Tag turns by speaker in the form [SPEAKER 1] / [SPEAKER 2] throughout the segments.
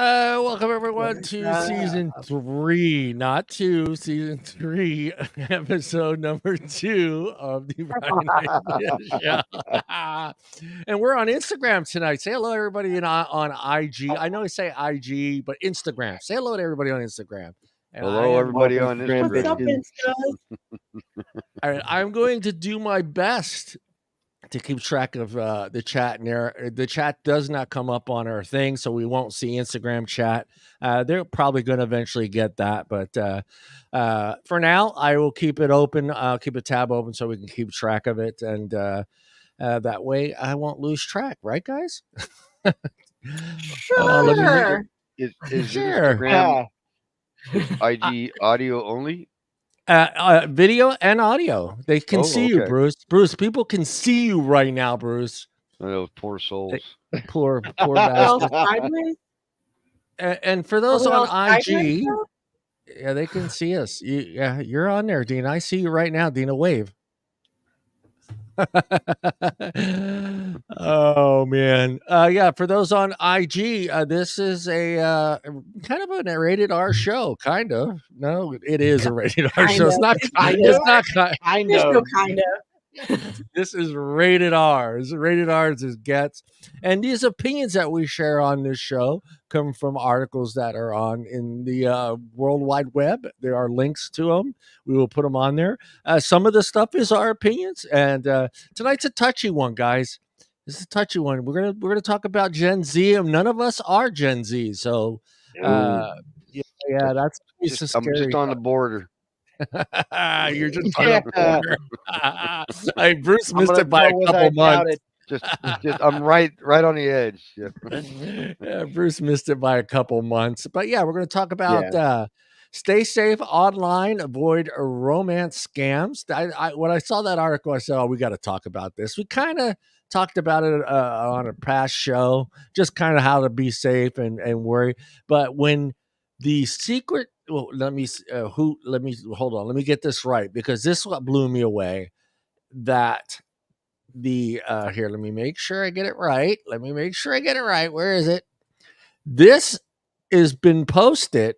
[SPEAKER 1] Welcome everyone to season 3, not 2, season 3, episode number 2 of the Friday Night Show. And we're on Instagram tonight. Say hello, everybody, on IG. I know I say IG, but Instagram. Say hello to everybody on Instagram. And
[SPEAKER 2] hello, everybody on Instagram.
[SPEAKER 3] What's up, Insta?
[SPEAKER 1] I'm going to do my best to keep track of the chat in there. The chat does not come up on our thing, so we won't see Instagram chat. They're probably going to eventually get that, but for now, I will keep it open. I'll keep a tab open so we can keep track of it, and that way I won't lose track. Right, guys?
[SPEAKER 3] Sure.
[SPEAKER 2] Is
[SPEAKER 1] Sure.
[SPEAKER 2] Instagram IG audio only?
[SPEAKER 1] Video and audio. They can see you,
[SPEAKER 2] okay.
[SPEAKER 1] Bruce. Bruce, people can see you right now, Bruce.
[SPEAKER 2] Those poor souls.
[SPEAKER 1] Poor bastards. And for those on IG, yeah, they can see us. You're on there, Deana. I see you right now, Deana. Wave. Oh man, yeah. For those on IG, this is a kind of a rated R show. Kind of. No, it is a rated R show. It's not. It's not kind of. This is rated R. It's rated R as it gets. And these opinions that we share on this show come from articles that are on in the World Wide Web. There are links to them. We will put them on there. Some of the stuff is our opinions, and tonight's a touchy one, guys. This is a touchy one. We're gonna talk about Gen Z, and none of us are Gen Z, so yeah, that's
[SPEAKER 2] just, I'm just on the border.
[SPEAKER 1] You're just on the border. Bruce missed it by a couple months.
[SPEAKER 2] Just I'm right on the edge.
[SPEAKER 1] Yeah, Bruce missed it by a couple months. But yeah, we're going to talk about stay safe online, avoid romance scams. When I saw that article, I said, "Oh, we got to talk about this." We kind of talked about it on a past show, just kind of how to be safe and worry. But when the secret, well, let me hold on. Let me get this right, because this is what blew me away. That the here, let me make sure I get it right. Where is it? This has been posted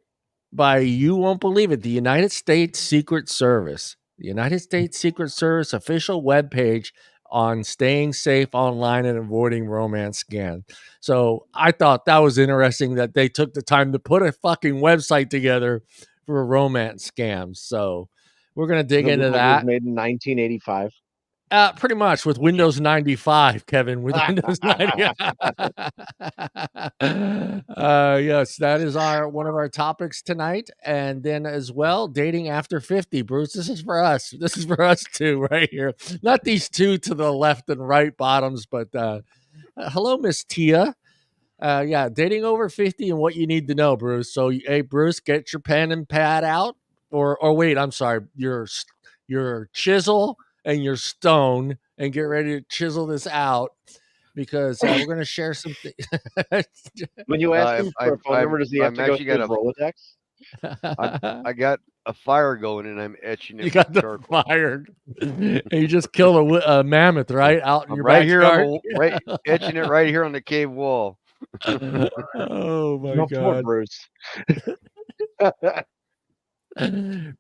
[SPEAKER 1] by, you won't believe it, the United States Secret Service. The United States Secret Service official webpage on staying safe online and avoiding romance scams. So I thought that was interesting that they took the time to put a fucking website together for romance scams. So we're going to dig into that.
[SPEAKER 4] Made in 1985.
[SPEAKER 1] Pretty much with Windows 95, Kevin, with Windows 95. Yes, that is one of our topics tonight. And then as well, dating after 50, Bruce. This is for us. This is for us too, right here. Not these two to the left and right bottoms, but hello, Miss Tia. Yeah, dating over 50 and what you need to know, Bruce. So, hey, Bruce, get your pen and pad out. Or wait, I'm sorry, your chisel and your stone, and get ready to chisel this out, because we're going to share something.
[SPEAKER 4] When you ask him for a phone number, does he have to go through Rolodex?
[SPEAKER 2] I got a fire going, and I'm etching it.
[SPEAKER 1] You got the fire. You just killed a mammoth, right? Out in your
[SPEAKER 2] backyard.
[SPEAKER 1] Here,
[SPEAKER 2] etching it right here on the cave wall.
[SPEAKER 1] Oh my God,
[SPEAKER 4] poor Bruce.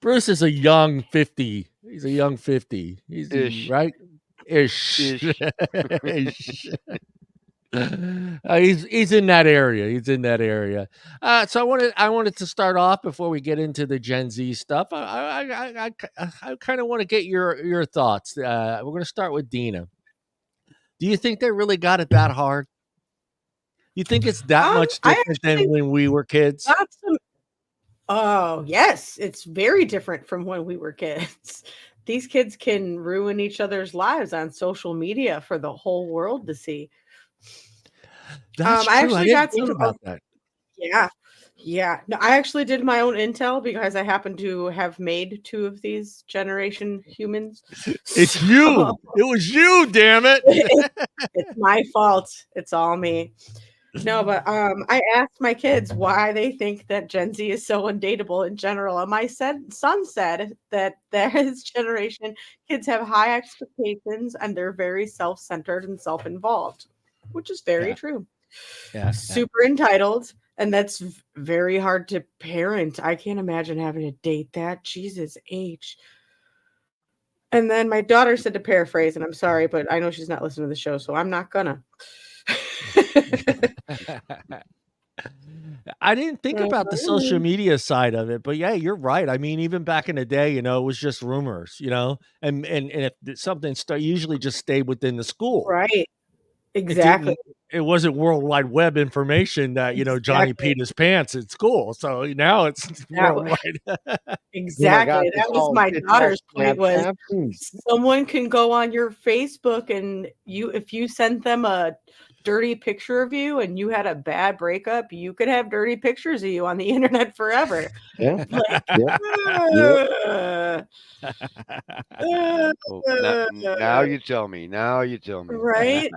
[SPEAKER 1] Bruce is a young 50. He's a young 50. He's
[SPEAKER 2] Ish.
[SPEAKER 1] Right? Ish. He's in that area. So I wanted to start off before we get into the Gen Z stuff. I kind of want to get your thoughts. We're going to start with Deana. Do you think they really got it that hard? You think it's that much different than when we were kids?
[SPEAKER 3] Oh, yes. It's very different from when we were kids. These kids can ruin each other's lives on social media for the whole world to see.
[SPEAKER 1] That's true. I actually got some about that.
[SPEAKER 3] Yeah. No, I actually did my own intel because I happen to have made 2 of these generation humans.
[SPEAKER 1] It's you. It was you, damn it.
[SPEAKER 3] It's my fault. It's all me. No, but I asked my kids why they think that Gen Z is so undateable in general. And my son said that his generation kids have high expectations and they're very self-centered and self-involved, which is very true.
[SPEAKER 1] Yeah.
[SPEAKER 3] Super entitled. And that's very hard to parent. I can't imagine having to date that. Jesus H. And then my daughter said, to paraphrase, and I'm sorry, but I know she's not listening to the show, so I'm not gonna.
[SPEAKER 1] I didn't think about the social media side of it, but yeah, you're right. I mean, even back in the day, it was just rumors, and if something usually just stayed within the school.
[SPEAKER 3] Right. Exactly.
[SPEAKER 1] It wasn't World Wide Web information that, Johnny peed his pants at school. So now it's worldwide.
[SPEAKER 3] Exactly. Oh that was my daughter's point was someone can go on your Facebook and if you sent them a dirty picture of you and you had a bad breakup, you could have dirty pictures of you on the internet forever.
[SPEAKER 4] Yeah.
[SPEAKER 3] Like,
[SPEAKER 2] now you tell me.
[SPEAKER 3] Right?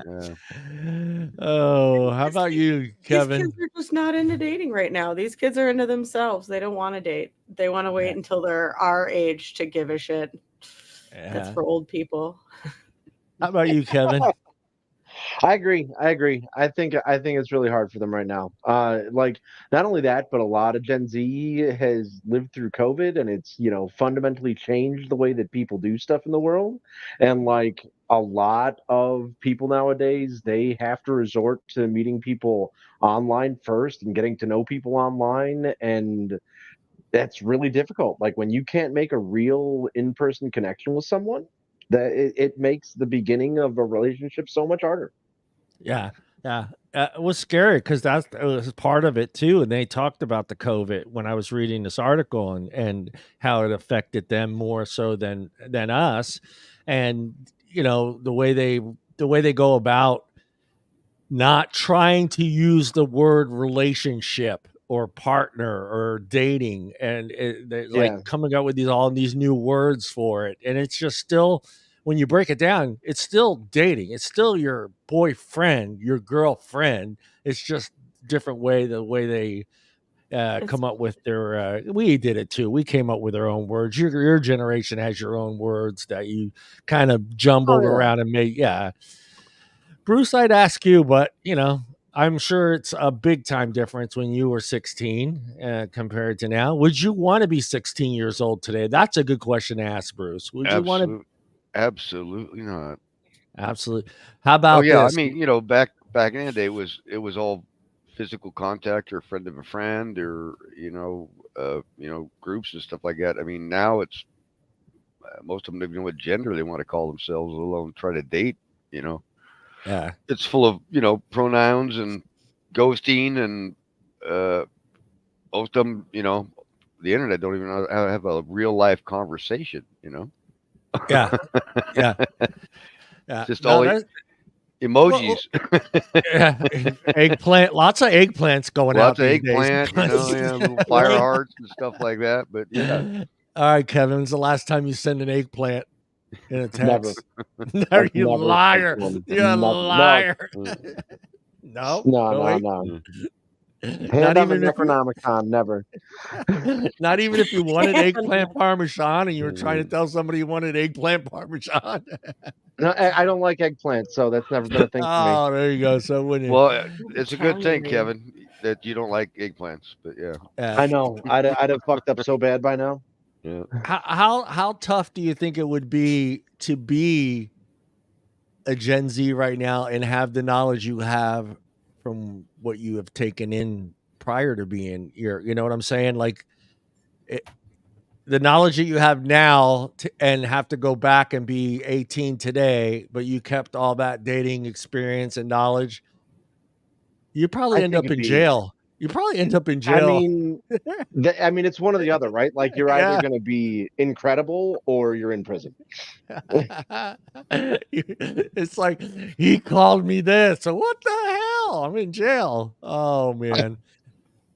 [SPEAKER 1] Oh, how about you, Kevin?
[SPEAKER 3] These kids are just not into dating right now. These kids are into themselves. They don't want to date. They want to wait until they're our age to give a shit. Yeah. That's for old people.
[SPEAKER 1] How about you, Kevin?
[SPEAKER 4] I agree. I think it's really hard for them right now. Like not only that, but a lot of Gen Z has lived through COVID, and it's fundamentally changed the way that people do stuff in the world. And like a lot of people nowadays, they have to resort to meeting people online first and getting to know people online, and that's really difficult. Like when you can't make a real in-person connection with someone, that it makes the beginning of a relationship so much harder.
[SPEAKER 1] Yeah. It was scary because it was part of it too. And they talked about the COVID when I was reading this article and how it affected them more so than us. And the way they go about not trying to use the word relationship or partner or dating, and like coming up with all these new words for it, and it's just still, when you break it down, it's still dating. It's still your boyfriend, your girlfriend. It's just different the way they come up with their. We did it too. We came up with our own words. Your generation has your own words that you kind of jumbled around and made. Yeah, Bruce, I'd ask you, but I'm sure it's a big time difference when you were 16 compared to now. Would you want to be 16 years old today? That's a good question to ask, Bruce. Would you want to?
[SPEAKER 2] Absolutely not.
[SPEAKER 1] Absolutely. How about this?
[SPEAKER 2] I mean, back in the day, it was all physical contact or friend of a friend or groups and stuff like that. I mean, now it's most of them don't even know what gender they want to call themselves, let alone try to date.
[SPEAKER 1] Yeah,
[SPEAKER 2] it's full of pronouns and ghosting and most of them, the internet don't even know how to have a real life conversation.
[SPEAKER 1] Yeah.
[SPEAKER 2] Just all emojis.
[SPEAKER 1] Eggplant, lots of eggplants going out these days.
[SPEAKER 2] Little fire hearts and stuff like that. But yeah.
[SPEAKER 1] All right, Kevin, when's the last time you sent an eggplant in a text?
[SPEAKER 4] Never.
[SPEAKER 1] You liar. You're a liar. No.
[SPEAKER 4] Not even Necronomicon, never.
[SPEAKER 1] Not even if you wanted eggplant parmesan and you were trying to tell somebody you wanted eggplant parmesan.
[SPEAKER 4] No, I don't like eggplant, so that's never been a thing for me.
[SPEAKER 1] Oh, there you go. So when
[SPEAKER 2] it's a good thing, Kevin, that you don't like eggplants. But yeah.
[SPEAKER 4] I know. I'd have fucked up so bad by now.
[SPEAKER 2] Yeah.
[SPEAKER 1] How tough do you think it would be to be a Gen Z right now and have the knowledge you have from what you have taken in prior to being here? You know what I'm saying? Like the knowledge that you have now and have to go back and be 18 today, but you kept all that dating experience and knowledge. You probably end up in jail. You probably end up in jail.
[SPEAKER 4] I mean, it's one or the other, right? Like you're either going to be incredible or you're in prison.
[SPEAKER 1] It's like he called me this. So what the hell? I'm in jail. Oh man.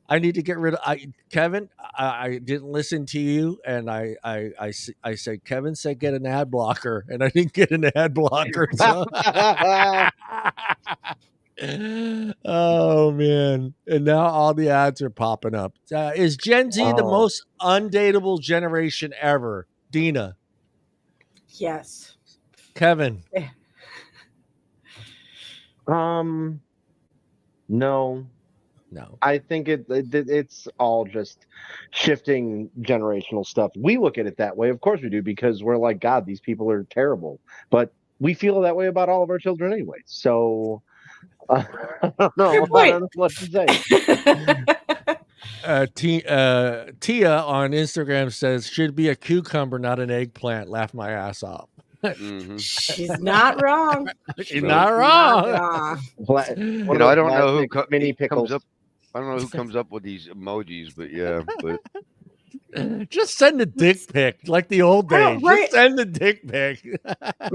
[SPEAKER 1] I need to get rid of Kevin. I didn't listen to you, and I said Kevin said get an ad blocker, and I didn't get an ad blocker. So. Oh man! And now all the ads are popping up. Is Gen Z the most undateable generation ever? Deana.
[SPEAKER 3] Yes.
[SPEAKER 1] Kevin.
[SPEAKER 4] No.
[SPEAKER 1] No.
[SPEAKER 4] I think it's all just shifting generational stuff. We look at it that way, of course we do, because we're like, God, these people are terrible. But we feel that way about all of our children anyway. So I don't know.
[SPEAKER 3] Good point.
[SPEAKER 4] I don't know what to say.
[SPEAKER 1] Tia on Instagram says should be a cucumber, not an eggplant. Laugh my ass off.
[SPEAKER 3] She's not wrong.
[SPEAKER 1] She's not wrong.
[SPEAKER 2] I don't know who
[SPEAKER 4] mini
[SPEAKER 2] comes
[SPEAKER 4] pickles.
[SPEAKER 2] up. I don't know who comes up with these emojis, but yeah, but
[SPEAKER 1] just send a dick pic like the old days. Just send the dick pic.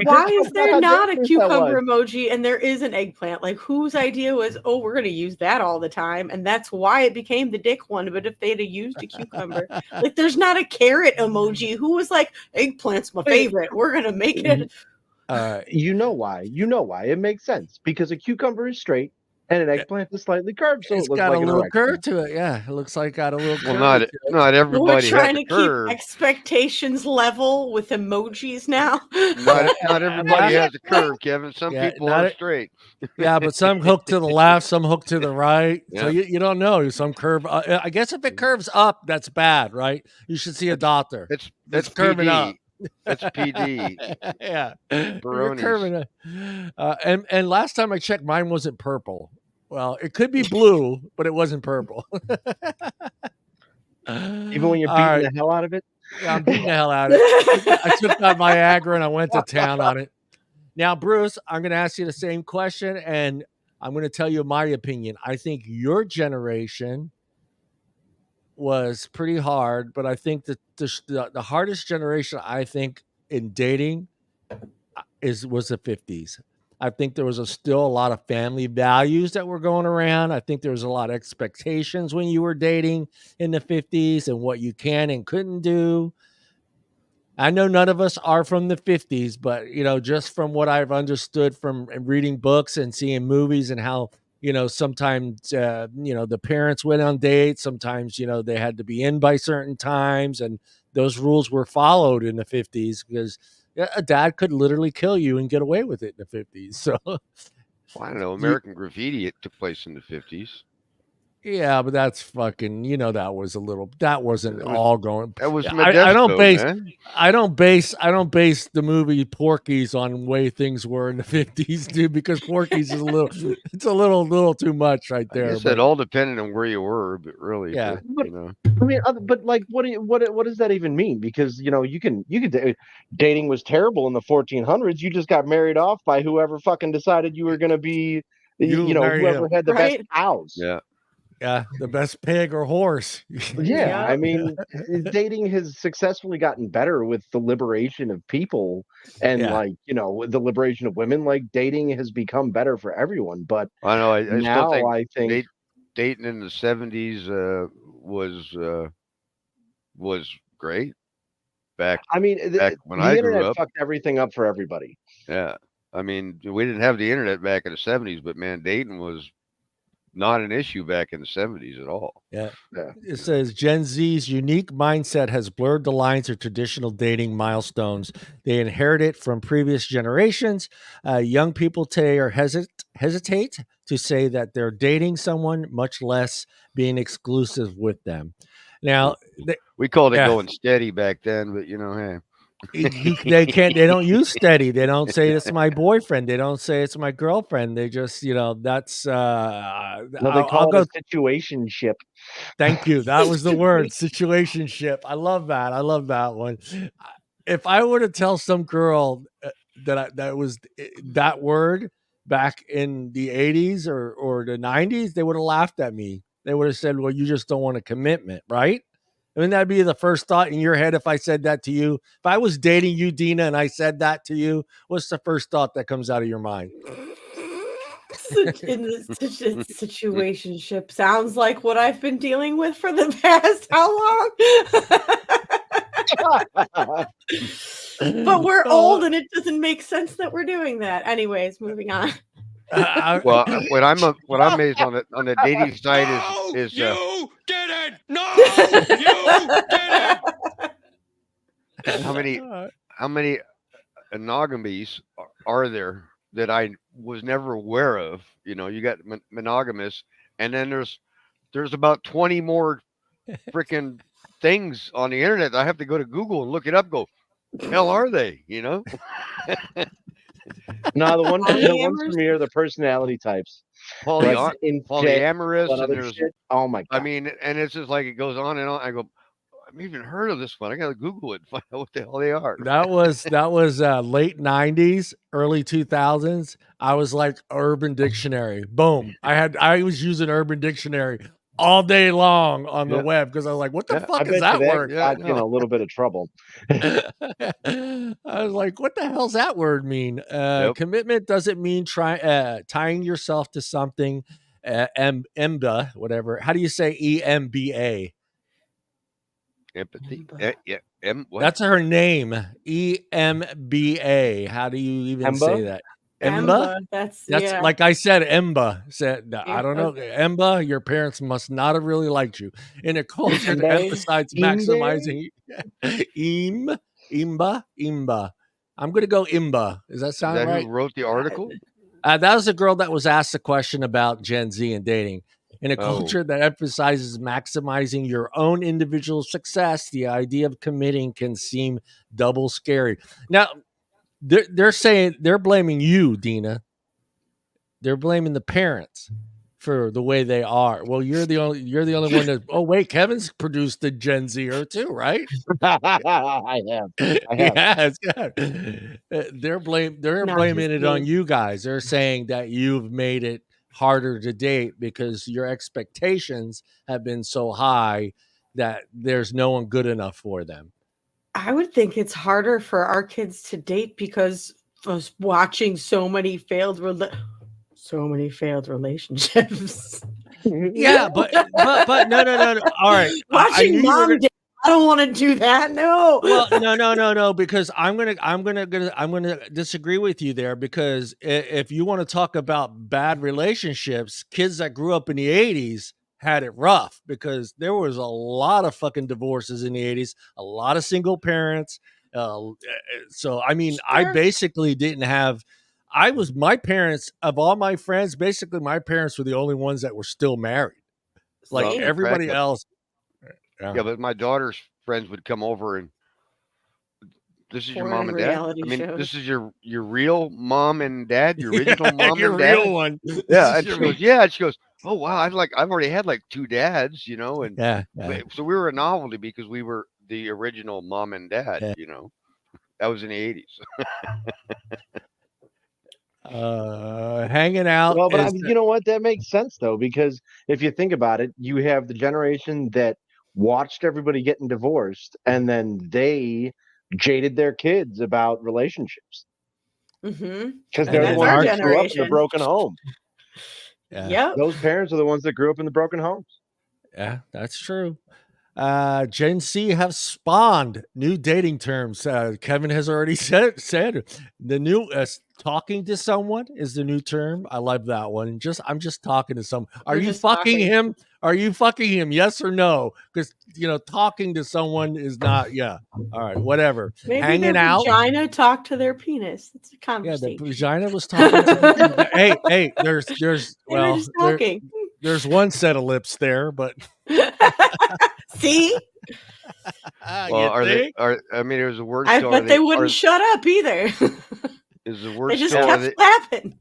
[SPEAKER 3] Why is there not a cucumber emoji and there is an eggplant? Like, whose idea was, oh, we're going to use that all the time, and that's why it became the dick one. But if they'd have used a cucumber, like, there's not a carrot emoji. Who was like, eggplant's my favorite, we're going to make it.
[SPEAKER 4] You know why? It makes sense because a cucumber is straight and an eggplant is slightly curved, so
[SPEAKER 1] it's
[SPEAKER 4] it looks
[SPEAKER 1] got
[SPEAKER 4] like
[SPEAKER 1] a little curve to it. Yeah, it looks like got a little curve.
[SPEAKER 2] Well, not everybody.
[SPEAKER 3] We're trying
[SPEAKER 2] has
[SPEAKER 3] to
[SPEAKER 2] a curve.
[SPEAKER 3] keep expectations level with emojis now.
[SPEAKER 2] Not everybody has a curve, Kevin. Some people are straight.
[SPEAKER 1] Yeah, but some hook to the left, some hook to the right.
[SPEAKER 2] Yeah.
[SPEAKER 1] So you don't know. Some curve. I guess if it curves up, that's bad, right? You should see a doctor.
[SPEAKER 2] That's
[SPEAKER 1] curving
[SPEAKER 2] PD.
[SPEAKER 1] up.
[SPEAKER 2] That's PD.
[SPEAKER 1] Yeah,
[SPEAKER 2] Baronies.
[SPEAKER 1] Curving up. And last time I checked, mine wasn't purple. Well, it could be blue, but it wasn't purple.
[SPEAKER 4] Even when you're beating the hell out of it?
[SPEAKER 1] Yeah, I'm beating the hell out of it. I took that Viagra and I went to town on it. Now, Bruce, I'm going to ask you the same question, and I'm going to tell you my opinion. I think your generation was pretty hard, but I think that the hardest generation, I think, in dating was the 50s. I think there was still a lot of family values that were going around. I think there was a lot of expectations when you were dating in the 50s and what you can and couldn't do. I know none of us are from the 50s, but, just from what I've understood from reading books and seeing movies and how, sometimes, the parents went on dates. Sometimes, they had to be in by certain times, and those rules were followed in the 50s because a dad could literally kill you and get away with it in the 50s. So,
[SPEAKER 2] well, I don't know. American Graffiti, it took place in the 50s.
[SPEAKER 1] Yeah, but that's fucking. That wasn't all going.
[SPEAKER 2] That was Medefesser,
[SPEAKER 1] I don't base the movie Porky's on the way things were in the 50s, dude. Because Porky's is it's a little too much right there.
[SPEAKER 2] I guess it all depended on where you were, but really,
[SPEAKER 1] yeah.
[SPEAKER 4] I mean, but like, what does that even mean? Because you can dating was terrible in the 1400s. You just got married off by whoever fucking decided you were going to be, whoever had the best house.
[SPEAKER 2] Yeah.
[SPEAKER 1] Yeah, the best pig or horse.
[SPEAKER 4] Yeah, I mean, dating has successfully gotten better with the liberation of people and the liberation of women. Like, dating has become better for everyone. But
[SPEAKER 2] I know. I still
[SPEAKER 4] think
[SPEAKER 2] dating in the 70s was great. Back when I grew
[SPEAKER 4] internet
[SPEAKER 2] up,
[SPEAKER 4] fucked everything up for everybody.
[SPEAKER 2] Yeah, I mean, we didn't have the internet back in the 70s, but man, dating was not an issue back in the 70s at all.
[SPEAKER 1] Yeah. It says Gen Z's unique mindset has blurred the lines of traditional dating milestones. They inherit it from previous generations. Young people today are hesitate to say that they're dating someone, much less being exclusive with them. Now,
[SPEAKER 2] we called it going steady back then, but hey.
[SPEAKER 1] They don't use steady. They don't say it's my boyfriend. They don't say it's my girlfriend. They just, that's
[SPEAKER 4] they call it a situationship.
[SPEAKER 1] Thank you. That was the word, situationship. I love that. I love that one. If I were to tell some girl that was that word back in the 80s or the 90s, they would have laughed at me. They would have said, well, you just don't want a commitment, right? I mean, that'd be the first thought in your head if I said that to you. If I was dating you, Deana, and I said that to you, what's the first thought that comes out of your mind?
[SPEAKER 3] In this situationship sounds like what I've been dealing with for the past how long? But we're old and it doesn't make sense that we're doing that. Anyways, moving on.
[SPEAKER 2] Well, what I'm amazed on the dating side is
[SPEAKER 5] you didn't. No, you didn't.
[SPEAKER 2] How many monogamies are there that I was never aware of? You got monogamous, and then there's there's about 20 more freaking things on the internet. I have to go to Google and look it up. Go, hell are they? You know?
[SPEAKER 4] No, the ones for
[SPEAKER 3] Polyamorous?
[SPEAKER 4] me are the personality types.
[SPEAKER 2] Poly-
[SPEAKER 4] Like in
[SPEAKER 2] polyamorous,
[SPEAKER 4] and
[SPEAKER 2] and
[SPEAKER 4] other
[SPEAKER 2] there's,
[SPEAKER 4] shit. Oh my
[SPEAKER 2] I
[SPEAKER 4] god.
[SPEAKER 2] mean, and it's just like it goes on and on. I go, I've even heard of this one. I got to Google it and find out what the hell they are.
[SPEAKER 1] That was late 90s, early 2000s. I was like Urban Dictionary. Boom. I was using Urban Dictionary all day long on the
[SPEAKER 2] Yeah.
[SPEAKER 1] web because I was like, what the
[SPEAKER 2] Yeah.
[SPEAKER 1] fuck
[SPEAKER 4] I
[SPEAKER 1] is
[SPEAKER 4] bet you
[SPEAKER 1] that
[SPEAKER 4] that
[SPEAKER 1] word?
[SPEAKER 2] Yeah,
[SPEAKER 4] got you in
[SPEAKER 2] no.
[SPEAKER 4] a little bit of trouble.
[SPEAKER 1] I was like, what the hell's that word mean?
[SPEAKER 2] Yep.
[SPEAKER 1] Commitment doesn't mean tying yourself to something. EMBA, whatever. How do you say EMBA?
[SPEAKER 2] Empathy.
[SPEAKER 3] Emba.
[SPEAKER 2] Yeah. What?
[SPEAKER 1] That's her name. EMBA. How do you even say
[SPEAKER 4] Emba?
[SPEAKER 1] that?
[SPEAKER 3] Emba. That's
[SPEAKER 1] That's like I said, Emba said, I
[SPEAKER 3] Yeah,
[SPEAKER 1] don't know.
[SPEAKER 3] okay.
[SPEAKER 1] Emba, your parents must not have really liked you. In a culture that
[SPEAKER 4] Embe?
[SPEAKER 1] emphasizes
[SPEAKER 4] Imbe?
[SPEAKER 1] maximizing Imba. I'm going to go Imba. Does that
[SPEAKER 2] Is
[SPEAKER 1] sound
[SPEAKER 2] that who
[SPEAKER 1] right?
[SPEAKER 2] wrote the article?
[SPEAKER 1] That was a girl that was asked a question about Gen Z and dating. In a
[SPEAKER 2] Oh.
[SPEAKER 1] culture that emphasizes maximizing your own individual success, the idea of committing can seem double scary. Now, they're saying they're blaming you, Deana. They're blaming the parents for the way they are. Well, you're the only one that. Oh wait, Kevin's produced a Gen Zer too, right?
[SPEAKER 4] I have.
[SPEAKER 1] Yes. They're
[SPEAKER 3] Not just
[SPEAKER 1] blaming it on
[SPEAKER 3] me.
[SPEAKER 1] you guys. They're saying that you've made it harder to date because your expectations have been so high that there's no one good enough for them.
[SPEAKER 3] I would think it's harder for our kids to date because of watching so many failed relationships.
[SPEAKER 1] Yeah, but no. All right, I knew
[SPEAKER 3] Watching
[SPEAKER 1] you were
[SPEAKER 3] mom
[SPEAKER 1] gonna.
[SPEAKER 3] date. I don't want to do that. No.
[SPEAKER 1] Well, no, because I'm gonna disagree with you there because if you want to talk about bad relationships, kids that grew up in the '80s had it rough because there was a lot of fucking divorces in the '80s, a lot of single parents. So I mean, I
[SPEAKER 3] Sure.
[SPEAKER 1] basically didn't have. I was my parents of all my friends. Basically, my parents were the only ones that were still married. Like
[SPEAKER 2] Well,
[SPEAKER 3] Same.
[SPEAKER 2] the crack
[SPEAKER 1] everybody
[SPEAKER 2] up.
[SPEAKER 1] else.
[SPEAKER 2] Yeah, but my daughter's friends would come over and this is your mom
[SPEAKER 3] Boring
[SPEAKER 2] and dad.
[SPEAKER 3] reality
[SPEAKER 2] I mean,
[SPEAKER 3] shows.
[SPEAKER 2] this is your real mom and dad, your original mom
[SPEAKER 1] your
[SPEAKER 2] and dad.
[SPEAKER 1] real one.
[SPEAKER 2] Yeah, and she goes, yeah. And she goes, oh wow, I've already had like two dads, you know, and
[SPEAKER 1] Yeah.
[SPEAKER 2] so we were a novelty because we were the original mom and dad,
[SPEAKER 1] Yeah.
[SPEAKER 2] you know. That was in the '80s.
[SPEAKER 1] Hanging out
[SPEAKER 4] Well, but
[SPEAKER 1] is
[SPEAKER 4] you know what? That makes sense though, because if you think about it, you have the generation that watched everybody getting divorced, and then they jaded their kids about relationships
[SPEAKER 3] Mm-hmm.
[SPEAKER 4] because
[SPEAKER 3] And
[SPEAKER 4] they're the
[SPEAKER 3] that's
[SPEAKER 4] ones
[SPEAKER 3] our
[SPEAKER 4] that grew up in a
[SPEAKER 3] generation.
[SPEAKER 4] broken home.
[SPEAKER 1] Yeah.
[SPEAKER 3] Yep.
[SPEAKER 4] Those parents are the ones that grew up in the broken homes.
[SPEAKER 1] Yeah, that's true. Gen Z have spawned new dating terms. Kevin has already said the new talking to someone is the new term. I love that one. I'm just talking to someone. Are
[SPEAKER 3] We're
[SPEAKER 1] you
[SPEAKER 3] just
[SPEAKER 1] fucking
[SPEAKER 3] talking.
[SPEAKER 1] him? Are you fucking him? Yes or no? Because talking to someone is not. Yeah. All right. Whatever.
[SPEAKER 3] Maybe their
[SPEAKER 1] Hanging out.
[SPEAKER 3] vagina talked to their penis. It's a
[SPEAKER 1] Yeah,
[SPEAKER 3] conversation.
[SPEAKER 1] the vagina was talking to the. Hey, there's
[SPEAKER 3] They were just talking.
[SPEAKER 1] there's one set of lips there, but
[SPEAKER 3] See?
[SPEAKER 2] Well,
[SPEAKER 1] you think?
[SPEAKER 2] I mean, there's a word
[SPEAKER 3] I
[SPEAKER 2] still.
[SPEAKER 3] bet they wouldn't shut up either.
[SPEAKER 2] Is the word
[SPEAKER 3] They just
[SPEAKER 2] still?
[SPEAKER 3] kept laughing.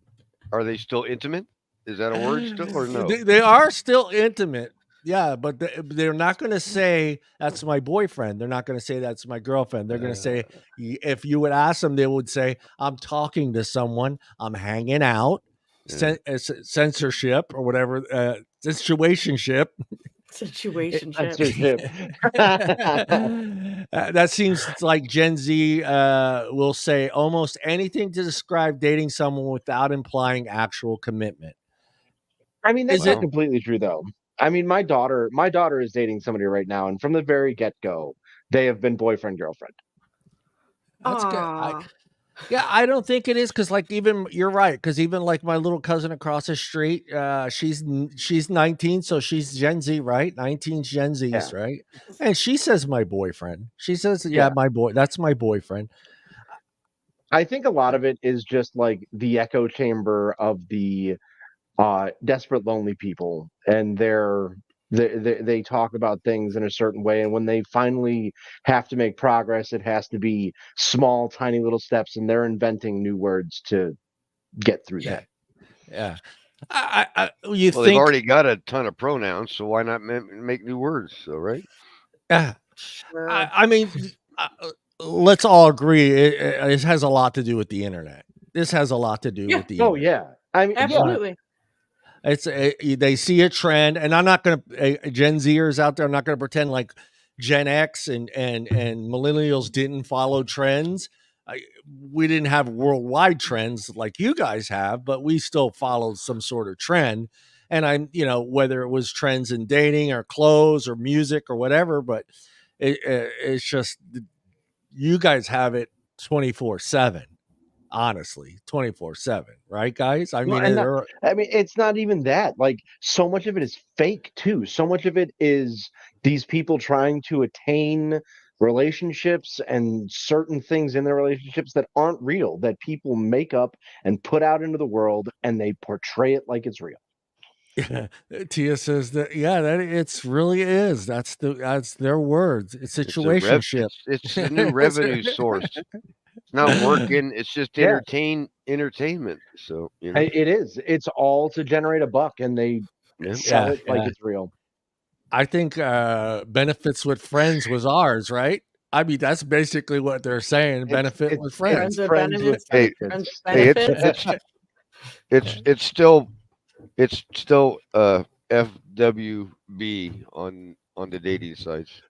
[SPEAKER 2] Are they still intimate? Is that a word still or no?
[SPEAKER 1] They are still intimate. Yeah, but they're not going to say that's my boyfriend. They're not going to say that's my girlfriend. They're going to say, if you would ask them, they would say, I'm talking to someone. I'm hanging out.
[SPEAKER 2] Yeah.
[SPEAKER 1] Censorship or whatever. Situationship.
[SPEAKER 3] Situationship.
[SPEAKER 1] That seems like Gen Z will say almost anything to describe dating someone without implying actual commitment.
[SPEAKER 4] I mean, that's
[SPEAKER 1] Is
[SPEAKER 4] not
[SPEAKER 1] it?
[SPEAKER 4] completely true though. I mean, my daughter is dating somebody right now, and from the very get-go, they have been boyfriend girlfriend.
[SPEAKER 1] That's good.
[SPEAKER 3] Aw.
[SPEAKER 1] I don't think it is because, like, even you're right. Because even like my little cousin across the street, she's 19, so she's Gen Z, right? 19's Gen Zs,
[SPEAKER 4] Yeah.
[SPEAKER 1] right? And she says my boyfriend. She says,
[SPEAKER 4] Yeah.
[SPEAKER 1] my boy. That's my boyfriend.
[SPEAKER 4] I think a lot of it is just like the echo chamber of the desperate lonely people and their they talk about things in a certain way, and when they finally have to make progress, it has to be small, tiny little steps, and they're inventing new words to get through that.
[SPEAKER 1] Yeah. You
[SPEAKER 2] Well, they've
[SPEAKER 1] think
[SPEAKER 2] already got a ton of pronouns, so why not make new words? So, right?
[SPEAKER 1] yeah.
[SPEAKER 3] Sure.
[SPEAKER 1] I mean, let's all agree it has a lot to do with the internet. This has a lot to do
[SPEAKER 3] Yeah.
[SPEAKER 1] with the
[SPEAKER 4] Oh
[SPEAKER 1] internet.
[SPEAKER 4] yeah, I mean, yeah,
[SPEAKER 3] Absolutely.
[SPEAKER 1] It's they see a trend, and I'm not going to Gen Zers out there. I'm not going to pretend like Gen X and millennials didn't follow trends. We didn't have worldwide trends like you guys have, but we still followed some sort of trend. And whether it was trends in dating or clothes or music or whatever, but it's just you guys have it 24/7. Honestly, 24/7, right, guys? I
[SPEAKER 4] well,
[SPEAKER 1] mean,
[SPEAKER 4] and I mean, it's not even that. Like, so much of it is fake too. So much of it is these people trying to attain relationships and certain things in their relationships that aren't real, that people make up and put out into the world, and they portray it like it's real.
[SPEAKER 1] Yeah, Tia says that. Yeah, that it's really is. That's their words. It's situationship.
[SPEAKER 2] It's a new revenue source. It's not working. It's just
[SPEAKER 4] Yeah.
[SPEAKER 2] entertainment. So
[SPEAKER 4] It is. It's all to generate a buck, and they sell it like it's real.
[SPEAKER 1] I think benefits with friends was ours, right? I mean, that's basically what they're saying. Benefit with friends.
[SPEAKER 3] Friends with
[SPEAKER 2] Hey,
[SPEAKER 3] benefits.
[SPEAKER 2] hey,
[SPEAKER 3] Benefits.
[SPEAKER 2] it's still FWB on the dating sites.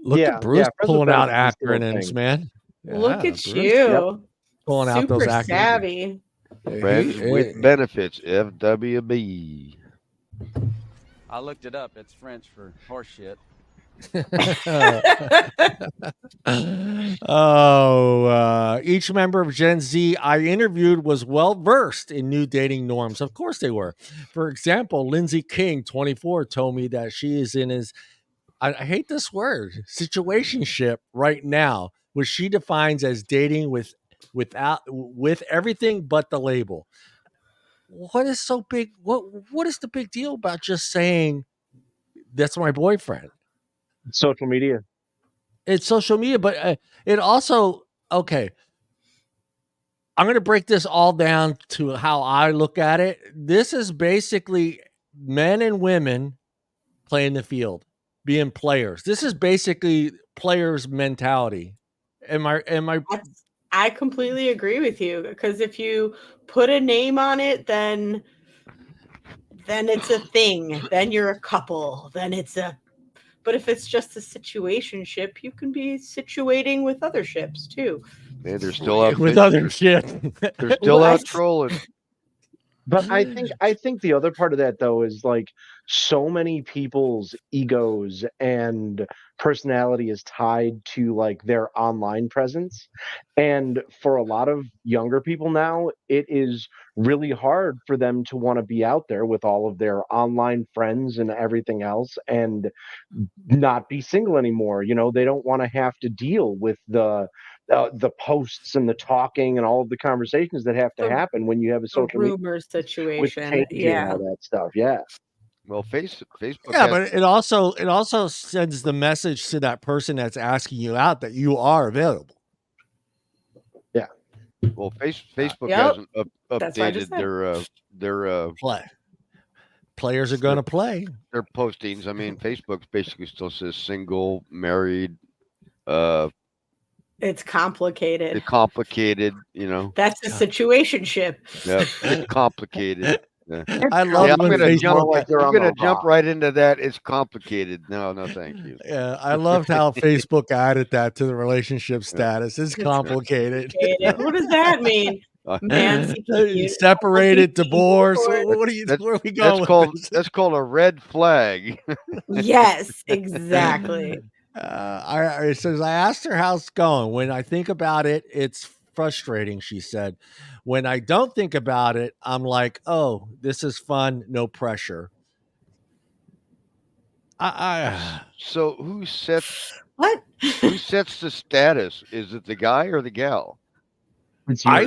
[SPEAKER 1] Look at Bruce
[SPEAKER 4] friends with
[SPEAKER 1] pulling out
[SPEAKER 4] benefits is still a
[SPEAKER 1] acronyms,
[SPEAKER 4] thing.
[SPEAKER 1] man.
[SPEAKER 3] Look
[SPEAKER 1] Yeah,
[SPEAKER 3] at
[SPEAKER 1] Bruce
[SPEAKER 3] you.
[SPEAKER 1] pulling out those
[SPEAKER 3] Super
[SPEAKER 1] acronyms.
[SPEAKER 3] savvy.
[SPEAKER 2] Friends with benefits, FWB.
[SPEAKER 5] I looked it up. It's French for horse shit.
[SPEAKER 1] Each member of Gen Z I interviewed was well versed in new dating norms. Of course they were. For example, Lindsay King, 24, told me that she is in his, I hate this word, situationship right now, which she defines as dating with everything but the label. What is so big? What is the big deal about just saying that's my boyfriend?
[SPEAKER 4] Social media.
[SPEAKER 1] It's social media, but it also, okay, I'm going to break this all down to how I look at it. This is basically men and women playing the field, being players. This is basically players mentality.
[SPEAKER 3] I completely agree with you, because if you put a name on it, then it's a thing. Then you're a couple. But if it's just a situationship, you can be situating with other ships too.
[SPEAKER 2] Man, they're still out
[SPEAKER 1] with
[SPEAKER 2] fishing.
[SPEAKER 1] other shit.
[SPEAKER 2] They're still out trolling.
[SPEAKER 4] But I think the other part of that though is like so many people's egos and personality is tied to like their online presence. And for a lot of younger people now, it is really hard for them to want to be out there with all of their online friends and everything else and not be single anymore. You know, they don't want to have to deal with the posts and the talking and all of the conversations that have to happen when you have a social
[SPEAKER 3] rumor situation
[SPEAKER 4] with changing all that stuff. Yeah.
[SPEAKER 2] Well, Facebook.
[SPEAKER 1] Yeah, but it also sends the message to that person that's asking you out that you are available.
[SPEAKER 4] Yeah.
[SPEAKER 2] Well, Facebook hasn't updated their
[SPEAKER 3] play.
[SPEAKER 1] Players are going to play
[SPEAKER 2] their postings. I mean, Facebook basically still says single, married.
[SPEAKER 3] It's complicated.
[SPEAKER 2] It's complicated, you know.
[SPEAKER 3] That's a situationship.
[SPEAKER 2] Yeah, it's complicated. Yeah.
[SPEAKER 1] I love
[SPEAKER 2] I'm
[SPEAKER 1] when
[SPEAKER 2] I'm gonna jump right into that. It's complicated. No, thank you.
[SPEAKER 1] Yeah, I loved how Facebook added that to the relationship status. It's complicated.
[SPEAKER 3] What does that mean? Man,
[SPEAKER 1] separated, divorce. Where are we going?
[SPEAKER 2] That's called a red flag.
[SPEAKER 3] Yes, exactly.
[SPEAKER 1] It says, I asked her how it's going. When I think about it, it's frustrating, she said. When I don't think about it, I'm like, oh, this is fun, no pressure.
[SPEAKER 2] So who sets the status? Is it the guy or the gal?
[SPEAKER 1] I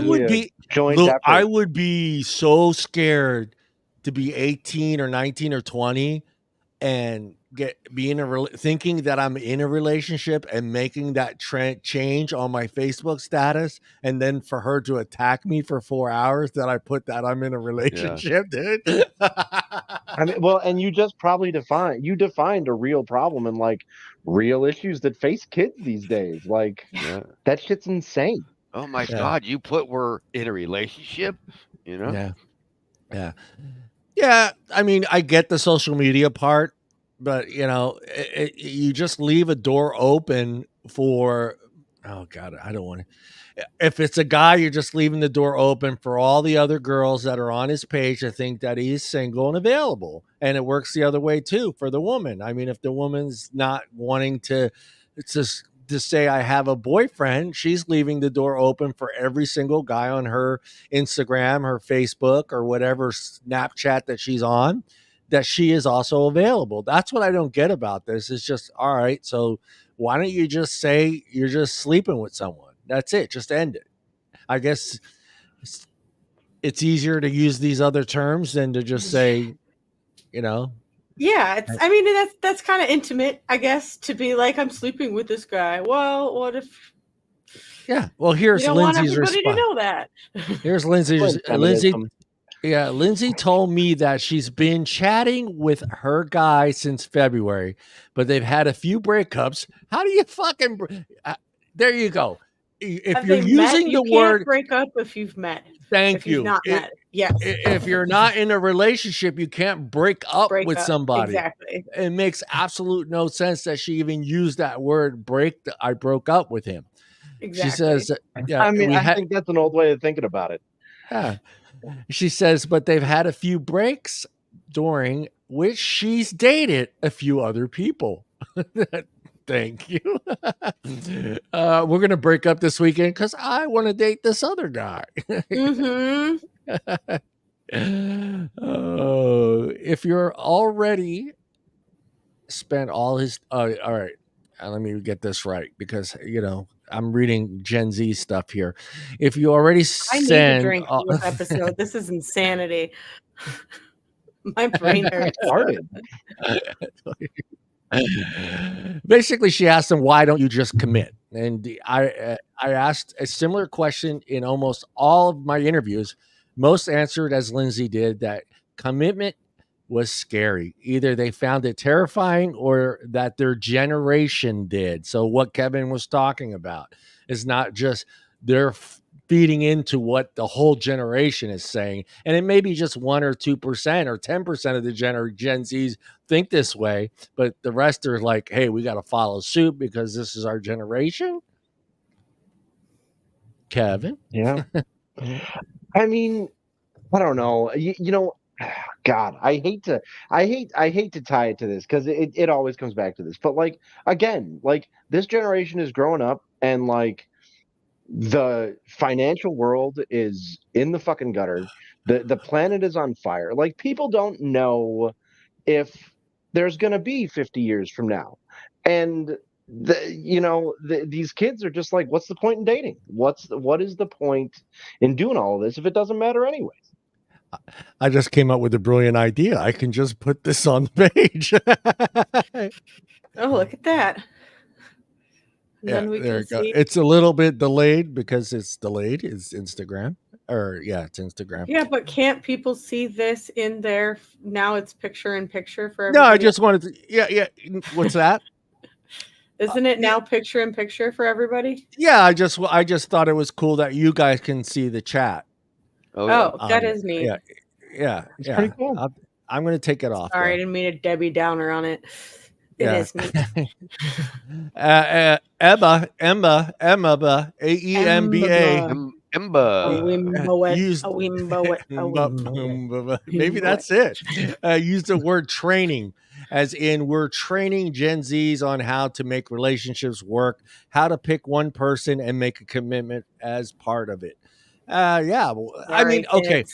[SPEAKER 1] would be so scared to be 18 or 19 or 20 and thinking that I'm in a relationship and making that change on my Facebook status, and then for her to attack me for 4 hours that I put that I'm in a relationship, dude.
[SPEAKER 4] I mean, well, and you just probably defined a real problem and like real issues that face kids these days. Like that shit's insane.
[SPEAKER 2] Oh my God, you put we're in a relationship, you know?
[SPEAKER 1] Yeah. I mean, I get the social media part, but you just leave a door open for, oh God, I don't want to. If it's a guy, you're just leaving the door open for all the other girls that are on his page to think that he's single and available. And it works the other way too for the woman. I mean, if the woman's not wanting to say I have a boyfriend, she's leaving the door open for every single guy on her Instagram, her Facebook, or whatever Snapchat that she's on, that she is also available. That's what I don't get about this. It's just, all right, so why don't you just say you're just sleeping with someone? That's it. Just end it. I guess it's easier to use these other terms than to just say,
[SPEAKER 3] Yeah, I mean, that's kind of intimate, I guess, to be like, I'm sleeping with this guy. Well, what if?
[SPEAKER 1] Yeah. Well, here's Lindsay's response.
[SPEAKER 3] You don't want everybody to know that.
[SPEAKER 1] Here's Lindsay. Yeah, Lindsay told me that she's been chatting with her guy since February, but they've had a few breakups. How do you fucking? There you go. If you're using the word
[SPEAKER 3] break up if you've met.
[SPEAKER 1] Thank you.
[SPEAKER 3] You've not met. Yes.
[SPEAKER 1] If you're not in a relationship, you can't break up with somebody.
[SPEAKER 3] Exactly.
[SPEAKER 1] It makes absolute no sense that she even used that word I broke up with him.
[SPEAKER 3] Exactly.
[SPEAKER 1] She says, yeah,
[SPEAKER 4] I mean, I think that's an old way of thinking about it.
[SPEAKER 1] Yeah. She says, but they've had a few breaks during which she's dated a few other people. Thank you. We're going to break up this weekend because I want to date this other guy.
[SPEAKER 3] Mm-hmm.
[SPEAKER 1] If you're already spent all his... all right. Let me get this right because, I'm reading Gen Z stuff here. If you already send...
[SPEAKER 3] I need a drink for this episode. This is insanity. My brain hurts.
[SPEAKER 1] Basically, she asked him, why don't you just commit? And I asked a similar question in almost all of my interviews. Most answered as Lindsay did, that commitment was scary. Either they found it terrifying or that their generation did. So what Kevin was talking about is not just they're feeding into what the whole generation is saying. And it may be just 1 or 2% or 10% of the Gen Zs think this way, but the rest are like, hey, we got to follow suit because this is our generation. Kevin?
[SPEAKER 4] Yeah. I mean, I don't know. God, I hate to tie it to this because it always comes back to this. But like, again, like this generation is growing up and like the financial world is in the fucking gutter. The planet is on fire. Like people don't know if there's going to be 50 years from now. And these kids are just like, what's the point in dating? What is the point in doing all of this if it doesn't matter anyways?
[SPEAKER 1] I just came up with a brilliant idea. I can just put this on the page.
[SPEAKER 3] Oh, look at that.
[SPEAKER 1] Yeah, there you go. It's a little bit delayed because it's delayed. It's Instagram. It's Instagram.
[SPEAKER 3] Yeah, but can't people see this in there? Now it's picture in picture for
[SPEAKER 1] everybody. No, I just wanted to. Yeah. What's that?
[SPEAKER 3] Isn't it now picture in picture for everybody?
[SPEAKER 1] Yeah, I just thought it was cool that you guys can see the chat.
[SPEAKER 3] Oh, that is neat.
[SPEAKER 1] Yeah. It's pretty cool. I'm going to take it off.
[SPEAKER 3] Sorry, I didn't mean a Debbie Downer on it. It is neat.
[SPEAKER 1] Emba, AEMBA. Maybe that's it. Use the word training, as in we're training Gen Zs on how to make relationships work, how to pick one person and make a commitment as part of it. I mean, okay.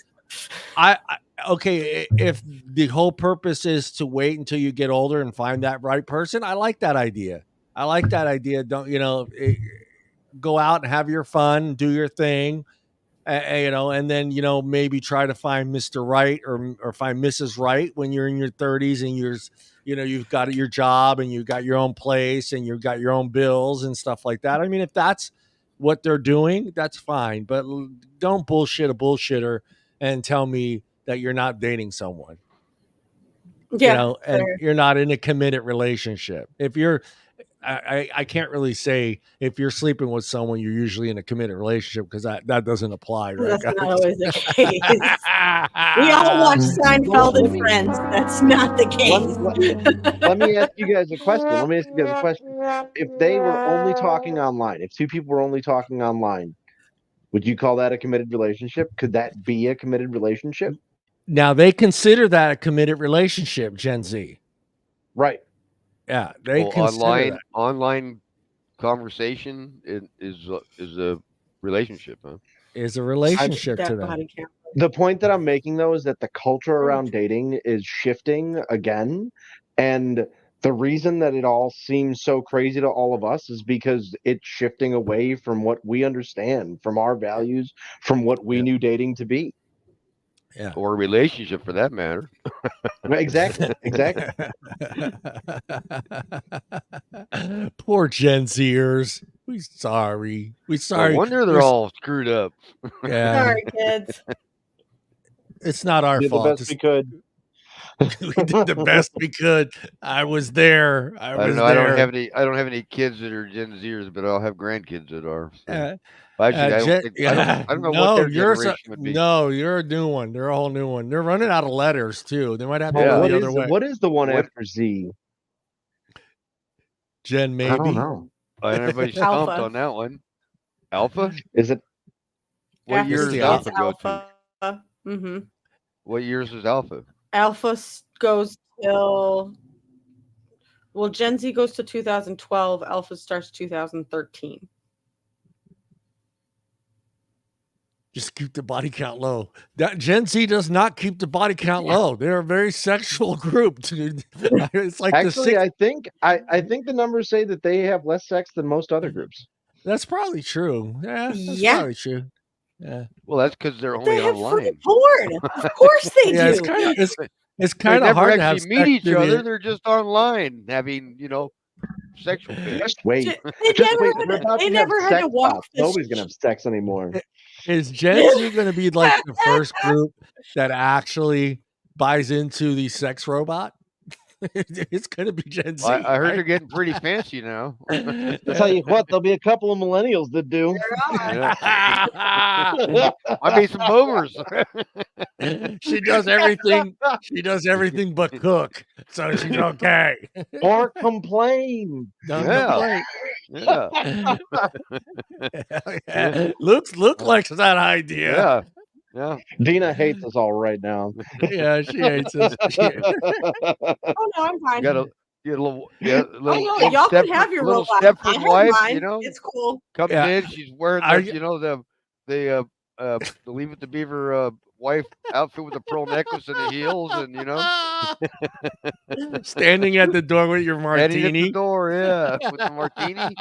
[SPEAKER 1] Okay, if the whole purpose is to wait until you get older and find that right person, I like that idea. Don't go out and have your fun, do your thing, and then maybe try to find Mr. Right or find Mrs. Right when you're in your 30s and you've got your job and you've got your own place and you've got your own bills and stuff like that. I mean, if that's what they're doing, that's fine. But don't bullshit a bullshitter and tell me that you're not dating someone.
[SPEAKER 3] Yeah,
[SPEAKER 1] and you're not in a committed relationship. If you're, I can't really say if you're sleeping with someone, you're usually in a committed relationship because that doesn't apply, right?
[SPEAKER 3] That's not always the case. We all watch Seinfeld and Friends. That's not the case.
[SPEAKER 4] Let me ask you guys a question. If they were only talking online, if two people were only talking online, would you call that a committed relationship? Could that be a committed relationship?
[SPEAKER 1] Now they consider that a committed relationship, Gen Z.
[SPEAKER 4] Right.
[SPEAKER 1] Yeah, they consider
[SPEAKER 2] online conversation is a relationship, huh?
[SPEAKER 1] Is a relationship to them.
[SPEAKER 4] The point that I'm making though is that the culture around dating is shifting again, and the reason that it all seems so crazy to all of us is because it's shifting away from what we understand, from our values, from what we knew dating to be.
[SPEAKER 1] Yeah.
[SPEAKER 2] Or a relationship for that matter.
[SPEAKER 4] Exactly.
[SPEAKER 1] Poor Gen Zers. We sorry.
[SPEAKER 2] No wonder they're all screwed up.
[SPEAKER 1] Yeah.
[SPEAKER 3] Sorry, kids.
[SPEAKER 1] It's not our fault.
[SPEAKER 4] The best we could.
[SPEAKER 1] We did the best we could. I was there. I don't
[SPEAKER 2] have any kids that are Gen Zers, but I'll have grandkids that are. So. Actually, I don't know what their generation would be.
[SPEAKER 1] No, you're a new one. They're a whole new one. They're running out of letters too. They might have to
[SPEAKER 4] go
[SPEAKER 1] the other way.
[SPEAKER 4] What is the one after Z?
[SPEAKER 1] Gen maybe.
[SPEAKER 4] I don't know.
[SPEAKER 2] Everybody's stumped on that one. Alpha?
[SPEAKER 4] Is it?
[SPEAKER 2] What year does Alpha go to?
[SPEAKER 3] Mm-hmm.
[SPEAKER 2] What years is Alpha?
[SPEAKER 3] Alpha goes till, well, Gen Z goes to 2012. Alpha starts 2013.
[SPEAKER 1] Just keep the body count low. That Gen Z does not keep the body count low. They're a very sexual group, dude. It's like
[SPEAKER 4] actually, I think the numbers say that they have less sex than most other groups.
[SPEAKER 1] That's probably true. Yeah, that's probably true. Yeah.
[SPEAKER 2] Well, that's because they're only online.
[SPEAKER 3] Porn. Of course they do.
[SPEAKER 1] It's kind of hard to have
[SPEAKER 2] meet each other. They're just online having, sexual.
[SPEAKER 4] Just wait.
[SPEAKER 3] They never had to walk.
[SPEAKER 4] Nobody's gonna have sex anymore.
[SPEAKER 1] Is Gen Z going to be like the first group that actually buys into the sex robot? It's going to be Gen Z.
[SPEAKER 2] I heard they're getting pretty fancy now.
[SPEAKER 4] I'll tell you what, there'll be a couple of millennials that do.
[SPEAKER 2] I made some boomers.
[SPEAKER 1] She does everything. She does everything but cook, so she's okay.
[SPEAKER 4] Or complain.
[SPEAKER 1] Complain. Look like that idea.
[SPEAKER 2] Yeah.
[SPEAKER 4] Deana hates us all right now.
[SPEAKER 1] Yeah, she hates us.
[SPEAKER 3] Oh no, I'm fine.
[SPEAKER 2] You got a little
[SPEAKER 3] y'all can have your
[SPEAKER 2] little
[SPEAKER 3] robot.
[SPEAKER 2] Stepford wife,
[SPEAKER 3] it's cool.
[SPEAKER 2] Comes in, she's wearing the Leave It to Beaver wife outfit with a pearl necklace and the heels, and
[SPEAKER 1] standing at the door with your martini.
[SPEAKER 2] Standing at the door, with the martini.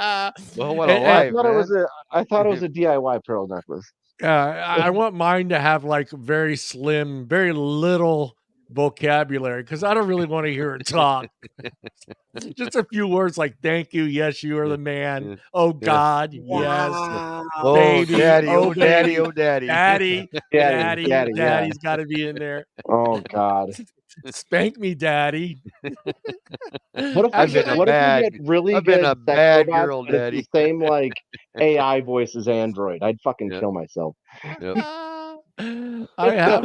[SPEAKER 2] Well, what a life!
[SPEAKER 4] I thought it was a DIY pearl necklace.
[SPEAKER 1] I want mine to have like very slim, very little vocabulary because I don't really want to hear her talk. Just a few words like "thank you," "yes, you are the man," "oh God," "yes,"
[SPEAKER 2] "oh
[SPEAKER 1] baby,"
[SPEAKER 2] daddy," "oh
[SPEAKER 1] baby.
[SPEAKER 2] daddy," "oh daddy,"
[SPEAKER 1] "daddy's got to be in there.
[SPEAKER 4] Oh God,
[SPEAKER 1] spank me, daddy.
[SPEAKER 4] What if we get really good
[SPEAKER 2] a bad girl, daddy?
[SPEAKER 4] The same like AI voice as Android. I'd fucking kill myself.
[SPEAKER 2] Yep.
[SPEAKER 1] I have.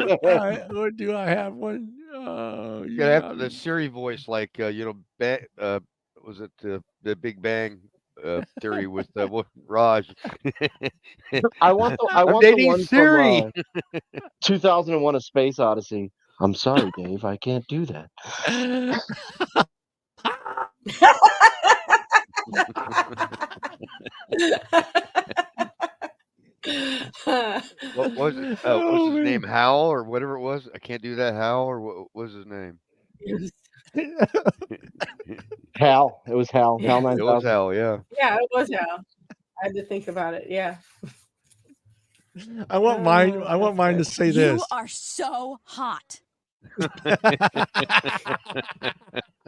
[SPEAKER 1] Do I have one? Oh,
[SPEAKER 2] you gotta have the Siri voice, like was it the Big Bang Theory with Raj?
[SPEAKER 4] I want the one Siri from 2001: A Space Odyssey. I'm sorry, Dave. I can't do that.
[SPEAKER 2] What was it? What's his name? Hal or whatever it was? I can't do that. Hal, or what was his name?
[SPEAKER 4] Hal. It was Hal. Hal 9000.
[SPEAKER 2] It was Hal. Yeah.
[SPEAKER 3] Yeah, it was Hal. I had to think about it. Yeah.
[SPEAKER 1] I want mine to say this.
[SPEAKER 6] You are so hot.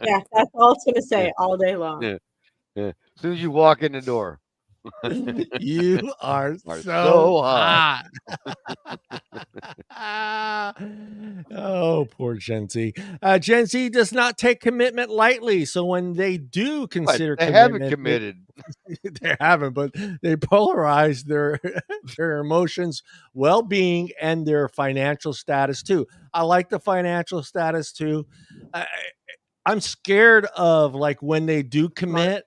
[SPEAKER 3] Yeah, that's all it's going to say all day long.
[SPEAKER 2] Yeah. As soon as you walk in the door.
[SPEAKER 1] You are
[SPEAKER 2] Are
[SPEAKER 1] so
[SPEAKER 2] hot.
[SPEAKER 1] Oh, poor Gen Z. Gen Z does not take commitment lightly. So when they do
[SPEAKER 2] But
[SPEAKER 1] consider
[SPEAKER 2] they haven't
[SPEAKER 1] commitment,
[SPEAKER 2] committed.
[SPEAKER 1] they haven't, but they polarize their their emotions, well-being, and their financial status too. I like the financial status too. I'm scared of like when they do commit,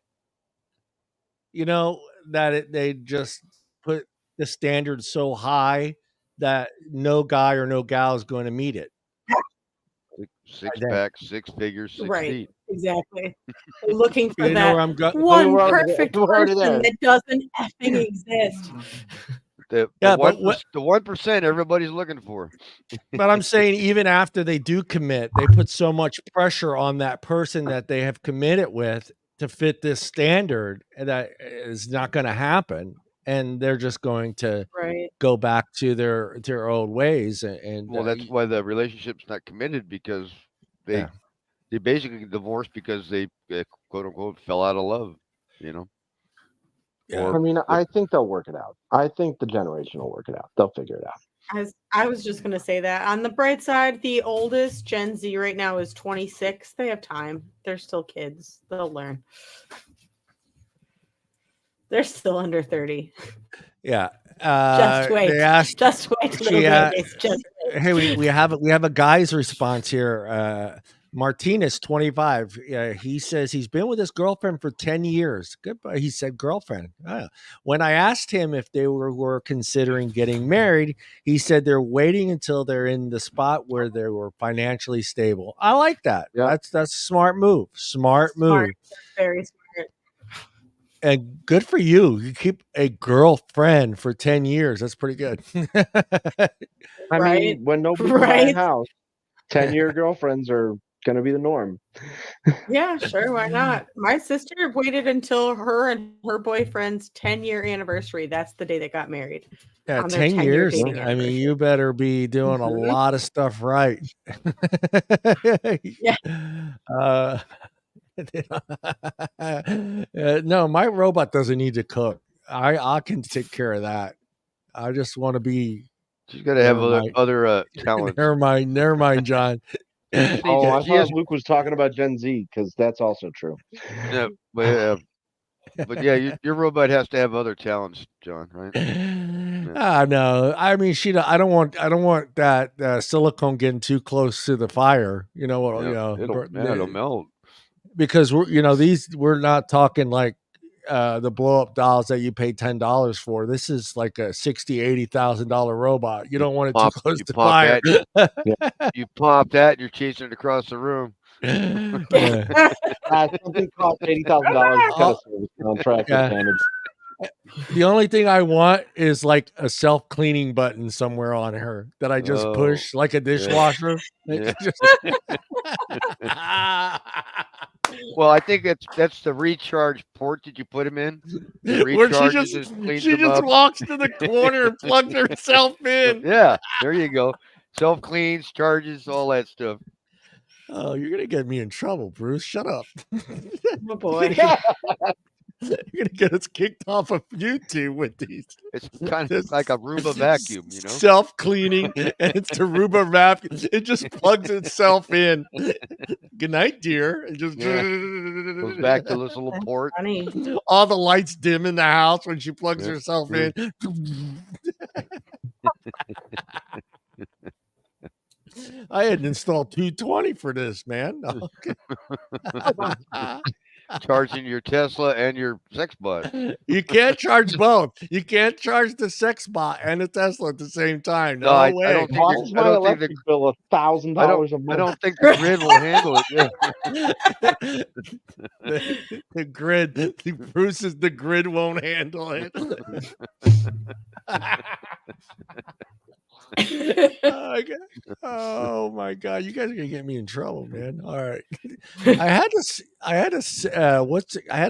[SPEAKER 1] you know, that they just put the standard so high that no guy or no gal is going to meet it.
[SPEAKER 2] Six
[SPEAKER 1] then.
[SPEAKER 2] pack, 6 figures, 6
[SPEAKER 3] Right,
[SPEAKER 2] feet.
[SPEAKER 3] exactly. They're looking for
[SPEAKER 1] You know where
[SPEAKER 3] that
[SPEAKER 1] I'm going?
[SPEAKER 3] one
[SPEAKER 4] We're already
[SPEAKER 3] perfect
[SPEAKER 4] there. We're already
[SPEAKER 3] person
[SPEAKER 4] there.
[SPEAKER 3] that doesn't effing exist.
[SPEAKER 2] The
[SPEAKER 1] Yeah,
[SPEAKER 2] one
[SPEAKER 1] but what?
[SPEAKER 2] the 1% everybody's looking for.
[SPEAKER 1] But I'm saying even after they do commit, they put so much pressure on that person that they have committed with to fit this standard, and that is not going to happen. And they're just going to
[SPEAKER 3] Right.
[SPEAKER 1] go back to their old ways. And
[SPEAKER 2] Well, that's why the relationship's not committed, because they
[SPEAKER 1] yeah.
[SPEAKER 2] they basically divorced because they quote unquote fell out of love, you know.
[SPEAKER 1] Yeah.
[SPEAKER 2] Or
[SPEAKER 4] I mean, I think they'll work it out. I think the generation will work it out. They'll figure it out.
[SPEAKER 3] I was just going to say that. On the bright side, the oldest Gen Z right now is 26. They have time. They're still kids. They'll learn. They're still under 30.
[SPEAKER 1] Yeah.
[SPEAKER 3] Just wait.
[SPEAKER 1] They asked.
[SPEAKER 3] Just wait, little babies. Just wait.
[SPEAKER 1] Hey, we have a guy's response here. Martinez, 25. He says he's been with his girlfriend for 10 years. Goodbye. He said girlfriend. When I asked him if they were considering getting married, he said they're waiting until they're in the spot where they were financially stable. I like that.
[SPEAKER 4] Yeah.
[SPEAKER 1] That's a smart move. Smart move.
[SPEAKER 3] Very smart.
[SPEAKER 1] And good for you. You keep a girlfriend for 10 years. That's pretty good.
[SPEAKER 4] I mean, when nobody can buy a house, 10-year girlfriends are going to be the norm.
[SPEAKER 3] Yeah, sure. Why not? My sister waited until her and her boyfriend's 10-year anniversary. That's the day they got married.
[SPEAKER 1] Yeah,
[SPEAKER 3] on their
[SPEAKER 1] 10 years.
[SPEAKER 3] dating
[SPEAKER 1] I mean, you better be doing a lot of stuff right.
[SPEAKER 3] Yeah.
[SPEAKER 1] No, my robot doesn't need to cook. I can take care of that. I just want to be.
[SPEAKER 2] She's got to have other talents.
[SPEAKER 1] Never mind, John.
[SPEAKER 4] I thought Luke was talking about Gen Z, because that's also true.
[SPEAKER 2] Yeah, but yeah, your robot has to have other talents, John. Right?
[SPEAKER 1] No, I mean I don't want that silicone getting too close to the fire. You know what?
[SPEAKER 2] It'll melt.
[SPEAKER 1] Because we're not talking like the blow up dolls that you pay $10 for. This is like a $60,000-$80,000 robot. You don't want it too close to fire.
[SPEAKER 2] You pop that, and you're chasing it across the room.
[SPEAKER 4] Something costs $80,000 to cut a service contract with damage.
[SPEAKER 1] The only thing I want is like a self-cleaning button somewhere on her that I just push like a dishwasher.
[SPEAKER 2] Yeah. Well, I think that's the recharge port that you put them in.
[SPEAKER 1] Where she just walks to the corner and plugs herself in.
[SPEAKER 2] Yeah, there you go. Self cleans, charges, all that stuff.
[SPEAKER 1] Oh, you're gonna get me in trouble, Bruce. Shut up.
[SPEAKER 3] Oh boy.
[SPEAKER 1] You're gonna get us kicked off of YouTube with these.
[SPEAKER 2] It's kind of like a Roomba vacuum, you know.
[SPEAKER 1] Self-cleaning, and it's the Roomba vacuum. It just plugs itself in. Good night, dear. It just
[SPEAKER 2] goes back to this little port.
[SPEAKER 3] Funny.
[SPEAKER 1] All the lights dim in the house when she plugs herself in. I had installed 220 for this, man. Okay.
[SPEAKER 2] Charging your Tesla and your sex bot.
[SPEAKER 1] You can't charge both. You can't charge the sex bot and the Tesla at the same time. No way.
[SPEAKER 4] I don't think my electric bill $1,000 a month.
[SPEAKER 2] I don't think the grid will handle it.
[SPEAKER 1] Yeah. The grid. The grid won't handle it. Oh my god, you guys are gonna get me in trouble, man. All right. I had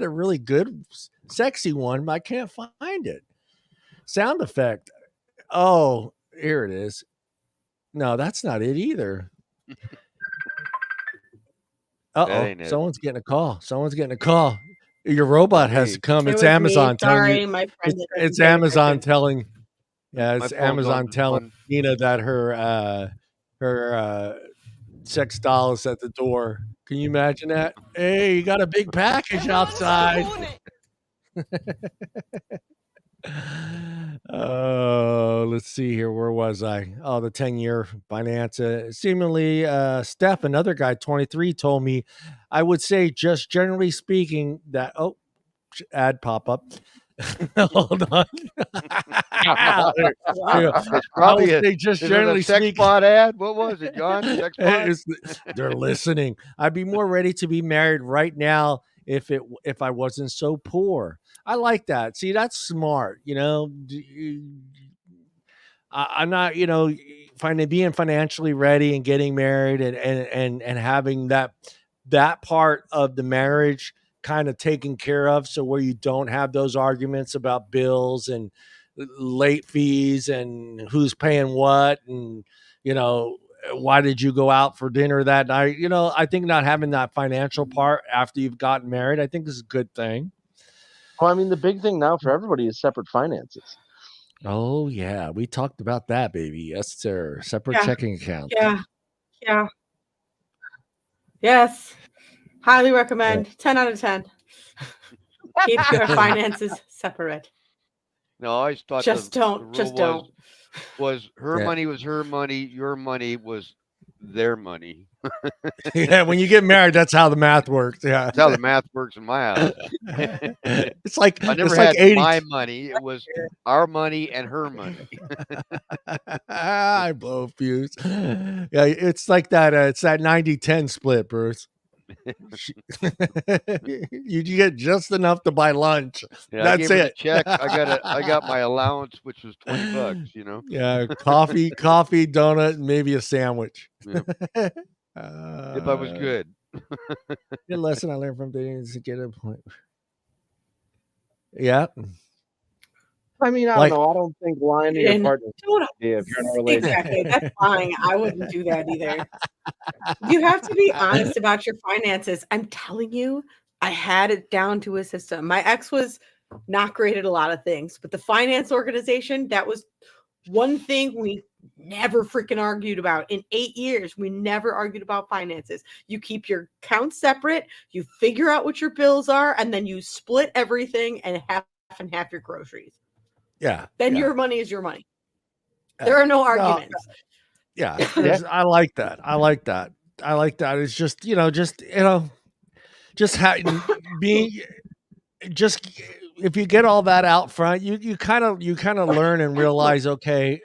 [SPEAKER 1] a really good sexy one, but I can't find it. Sound effect. Oh, here it is. No, that's not it either. Uh-oh, someone's getting a call. Someone's getting a call. Your robot has to come. It's Amazon telling you.
[SPEAKER 3] My friend
[SPEAKER 1] It's Amazon telling. Yeah, it's Amazon telling Nina that her sex doll is at the door. Can you imagine that? Hey, you got a big package outside. Oh, let's see here. Where was I? Oh, the 10-year finance. Seemingly, Steph, another guy, 23, told me, I would say, just generally speaking, that ad pop up. Hold on.
[SPEAKER 2] It's probably just generally sex speaking. Bot ad. What was it, John? Sex bot?
[SPEAKER 1] They're listening. I'd be more ready to be married right now if I wasn't so poor. I like that. See, that's smart. I'm not, being financially ready and getting married and having that part of the marriage kind of taken care of, so where you don't have those arguments about bills and late fees and who's paying what and why did you go out for dinner that night. I think not having that financial part after you've gotten married, I think is a good thing.
[SPEAKER 4] Well, I mean, the big thing now for everybody is separate finances.
[SPEAKER 1] Oh yeah, we talked about that, baby. Yes, sir. Separate checking accounts.
[SPEAKER 3] Yeah. Yes. Highly recommend. 10 out of 10. Keep your finances separate.
[SPEAKER 2] No, I always thought
[SPEAKER 3] don't.
[SPEAKER 2] Was her money was her money, your money was their money.
[SPEAKER 1] Yeah, when you get married, that's how the math works. Yeah,
[SPEAKER 2] that's how the math works in my house.
[SPEAKER 1] It's like
[SPEAKER 2] I never had my money; it was our money and her money.
[SPEAKER 1] I blow a fuse. Yeah, it's like that. It's that 90-10 split, Bruce. You get just enough to buy lunch.
[SPEAKER 2] Yeah,
[SPEAKER 1] that's it.
[SPEAKER 2] Check. I got my allowance, which was $20.
[SPEAKER 1] Yeah, coffee, donut, and maybe a sandwich.
[SPEAKER 2] Yeah. If I was good.
[SPEAKER 1] Good lesson I learned from dating is to get a point. Yeah.
[SPEAKER 4] I mean, I don't know. I don't think lying to your partner. If you're in a relationship.
[SPEAKER 3] Exactly. That's lying. I wouldn't do that either. You have to be honest about your finances. I'm telling you, I had it down to a system. My ex was not great at a lot of things, but the finance organization, that was one thing we never freaking argued about. In 8 years, we never argued about finances. You keep your accounts separate, you figure out what your bills are, and then you split everything and half your groceries.
[SPEAKER 1] Yeah.
[SPEAKER 3] Then your money is your money. There are no arguments.
[SPEAKER 1] Yeah. I like that. It's just, if you get all that out front, you kind of learn and realize, okay,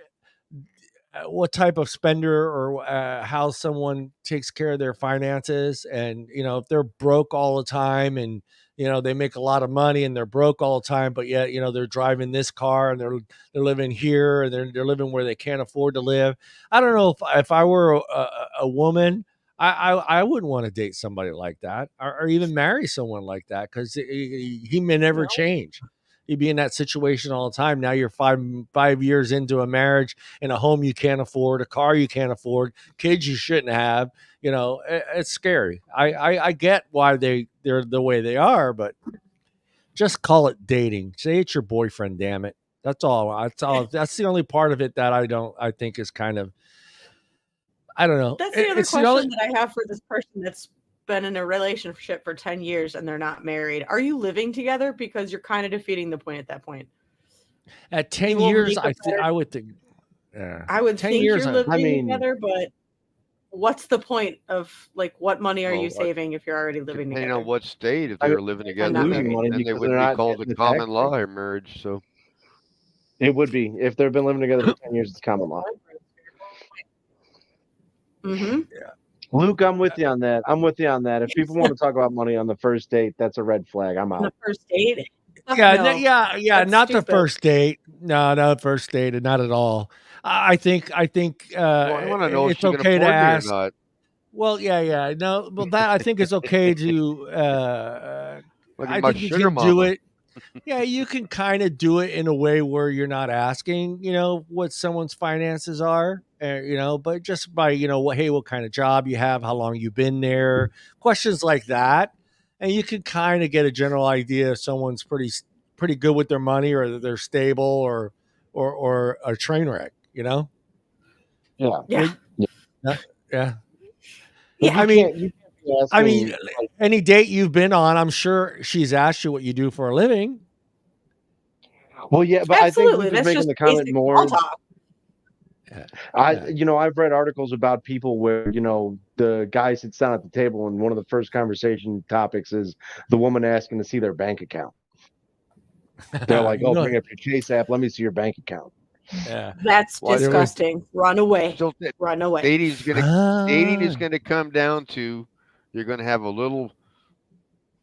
[SPEAKER 1] what type of spender or how someone takes care of their finances. And, if they're broke all the time and, they make a lot of money and they're broke all the time, but yet, they're driving this car and they're living here and they're living where they can't afford to live. I don't know if I were a woman, I wouldn't want to date somebody like that or even marry someone like that, because he may never change. You'd be in that situation all the time. Now you're five years into a marriage in a home you can't afford, a car you can't afford, kids you shouldn't have. It's scary. I get why they're the way they are, but just call it dating. Say it's your boyfriend, damn it. That's all. That's the only part of it that I think is kind of, I don't know.
[SPEAKER 3] That's the other question that I have for this person that's been in a relationship for 10 years and they're not married. Are you living together? Because you're kind of defeating the point at that point.
[SPEAKER 1] At 10 years, I would think.
[SPEAKER 3] I would think you're living together, but what's the point of, like, what money are you saving if you're already living together?
[SPEAKER 2] Depending on what state, if they're living together, then they would be called a common law or marriage. So
[SPEAKER 4] it would be, if they've been living together for 10 years, it's common law.
[SPEAKER 3] Mm-hmm.
[SPEAKER 4] Yeah. Luke, I'm with you on that. If people want to talk about money on the first date, that's a red flag. I'm out.
[SPEAKER 3] On the first date?
[SPEAKER 1] Yeah. Not stupid. The first date. No, not the first date, not at all. I think. I
[SPEAKER 2] want to know
[SPEAKER 1] it's
[SPEAKER 2] if
[SPEAKER 1] okay to ask.
[SPEAKER 2] Or not.
[SPEAKER 1] Well, yeah. No, well, that I think it's okay to. I think you can do it. Yeah, you can kind of do it in a way where you're not asking, what someone's finances are, but just by what kind of job you have, how long you've been there, questions like that, and you can kind of get a general idea if someone's pretty good with their money, or they're stable, or a train wreck.
[SPEAKER 4] Yeah.
[SPEAKER 3] Yeah.
[SPEAKER 1] Yeah.
[SPEAKER 3] Yeah.
[SPEAKER 1] I mean,
[SPEAKER 4] You can't be asking,
[SPEAKER 1] any date you've been on, I'm sure she's asked you what you do for a living.
[SPEAKER 4] well, yeah, but
[SPEAKER 3] Absolutely.
[SPEAKER 4] I think
[SPEAKER 3] That's
[SPEAKER 4] making
[SPEAKER 3] just
[SPEAKER 4] the comment
[SPEAKER 3] basic
[SPEAKER 4] more.
[SPEAKER 3] small talk.
[SPEAKER 4] I've read articles about people where, the guy sits down at the table and one of the first conversation topics is the woman asking to see their bank account. They're like, "Oh, bring up your Chase app. Let me see your bank account."
[SPEAKER 1] Yeah,
[SPEAKER 3] That's disgusting. Run away. Run away.
[SPEAKER 2] Dating is gonna come down to, you're gonna have a little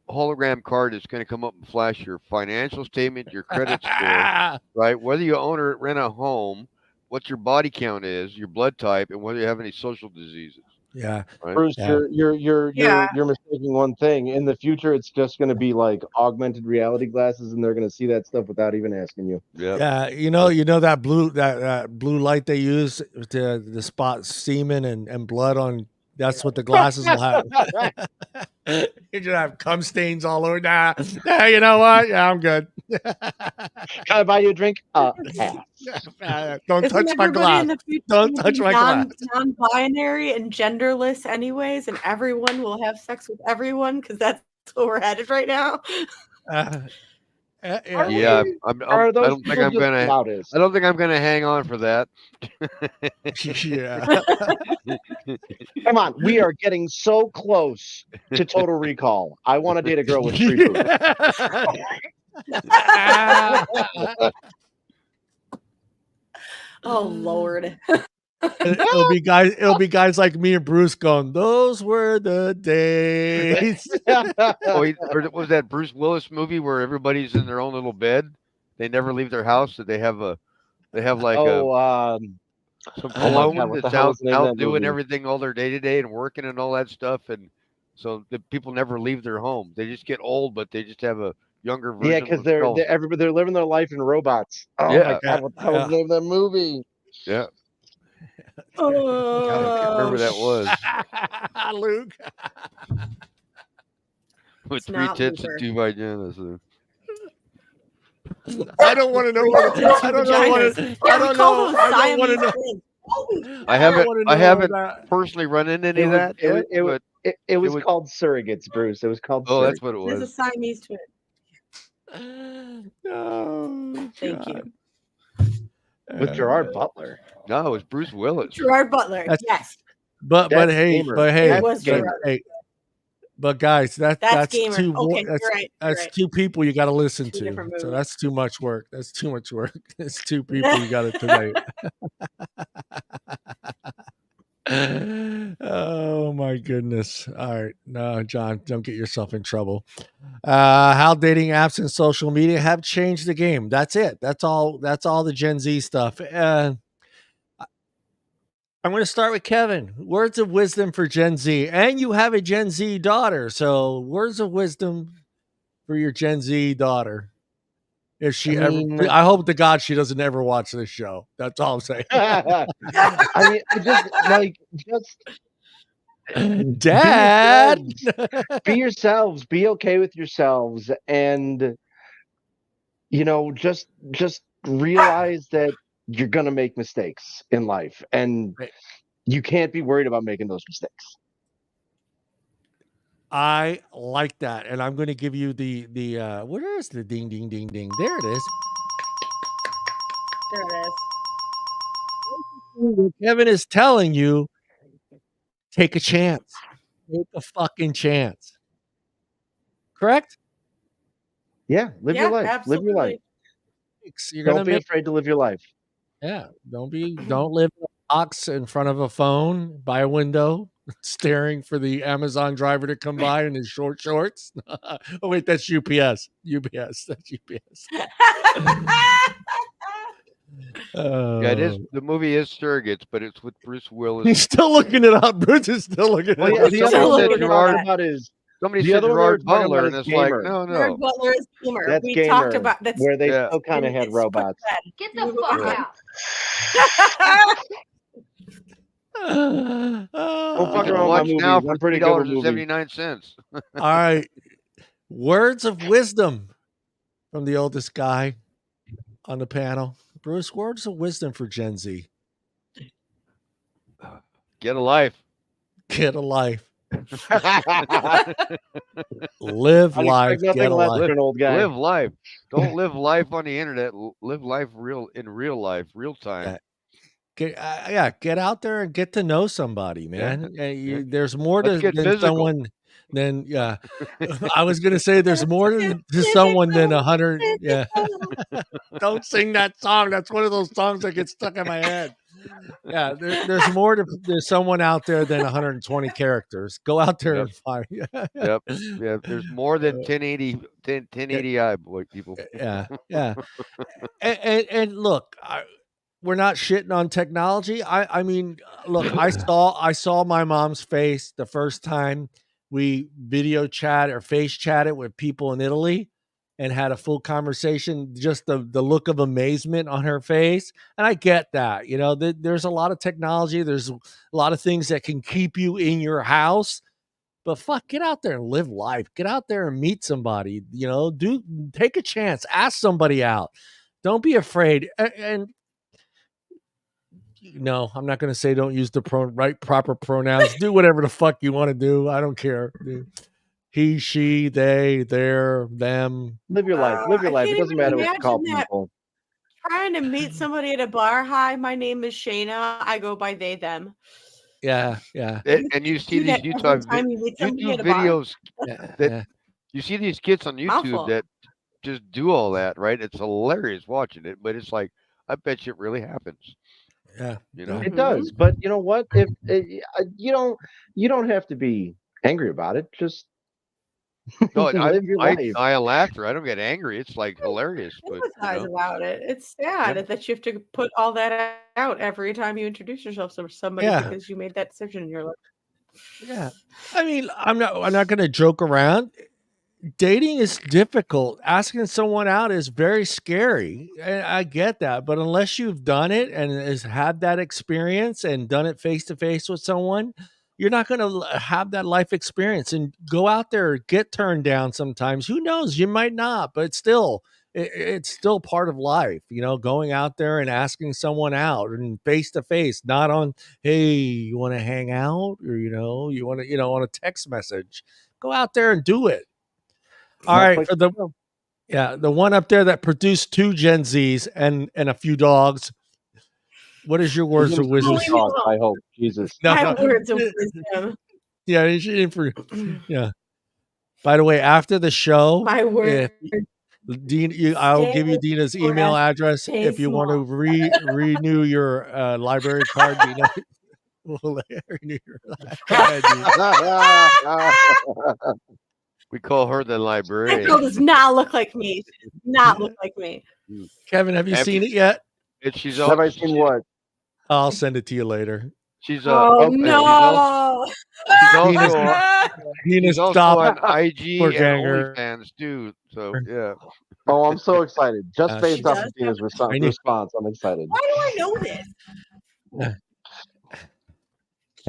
[SPEAKER 2] hologram card that's gonna come up and flash your financial statement, your credit score, right? Whether you own or rent a home, what your body count is, your blood type, and whether you have any social diseases.
[SPEAKER 1] Yeah.
[SPEAKER 2] Right?
[SPEAKER 4] Bruce,
[SPEAKER 1] Yeah.
[SPEAKER 4] you're mistaking one thing. In the future, it's just going to be like augmented reality glasses, and they're going to see that stuff without even asking you.
[SPEAKER 1] Yeah, you know that blue light they use to spot semen and blood on. That's what the glasses will have. You just have cum stains all over. Nah, you know what? Yeah, I'm good.
[SPEAKER 4] Can I buy you a drink?
[SPEAKER 1] Don't
[SPEAKER 3] Isn't
[SPEAKER 1] touch my
[SPEAKER 3] everybody
[SPEAKER 1] glass.
[SPEAKER 3] in the future
[SPEAKER 1] Don't
[SPEAKER 3] gonna
[SPEAKER 1] touch
[SPEAKER 3] be
[SPEAKER 1] my glass.
[SPEAKER 3] non-binary and genderless anyways, and everyone will have sex with everyone because that's where we're headed right now?
[SPEAKER 2] Yeah, I don't think I'm gonna hang on for that.
[SPEAKER 1] Yeah.
[SPEAKER 4] Come on, we are getting so close to Total Recall. I want to date a girl with street food.
[SPEAKER 3] Oh Lord.
[SPEAKER 1] It'll be guys like me and Bruce going, those were the days.
[SPEAKER 2] Or was that Bruce Willis movie where everybody's in their own little bed? They never leave their house. So they have some clone that's out doing everything all their day to day and working and all that stuff, and so the people never leave their home. They just get old, but they just have a younger version.
[SPEAKER 4] Yeah, because they're living their life in robots. Oh
[SPEAKER 2] yeah.
[SPEAKER 4] My God, what the hell was the name of that movie?
[SPEAKER 2] Yeah. God, I can't remember that was.
[SPEAKER 1] Luke.
[SPEAKER 2] With 3 tits and 2 vaginas.
[SPEAKER 1] I don't want to know what I don't want to know.
[SPEAKER 2] I haven't personally run into any of that.
[SPEAKER 4] It was called Surrogates, Bruce. It was called Surrogates.
[SPEAKER 2] That's what it was.
[SPEAKER 3] There's a Siamese twin.
[SPEAKER 1] Oh,
[SPEAKER 3] thank you.
[SPEAKER 4] With Gerard Butler.
[SPEAKER 2] No, it was Bruce Willis.
[SPEAKER 3] Gerard Butler. Yes.
[SPEAKER 1] But hey, but guys, that's
[SPEAKER 3] gamer.
[SPEAKER 1] two.
[SPEAKER 3] Okay,
[SPEAKER 1] that's two people you got to listen to. So that's too much work. That's too much work. It's 2 people you got to tonight. Oh my goodness! All right, no, John, don't get yourself in trouble. How dating apps and social media have changed the game. That's it. That's all the Gen Z stuff. I'm going to start with Kevin. Words of wisdom for Gen Z. And you have a Gen Z daughter. So words of wisdom for your Gen Z daughter. If she I hope to God she doesn't ever watch this show. That's all I'm saying. Dad.
[SPEAKER 4] Be yourselves. Be okay with yourselves. And, just realize that you're going to make mistakes in life, and you can't be worried about making those mistakes.
[SPEAKER 1] I like that. And I'm going to give you the where is the ding, ding, ding, ding? There it is.
[SPEAKER 3] There it
[SPEAKER 1] is. Kevin is telling you, take a chance. Take a fucking chance. Correct?
[SPEAKER 4] Yeah. Live your life.
[SPEAKER 3] Absolutely.
[SPEAKER 4] Live your life. Don't be afraid to live your life.
[SPEAKER 1] Yeah. Don't live in a box in front of a phone by a window, staring for the Amazon driver to come by in his short shorts. Oh wait, that's UPS. That's UPS.
[SPEAKER 2] Yeah, it is. The movie is Surrogates, but it's with Bruce Willis.
[SPEAKER 1] He's still looking it up. Bruce is still looking it up.
[SPEAKER 2] Somebody said Gerard Butler, and it's like, no.
[SPEAKER 3] Gerard Butler is gamer.
[SPEAKER 4] That's
[SPEAKER 3] we
[SPEAKER 4] gamer,
[SPEAKER 3] talked about that's
[SPEAKER 4] where they still kind of had robots.
[SPEAKER 6] Get the fuck out.
[SPEAKER 4] Don't fuck
[SPEAKER 2] You can
[SPEAKER 4] around with my
[SPEAKER 2] watch now
[SPEAKER 4] movies.
[SPEAKER 2] for
[SPEAKER 4] I'm pretty good with movies.
[SPEAKER 2] $3.79.
[SPEAKER 1] All right. Words of wisdom from the oldest guy on the panel. Bruce, words of wisdom for Gen Z.
[SPEAKER 2] Get a life.
[SPEAKER 1] Get a life. Live
[SPEAKER 4] I'd
[SPEAKER 1] life.
[SPEAKER 4] expect
[SPEAKER 1] Get
[SPEAKER 4] nothing
[SPEAKER 1] a
[SPEAKER 4] less
[SPEAKER 1] life.
[SPEAKER 4] for an old guy.
[SPEAKER 2] Live life. Don't live life on the internet. Live life in real life, real time.
[SPEAKER 1] Get out there and get to know somebody, man. There's more
[SPEAKER 2] Let's
[SPEAKER 1] to
[SPEAKER 2] get
[SPEAKER 1] than
[SPEAKER 2] physical.
[SPEAKER 1] someone than I was gonna say there's more to someone than 100. Yeah. Don't sing that song. That's one of those songs that gets stuck in my head. Yeah, there's more there's someone out there than 120 characters. Go out there and find.
[SPEAKER 2] Yep. Yeah. There's more than 1080i, boy, people.
[SPEAKER 1] Yeah. And look, we're not shitting on technology. I mean, look, I saw my mom's face the first time we video chat or face chatted with people in Italy and had a full conversation. Just the look of amazement on her face, and I get that. You know, there's a lot of technology. There's a lot of things that can keep you in your house. But fuck, get out there and live life. Get out there and meet somebody. You know, take a chance. Ask somebody out. Don't be afraid. And no, I'm not going to say don't use the proper pronouns. Do whatever the fuck you want to do. I don't care. He, she, they, their, them.
[SPEAKER 4] Live your life. Live your life. It
[SPEAKER 3] can't
[SPEAKER 4] doesn't
[SPEAKER 3] even
[SPEAKER 4] matter what you call
[SPEAKER 3] imagine that.
[SPEAKER 4] people.
[SPEAKER 3] Trying to meet somebody at a bar. Hi, my name is Shayna. I go by they, them.
[SPEAKER 1] Yeah.
[SPEAKER 2] And you see these YouTube videos that you see these kids on YouTube that just do all that, right? It's hilarious watching it, but it's like, I bet you it really happens.
[SPEAKER 1] Yeah,
[SPEAKER 2] you know
[SPEAKER 4] it does. But you know what? If you don't have to be angry about it. Just live your life.
[SPEAKER 2] I laughter. I don't get angry. It's like hilarious.
[SPEAKER 3] Sympathize about it. It's sad that you have to put all that out every time you introduce yourself to somebody because you made that decision in your life.
[SPEAKER 1] Yeah, I mean, I'm not going to joke around. Dating is difficult. Asking someone out is very scary. I get that, but unless you've done it and has had that experience and done it face to face with someone, you're not going to have that life experience and go out there, get turned down sometimes. Who knows? You might not, but still, it's still part of life, you know, going out there and asking someone out and face to face, not on, hey, you want to hang out or, you want to, on a text message. Go out there and do it. All right, for the one up there that produced 2 Gen Zs and a few dogs. What is your words of wisdom?
[SPEAKER 4] I hope Jesus.
[SPEAKER 3] My words of wisdom.
[SPEAKER 1] Yeah. By the way, after the show,
[SPEAKER 3] my word.
[SPEAKER 1] I'll give you Deana's email address if you want to renew your library card. We'll renew your
[SPEAKER 2] We call her the librarian.
[SPEAKER 3] That girl does not look like me. She does not look like me.
[SPEAKER 1] Kevin, have you seen it yet?
[SPEAKER 4] Have I seen what?
[SPEAKER 1] I'll send it to you later.
[SPEAKER 2] She's
[SPEAKER 3] no.
[SPEAKER 2] She's also on IG and OnlyFans too. So yeah.
[SPEAKER 4] Oh, I'm so excited. Just based off of Deana's response, I'm excited.
[SPEAKER 3] Why do I know this?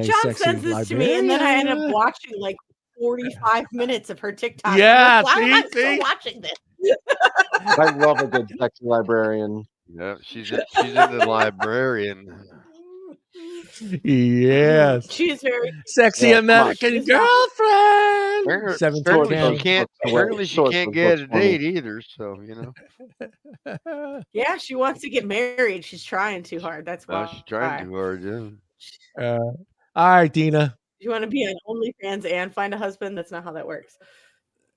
[SPEAKER 3] John sends this to me, and then I end up watching like 45 minutes of her TikTok.
[SPEAKER 1] Yeah,
[SPEAKER 3] why am I still watching this?
[SPEAKER 4] I love a good sexy librarian.
[SPEAKER 2] Yeah, she's into the librarian.
[SPEAKER 1] Yes,
[SPEAKER 3] she's very
[SPEAKER 1] sexy American girlfriend.
[SPEAKER 2] Apparently she can't get a date either. So
[SPEAKER 3] Yeah, she wants to get married. She's trying too hard. That's why
[SPEAKER 2] she's trying too hard. Yeah.
[SPEAKER 1] All right, Deana.
[SPEAKER 3] You want to be on OnlyFans and find a husband? That's not how that works.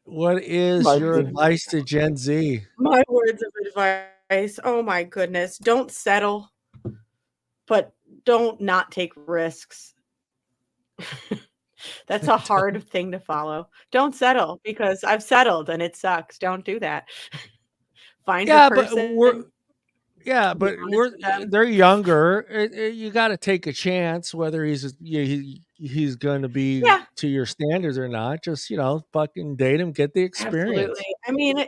[SPEAKER 1] What is your advice to Gen Z?
[SPEAKER 3] My words of advice. Oh my goodness. Don't settle, but don't not take risks. That's a hard thing to follow. Don't settle because I've settled and it sucks. Don't do that. Find your person.
[SPEAKER 1] But they're younger. You got to take a chance whether he's going to be to your standards or not. Just fucking date him, get the experience.
[SPEAKER 3] Absolutely. I mean,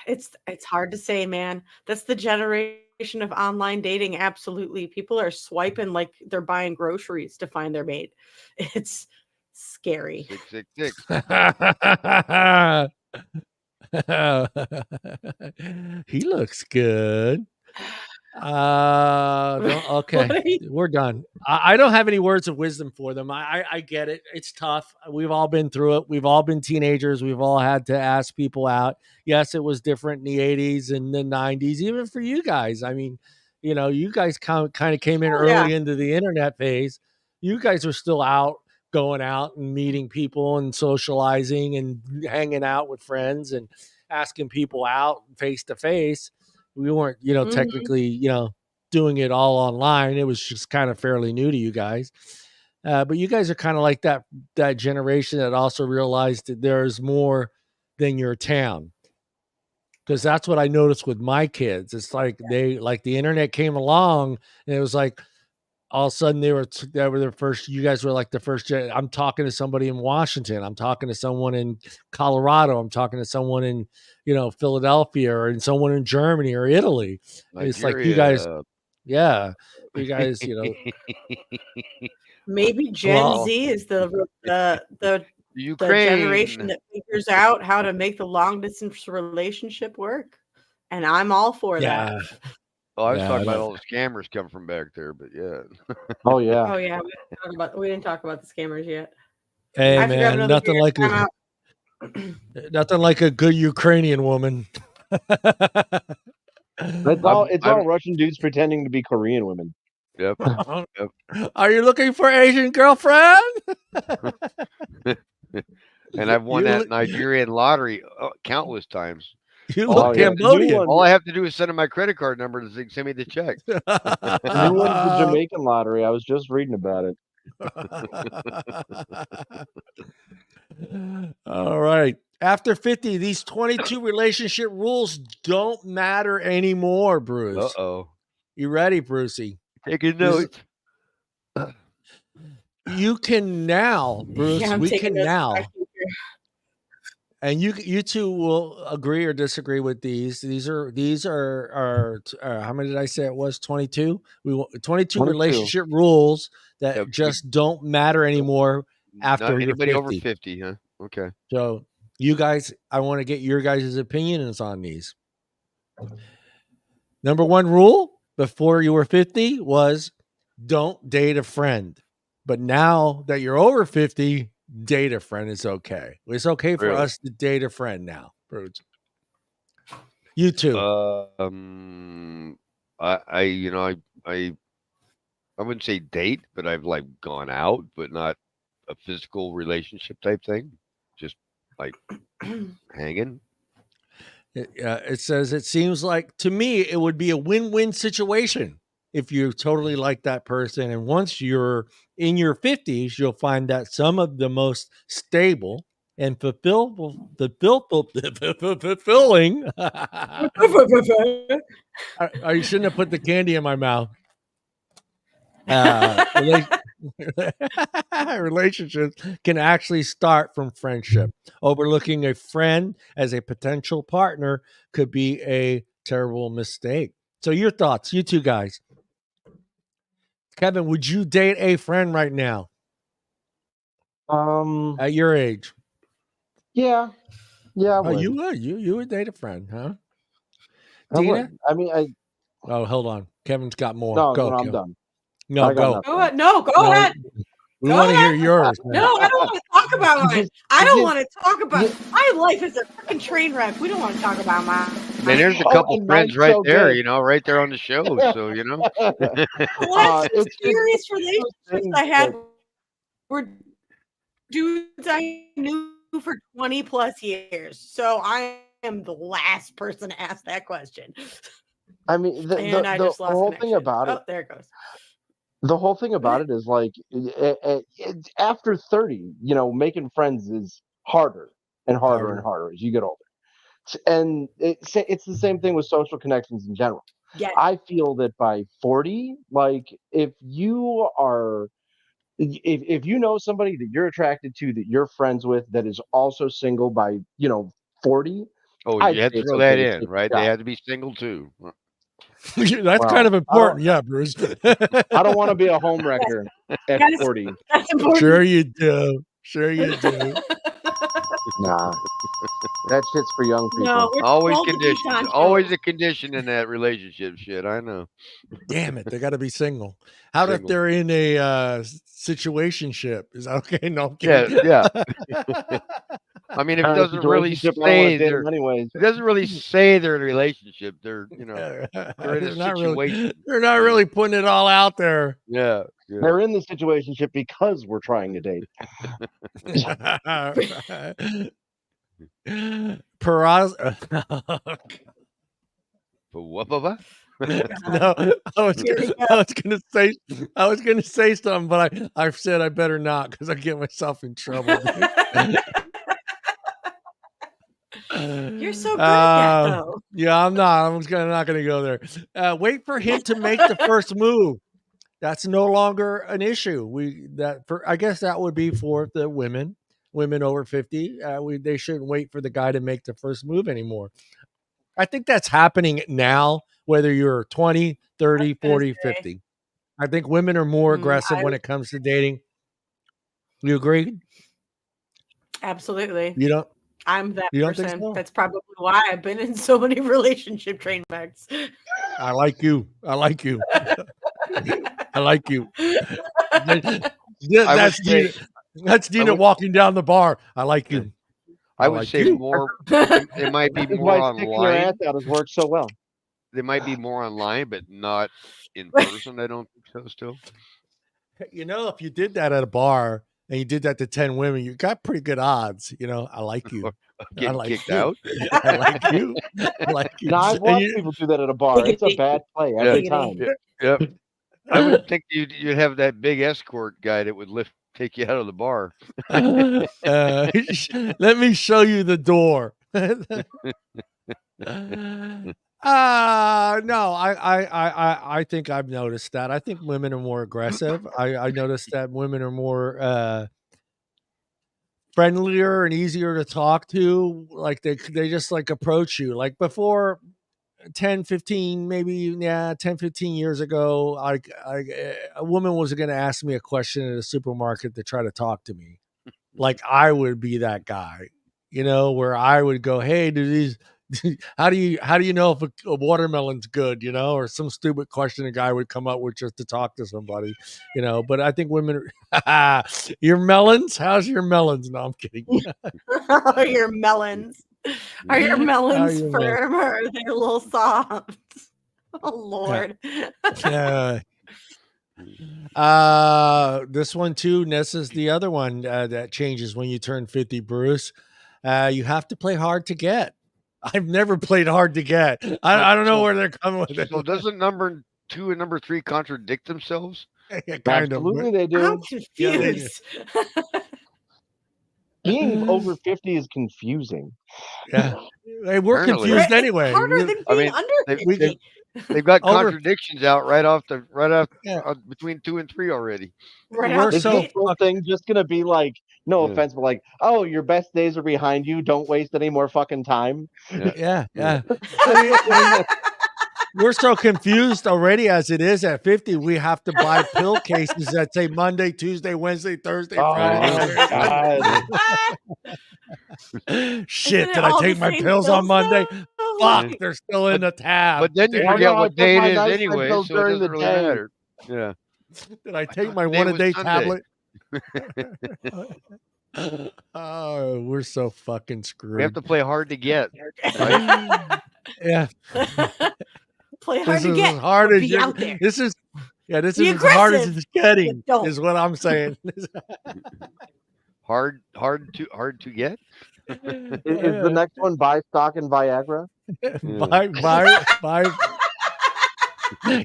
[SPEAKER 3] it's hard to say, man. That's the generation of online dating, absolutely. People are swiping like they're buying groceries to find their mate. It's scary.
[SPEAKER 2] 666.
[SPEAKER 1] He looks good. Okay, we're done. I don't have any words of wisdom for them. I get it. It's tough. We've all been through it. We've all been teenagers. We've all had to ask people out. Yes, it was different in the 80s and the 90s, even for you guys. I mean, you guys kind of came in early into the internet phase. You guys were still out, going out and meeting people and socializing and hanging out with friends and asking people out face to face. We weren't, technically, doing it all online. It was just kind of fairly new to you guys. But you guys are kind of like that generation that also realized that there's more than your town. Because that's what I noticed with my kids. It's like the internet came along and it was like, all of a sudden they were their first. You guys were like the first. I'm talking to somebody in Washington. I'm talking to someone in Colorado. I'm talking to someone in Philadelphia or in someone in Germany or Italy.
[SPEAKER 2] Nigeria.
[SPEAKER 1] It's like you guys, you guys,
[SPEAKER 3] Maybe Gen Z is the generation that figures out how to make the long distance relationship work, and I'm all for that.
[SPEAKER 2] Oh, I was talking about all the scammers coming from back there, but yeah.
[SPEAKER 4] Oh yeah.
[SPEAKER 3] Oh yeah. We didn't talk about the scammers yet.
[SPEAKER 1] Hey man, nothing like a good Ukrainian woman.
[SPEAKER 4] It's all Russian dudes pretending to be Korean women.
[SPEAKER 2] Yep.
[SPEAKER 1] Are you looking for Asian girlfriend?
[SPEAKER 2] And I've won that Nigerian lottery countless times.
[SPEAKER 1] You look Cambodian.
[SPEAKER 2] All I have to do is send them my credit card number to send me the check.
[SPEAKER 4] New one's the Jamaican lottery. I was just reading about it.
[SPEAKER 1] All right. After 50, these 22 relationship rules don't matter anymore, Bruce.
[SPEAKER 2] Uh-oh.
[SPEAKER 1] You ready, Brucey?
[SPEAKER 2] Taking notes.
[SPEAKER 1] You can now, Bruce. we can now. And you two will agree or disagree with these. These are how many did I say it was? 22. 22 relationship rules that just don't matter anymore after you're 50.
[SPEAKER 2] Over 50, huh? Okay.
[SPEAKER 1] So you guys, I want to get your guys' opinions on these. Number one rule before you were 50 was don't date a friend. But now that you're over 50, date a friend is okay. It's okay for us to date a friend now, Bruce. You too.
[SPEAKER 2] I wouldn't say date, but I've like gone out, but not a physical relationship type thing. Just like hanging.
[SPEAKER 1] It says it seems like to me it would be a win-win situation if you totally like that person, and once you're in your 50s, you'll find that some of the most stable and fulfilling. You shouldn't have put the candy in my mouth. Relationships can actually start from friendship. Overlooking a friend as a potential partner could be a terrible mistake. So your thoughts, you two guys. Kevin, would you date a friend right now? At your age?
[SPEAKER 4] Yeah. Yeah, I
[SPEAKER 1] would.
[SPEAKER 4] You
[SPEAKER 1] would. You would date a friend, huh?
[SPEAKER 4] Deana?
[SPEAKER 1] Oh, hold on. Kevin's got more.
[SPEAKER 4] No,
[SPEAKER 1] go,
[SPEAKER 4] I'm done.
[SPEAKER 1] No, go.
[SPEAKER 3] Go ahead.
[SPEAKER 1] We want to hear yours.
[SPEAKER 3] No, I don't want to talk about mine. I don't want to talk about my life is a freaking train wreck. We don't want to talk about mine.
[SPEAKER 2] Man, there's a couple friends right there, right there on the show. So,
[SPEAKER 3] What serious relationships I had were dudes I knew for 20 plus years. So I am the last person to ask that question.
[SPEAKER 4] I mean, the whole thing about it.
[SPEAKER 3] There it goes.
[SPEAKER 4] The whole thing about it is like after 30, making friends is harder and harder and harder as you get older. And it's the same thing with social connections in general.
[SPEAKER 3] Yeah.
[SPEAKER 4] I feel that by 40, like if you know somebody that you're attracted to, that you're friends with, that is also single by 40.
[SPEAKER 2] Oh, you had to throw that in, right? They had to be single too.
[SPEAKER 1] That's kind of important. Yeah, Bruce.
[SPEAKER 4] I don't want to be a home wrecker at 40.
[SPEAKER 3] That's important.
[SPEAKER 1] Sure you do. Sure you do.
[SPEAKER 4] Nah. That shit's for young people.
[SPEAKER 3] No, we're
[SPEAKER 2] Always
[SPEAKER 3] told to be
[SPEAKER 2] conditions.
[SPEAKER 3] conscious.
[SPEAKER 2] Always a condition in that relationship shit. I know.
[SPEAKER 1] Damn it, they got to be single. How if they're in a situationship? Is that okay? No, I'm kidding.
[SPEAKER 2] Yeah. I mean, if it doesn't really say
[SPEAKER 4] anyways.
[SPEAKER 2] it doesn't really say they're in a relationship. They're they're in a situation.
[SPEAKER 1] They're not really putting it all out there.
[SPEAKER 2] Yeah.
[SPEAKER 4] They're in the situationship because we're trying to date.
[SPEAKER 1] Peraz.
[SPEAKER 2] What?
[SPEAKER 1] No, I was gonna say something, but I said I better not because I get myself in trouble.
[SPEAKER 3] You're so good at that, though.
[SPEAKER 1] Yeah, I'm not. I'm not gonna go there. Wait for him to make the first move. That's no longer an issue. I guess that would be for the women over 50. They shouldn't wait for the guy to make the first move anymore. I think that's happening now, whether you're 20, 30, 40, 50. I think women are more aggressive when it comes to dating. You agree?
[SPEAKER 3] Absolutely.
[SPEAKER 1] You don't?
[SPEAKER 3] I'm that
[SPEAKER 1] you
[SPEAKER 3] person.
[SPEAKER 1] Don't think so?
[SPEAKER 3] That's probably why I've been in so many relationship train wrecks.
[SPEAKER 1] I like you. I like you. That's Deana walking down the bar. I like you.
[SPEAKER 2] I would say more. It might be more online.
[SPEAKER 4] Out has worked so well.
[SPEAKER 2] They might be more online, but not in person. I don't think so. Still,
[SPEAKER 1] if you did that at a bar and you did that to 10 women, you got pretty good odds. I like you.
[SPEAKER 2] Getting kicked out.
[SPEAKER 1] I like you. I like you.
[SPEAKER 4] Now, I've watched people do that at a bar. It's a bad play every time.
[SPEAKER 2] Yep. I would think you'd have that big escort guy that would take you out of the bar.
[SPEAKER 1] Let me show you the door. No, I think I've noticed that. I think women are more aggressive. I noticed that women are more friendlier and easier to talk to. Like they just like approach you. Like before 10, 15 years ago, a woman was going to ask me a question at a supermarket to try to talk to me. Like I would be that guy, where I would go, hey, how do you know if a watermelon's good, or some stupid question a guy would come up with just to talk to somebody, but I think women your melons, how's your melons? No, I'm kidding.
[SPEAKER 3] Your melons. Are your melons firm or are they a little soft? Oh Lord.
[SPEAKER 1] This one too, this is the other one that changes when you turn 50, Bruce. You have to play hard to get. I've never played hard to get. I don't know where they're coming with it.
[SPEAKER 2] So doesn't number 2 and number 3 contradict themselves?
[SPEAKER 4] Absolutely, they do.
[SPEAKER 3] I'm confused.
[SPEAKER 4] Being over 50 is confusing.
[SPEAKER 1] Yeah. Hey, we're confused anyway.
[SPEAKER 3] It's harder than being under 50.
[SPEAKER 2] They've got contradictions out right off between 2 and 3 already.
[SPEAKER 4] Is this whole thing just gonna be like, no offense, but like, oh, your best days are behind you. Don't waste any more fucking time.
[SPEAKER 1] Yeah. We're so confused already as it is at 50. We have to buy pill cases that say Monday, Tuesday, Wednesday, Thursday, Friday. Shit, did I take my pills on Monday? Fuck, they're still in the tab.
[SPEAKER 2] But then you forget what day it is anyway, so it doesn't really matter. Yeah.
[SPEAKER 1] Did I take my one-a-day tablet? Oh, we're so fucking screwed.
[SPEAKER 2] We have to play hard to get.
[SPEAKER 1] Right? Yeah.
[SPEAKER 3] Play hard to get.
[SPEAKER 1] This is as hard as it's getting. Is what I'm saying.
[SPEAKER 2] hard to get.
[SPEAKER 4] Is the next one buy stock in Viagra?
[SPEAKER 1] Buy.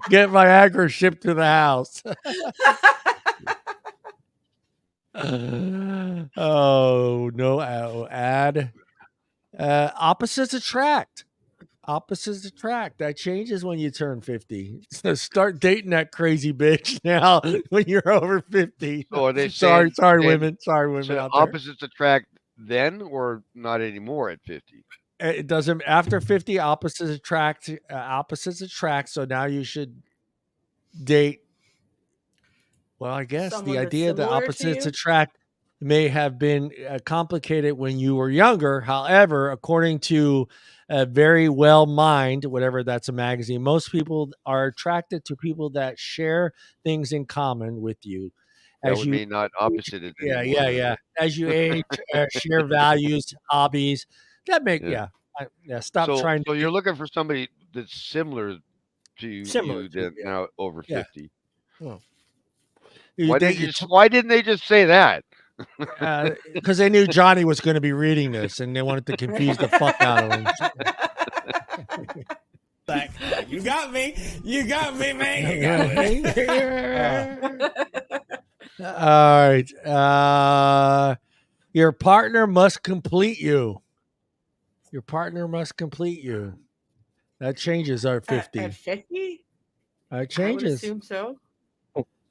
[SPEAKER 1] Get Viagra shipped to the house. Oh no! Ad. Opposites attract. Opposites attract. That changes when you turn 50. So start dating that crazy bitch now when you're over 50.
[SPEAKER 2] So are they
[SPEAKER 1] sorry, women. Sorry, women.
[SPEAKER 2] So
[SPEAKER 1] out there.
[SPEAKER 2] Opposites attract then or not anymore at 50?
[SPEAKER 1] it doesn't. After 50, opposites attract. Opposites attract. So now you should date. Well, I guess
[SPEAKER 3] Someone
[SPEAKER 1] the
[SPEAKER 3] that's
[SPEAKER 1] idea that
[SPEAKER 3] similar to
[SPEAKER 1] opposites
[SPEAKER 3] you?
[SPEAKER 1] attract may have been complicated when you were younger. However, according to a Very Well Mind, whatever that's a magazine, most people are attracted to people that share things in common with you.
[SPEAKER 2] That
[SPEAKER 1] As
[SPEAKER 2] would
[SPEAKER 1] you
[SPEAKER 2] mean not
[SPEAKER 1] age,
[SPEAKER 2] opposite it
[SPEAKER 1] yeah,
[SPEAKER 2] anymore.
[SPEAKER 1] yeah, yeah. As you age, share values, hobbies. That make
[SPEAKER 2] Yeah.
[SPEAKER 1] Stop
[SPEAKER 2] So
[SPEAKER 1] trying to
[SPEAKER 2] you're
[SPEAKER 1] be
[SPEAKER 2] looking for somebody that's similar to
[SPEAKER 1] similar
[SPEAKER 2] you
[SPEAKER 1] to you.
[SPEAKER 2] that now over
[SPEAKER 1] Yeah.
[SPEAKER 2] 50.
[SPEAKER 1] Oh.
[SPEAKER 2] Why didn't they just say that?
[SPEAKER 1] Because they knew Johnny was going to be reading this, and they wanted to confuse the fuck out of him.
[SPEAKER 6] Like, you got me. You got me, man. You got me.
[SPEAKER 1] All right. Your partner must complete you. Your partner must complete you. That changes our 50.
[SPEAKER 3] At 50?
[SPEAKER 1] It
[SPEAKER 3] I would
[SPEAKER 1] changes.
[SPEAKER 3] assume so.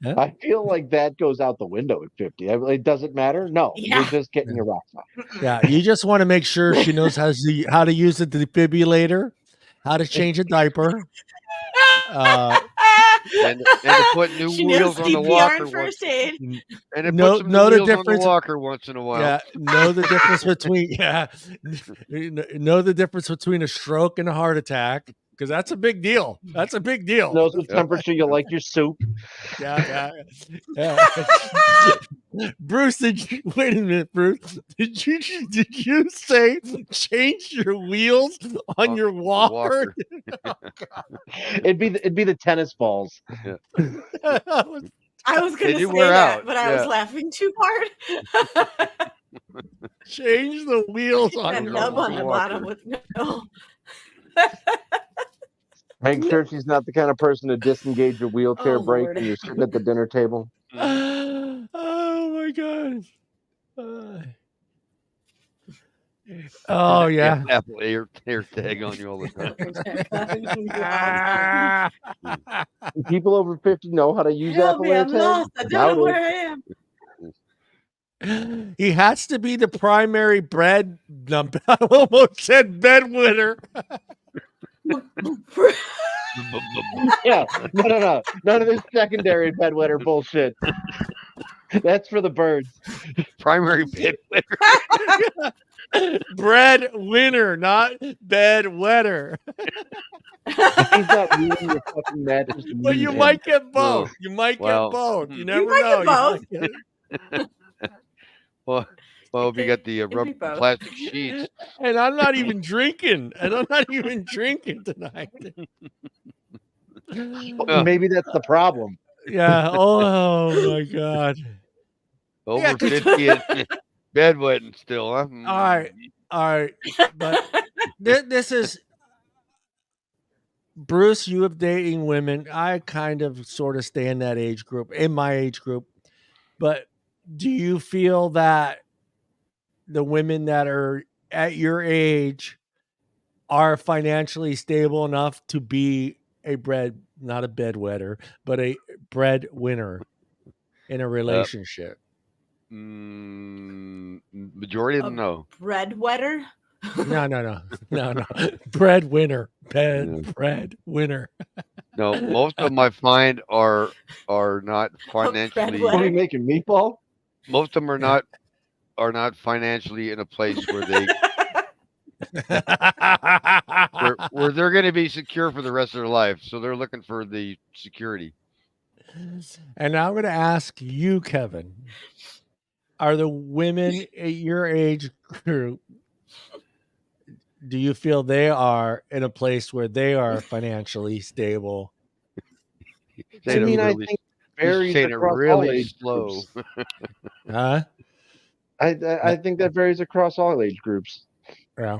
[SPEAKER 1] Yeah.
[SPEAKER 4] I feel like that goes out the window at 50. It doesn't matter. No, you're
[SPEAKER 3] Yeah.
[SPEAKER 4] just getting your rocks off.
[SPEAKER 1] Yeah, you just want to make sure she knows how to use the defibrillator, how to change a diaper.
[SPEAKER 2] And to put new
[SPEAKER 3] She knows
[SPEAKER 2] wheels on the
[SPEAKER 3] CPR
[SPEAKER 2] walker
[SPEAKER 3] and
[SPEAKER 2] once,
[SPEAKER 3] first aid.
[SPEAKER 2] and to
[SPEAKER 1] Know
[SPEAKER 2] put some new
[SPEAKER 1] the
[SPEAKER 2] wheels on the
[SPEAKER 1] difference.
[SPEAKER 2] walker once in a while.
[SPEAKER 1] Yeah, know the difference between know the difference between a stroke and a heart attack, because that's a big deal. That's a big deal.
[SPEAKER 4] Knows what temperature you like your soup.
[SPEAKER 1] Yeah. Bruce, wait a minute, Bruce? Did you say change your wheels on your walker?
[SPEAKER 4] It'd be the tennis balls.
[SPEAKER 2] Yeah.
[SPEAKER 3] I was going
[SPEAKER 2] They
[SPEAKER 3] to
[SPEAKER 2] do
[SPEAKER 3] say
[SPEAKER 2] wear
[SPEAKER 3] that,
[SPEAKER 2] out,
[SPEAKER 3] but I was laughing too hard.
[SPEAKER 1] Change the wheels on
[SPEAKER 3] And
[SPEAKER 1] your
[SPEAKER 3] nub on the
[SPEAKER 2] walker.
[SPEAKER 3] bottom with no.
[SPEAKER 4] Make sure she's not the kind of person to disengage your wheelchair
[SPEAKER 3] Oh,
[SPEAKER 4] brake
[SPEAKER 3] Lord.
[SPEAKER 4] when you're sitting at the dinner table.
[SPEAKER 1] Oh my god. Oh yeah.
[SPEAKER 2] Apple air tag on you all the time.
[SPEAKER 4] People over 50 know how to use
[SPEAKER 3] Help
[SPEAKER 4] Apple
[SPEAKER 3] me, I'm
[SPEAKER 4] AirTag?
[SPEAKER 3] lost. I don't know where I am.
[SPEAKER 1] He has to be the primary bread. I almost said bedwinner.
[SPEAKER 4] Yeah, no. None of this secondary bedwetter bullshit. That's for the birds.
[SPEAKER 2] Primary bedwetter.
[SPEAKER 1] Bread winner, not bed wetter.
[SPEAKER 4] He's not ruining your fucking mattress.
[SPEAKER 1] But you might get both. You might get both. You never know.
[SPEAKER 3] Both.
[SPEAKER 2] Well, if you got the rubber
[SPEAKER 3] both.
[SPEAKER 2] plastic sheets.
[SPEAKER 1] And I'm not even drinking. tonight.
[SPEAKER 4] Maybe that's the problem.
[SPEAKER 1] Yeah. Oh my god.
[SPEAKER 2] Over 50 and bedwetting still, huh?
[SPEAKER 1] All right. But this is Bruce, you have dating women. I kind of sort of stay in that age group, in my age group. But do you feel that the women that are at your age are financially stable enough to be not a bedwetter, but a breadwinner in a relationship?
[SPEAKER 2] Majority of them, no.
[SPEAKER 3] Breadwetter?
[SPEAKER 1] No. Breadwinner. Breadwinner.
[SPEAKER 2] No, most of them I find are not financially.
[SPEAKER 4] Are we making meatball?
[SPEAKER 2] Most of them are not financially in a place where they where they're going to be secure for the rest of their life. So they're looking for the security.
[SPEAKER 1] And now I'm going to ask you, Kevin, are the women at your age group, do you feel they are in a place where they are financially stable?
[SPEAKER 4] I think it varies across all age
[SPEAKER 2] slow.
[SPEAKER 1] Huh?
[SPEAKER 4] I think that varies across all age groups.
[SPEAKER 1] Yeah.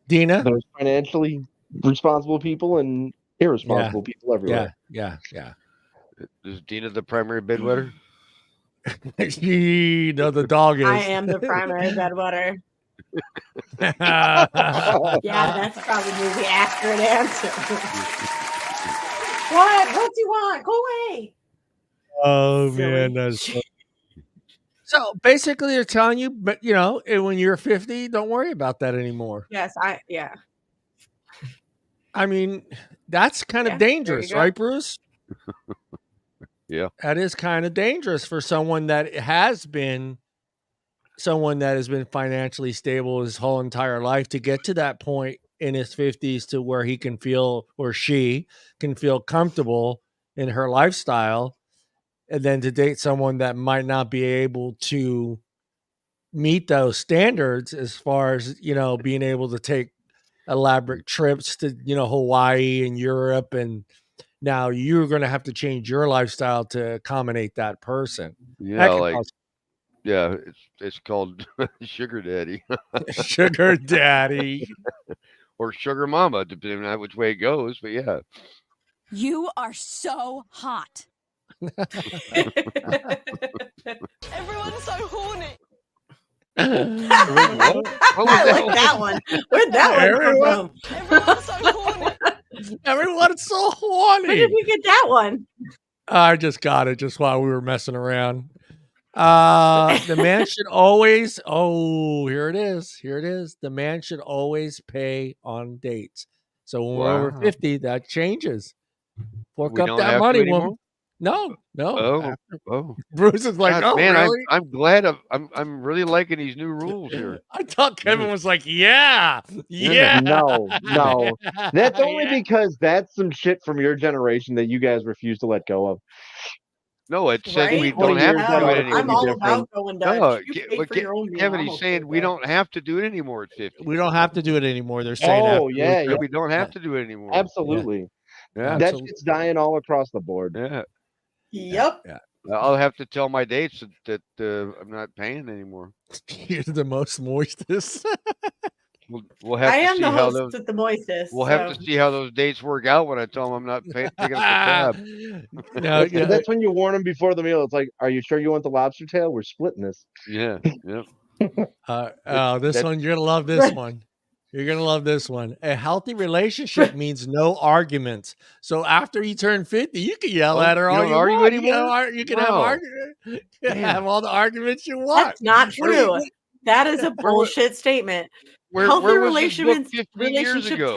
[SPEAKER 1] Deana?
[SPEAKER 4] There's financially responsible people and irresponsible people everywhere.
[SPEAKER 1] Yeah.
[SPEAKER 2] Is Deana the primary bedwetter?
[SPEAKER 1] No, the dog is.
[SPEAKER 3] I am the primary bedwetter.
[SPEAKER 1] Yeah,
[SPEAKER 3] that's probably the accurate answer. What? What do you want? Go away.
[SPEAKER 1] Oh
[SPEAKER 3] Silly.
[SPEAKER 1] man, that's So basically, they're telling you, but when you're 50, don't worry about that anymore.
[SPEAKER 3] Yes, yeah.
[SPEAKER 1] I mean, that's kind of dangerous, right, Bruce?
[SPEAKER 2] Yeah.
[SPEAKER 1] That is kind of dangerous for someone that has been financially stable his whole entire life to get to that point in his 50s to where he can feel, or she can feel comfortable in her lifestyle, and then to date someone that might not be able to meet those standards as far as, being able to take elaborate trips to, Hawaii and Europe, and now you're going to have to change your lifestyle to accommodate that person.
[SPEAKER 2] Yeah, it's called sugar daddy.
[SPEAKER 1] Sugar daddy.
[SPEAKER 2] Or sugar mama, depending on which way it goes, but yeah.
[SPEAKER 7] You are so hot.
[SPEAKER 8] Everyone's so horny.
[SPEAKER 3] I like that one. Where'd that one come from?
[SPEAKER 8] Everyone's so horny.
[SPEAKER 1] Everyone's so horny.
[SPEAKER 3] Where did we get that one?
[SPEAKER 1] I just got it just while we were messing around. The man should always, here it is. The man should always pay on dates. So when we're over 50, that changes. Fork up that money, woman. No.
[SPEAKER 2] Oh.
[SPEAKER 1] Bruce is like,
[SPEAKER 2] God, man,
[SPEAKER 1] really?
[SPEAKER 2] I'm glad I'm really liking these new rules here.
[SPEAKER 1] I thought Kevin was like, yeah.
[SPEAKER 4] No. That's only because that's some shit from your generation that you guys refuse to let go of.
[SPEAKER 2] No, it says we don't have to do it anymore.
[SPEAKER 3] I'm all about going Dutch. You pay for your own meal.
[SPEAKER 2] Kevin, he's saying we don't have to do it anymore at 50.
[SPEAKER 1] We don't have to do it anymore. They're saying
[SPEAKER 2] we don't have to do it anymore.
[SPEAKER 4] Absolutely.
[SPEAKER 2] Yeah.
[SPEAKER 4] That shit's dying all across the board.
[SPEAKER 2] Yeah.
[SPEAKER 3] Yep.
[SPEAKER 2] Yeah. I'll have to tell my dates that I'm not paying anymore.
[SPEAKER 1] You're the most moistest.
[SPEAKER 2] We'll have
[SPEAKER 3] I
[SPEAKER 2] to
[SPEAKER 3] am
[SPEAKER 2] see
[SPEAKER 3] the
[SPEAKER 2] how
[SPEAKER 3] host
[SPEAKER 2] those,
[SPEAKER 3] with the moistest.
[SPEAKER 2] We'll have to see how those dates work out when I tell them I'm not picking up the tab.
[SPEAKER 4] That's when you warn them before the meal. It's like, are you sure you want the lobster tail? We're splitting this.
[SPEAKER 2] Yeah.
[SPEAKER 1] This one, you're gonna love this one. You're going to love this one. A healthy relationship means no arguments. So after you turn 50, you can yell at her all you want. You can have all the arguments you want.
[SPEAKER 3] That's not true. That is a bullshit statement. Healthy relationships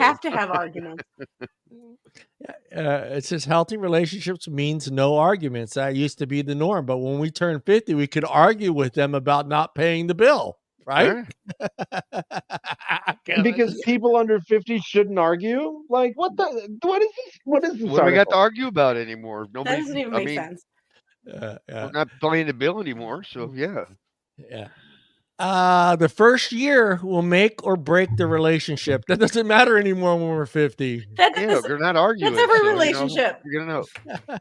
[SPEAKER 3] have to have arguments.
[SPEAKER 1] It says healthy relationships means no arguments. That used to be the norm. But when we turn 50, we could argue with them about not paying the bill. Right?
[SPEAKER 4] Because people under 50 shouldn't argue? Like, what is this? What is this?
[SPEAKER 2] What do we got to argue about anymore?
[SPEAKER 3] That doesn't even make sense.
[SPEAKER 2] We're not paying the bill anymore, so yeah.
[SPEAKER 1] The first year will make or break the relationship. That doesn't matter anymore when we're 50.
[SPEAKER 2] They're not arguing.
[SPEAKER 3] That's every relationship.
[SPEAKER 2] You're going to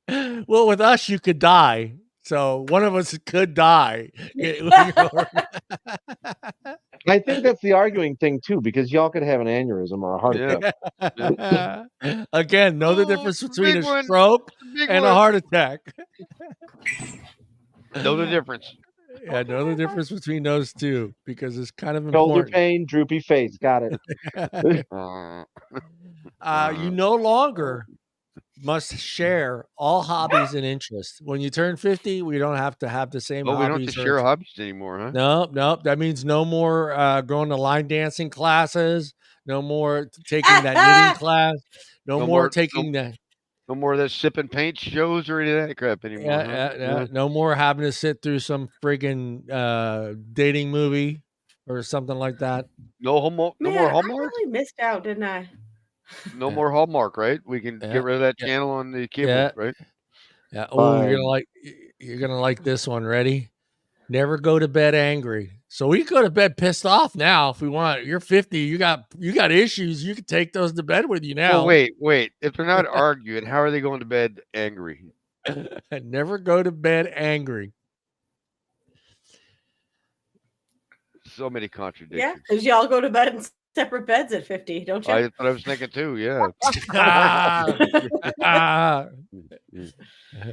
[SPEAKER 1] know. Well, with us, you could die. So one of us could die.
[SPEAKER 4] I think that's the arguing thing too, because y'all could have an aneurysm or a heart
[SPEAKER 1] attack. Again, know the difference between a stroke and a heart attack.
[SPEAKER 2] Know the difference.
[SPEAKER 1] Yeah, know the difference between those two, because it's kind of important.
[SPEAKER 4] Shoulder pain, droopy face. Got it.
[SPEAKER 1] You no longer must share all hobbies and interests. When you turn 50, we don't have to have the same hobbies.
[SPEAKER 2] We don't have to share hobbies anymore, huh?
[SPEAKER 1] No. That means no more going to line dancing classes. No more taking that knitting class. No more taking that.
[SPEAKER 2] No more of that sip and paint shows or any of that crap anymore.
[SPEAKER 1] No more having to sit through some friggin' dating movie or something like that.
[SPEAKER 2] No more Hallmark?
[SPEAKER 3] I really missed out, didn't I?
[SPEAKER 2] No more Hallmark, right? We can get rid of that channel on the cable, right?
[SPEAKER 1] Yeah. Oh, you're gonna like this one. Ready? Never go to bed angry. So we can go to bed pissed off now if we want. You're 50. You got issues. You can take those to bed with you now.
[SPEAKER 2] Well, wait. If they're not arguing, how are they going to bed angry?
[SPEAKER 1] Never go to bed angry.
[SPEAKER 2] So many contradictions.
[SPEAKER 3] Yeah, because y'all go to bed in separate beds at 50, don't you?
[SPEAKER 2] That's what I was thinking too. Yeah.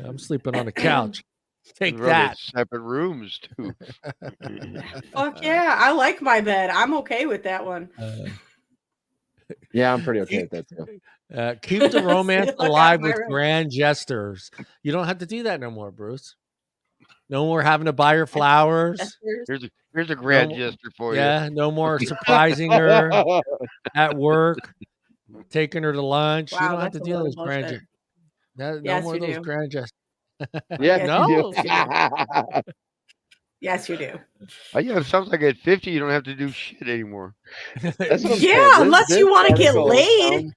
[SPEAKER 1] I'm sleeping on the couch. Take that.
[SPEAKER 2] Separate rooms too.
[SPEAKER 3] Fuck yeah, I like my bed. I'm okay with that one.
[SPEAKER 4] Yeah, I'm pretty okay with that too.
[SPEAKER 1] Keep the romance alive with grand gestures. You don't have to do that no more, Bruce. No more having to buy her flowers.
[SPEAKER 2] Here's a grand gesture for you.
[SPEAKER 1] Yeah, no more surprising her at work, taking her to lunch.
[SPEAKER 3] Wow,
[SPEAKER 1] you don't have to
[SPEAKER 3] that's a
[SPEAKER 1] deal
[SPEAKER 3] load
[SPEAKER 1] with
[SPEAKER 3] of
[SPEAKER 1] those grand
[SPEAKER 3] bullshit.
[SPEAKER 1] no
[SPEAKER 3] Yes,
[SPEAKER 1] more
[SPEAKER 3] you
[SPEAKER 1] of those
[SPEAKER 3] do.
[SPEAKER 1] grand gestures.
[SPEAKER 4] Yes,
[SPEAKER 1] No.
[SPEAKER 4] you do.
[SPEAKER 3] Yes, you do.
[SPEAKER 2] Yeah, it sounds like at 50 you don't have to do shit anymore.
[SPEAKER 4] That's what I'm saying.
[SPEAKER 3] Yeah, unless
[SPEAKER 4] This
[SPEAKER 3] you want to get
[SPEAKER 4] article
[SPEAKER 3] laid.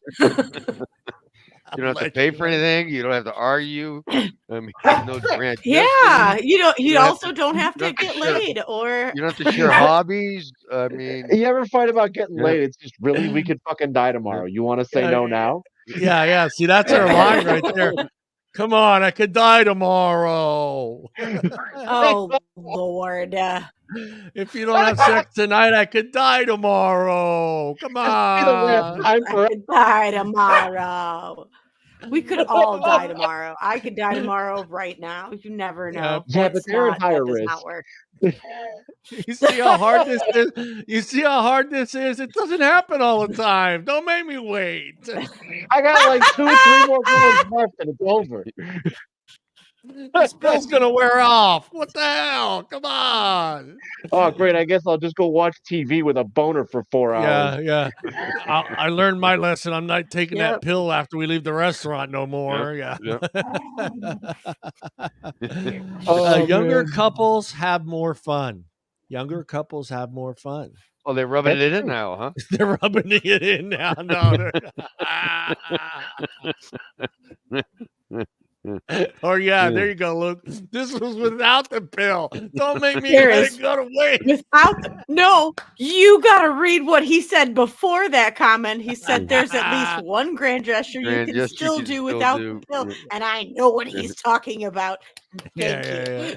[SPEAKER 2] You don't have to pay for anything. You don't have to argue. I mean, no grand
[SPEAKER 3] Yeah,
[SPEAKER 2] gestures.
[SPEAKER 3] you also don't have to get laid or
[SPEAKER 2] You don't have to share hobbies. I mean,
[SPEAKER 4] You ever fight about getting
[SPEAKER 2] Yeah.
[SPEAKER 4] laid? It's just really we could fucking die tomorrow. You want to say no now?
[SPEAKER 1] Yeah. See, that's her line right there. Come on, I could die tomorrow.
[SPEAKER 3] oh Lord.
[SPEAKER 1] If you don't have sex tonight, I could die tomorrow. Come on.
[SPEAKER 3] I could die tomorrow. We could all die tomorrow. I could die tomorrow right now. You never know.
[SPEAKER 4] Yeah, but they're at higher
[SPEAKER 3] that does
[SPEAKER 4] risk.
[SPEAKER 3] not work.
[SPEAKER 1] You see how hard this is? You see how hard this is? It doesn't happen all the time. Don't make me wait.
[SPEAKER 4] I got like 2 or 3 more goals left and it's over.
[SPEAKER 1] This bill's gonna wear off. What the hell? Come on.
[SPEAKER 4] Oh, great. I guess I'll just go watch TV with a boner for 4 hours.
[SPEAKER 1] Yeah. I learned my lesson. I'm not taking that
[SPEAKER 3] Yep.
[SPEAKER 1] pill after we leave the restaurant no more.
[SPEAKER 2] Yep.
[SPEAKER 1] Younger couples have more fun. Younger couples have more fun.
[SPEAKER 2] Oh, they're rubbing it in now, huh?
[SPEAKER 1] They're rubbing it in now. No. Or there you go, Luke. This was without the pill. Don't make me let it go to waste.
[SPEAKER 3] No, you gotta read what he said before that comment. He said there's at least one grand gesture you can still do without the pill. And I know what he's talking about. Thank you.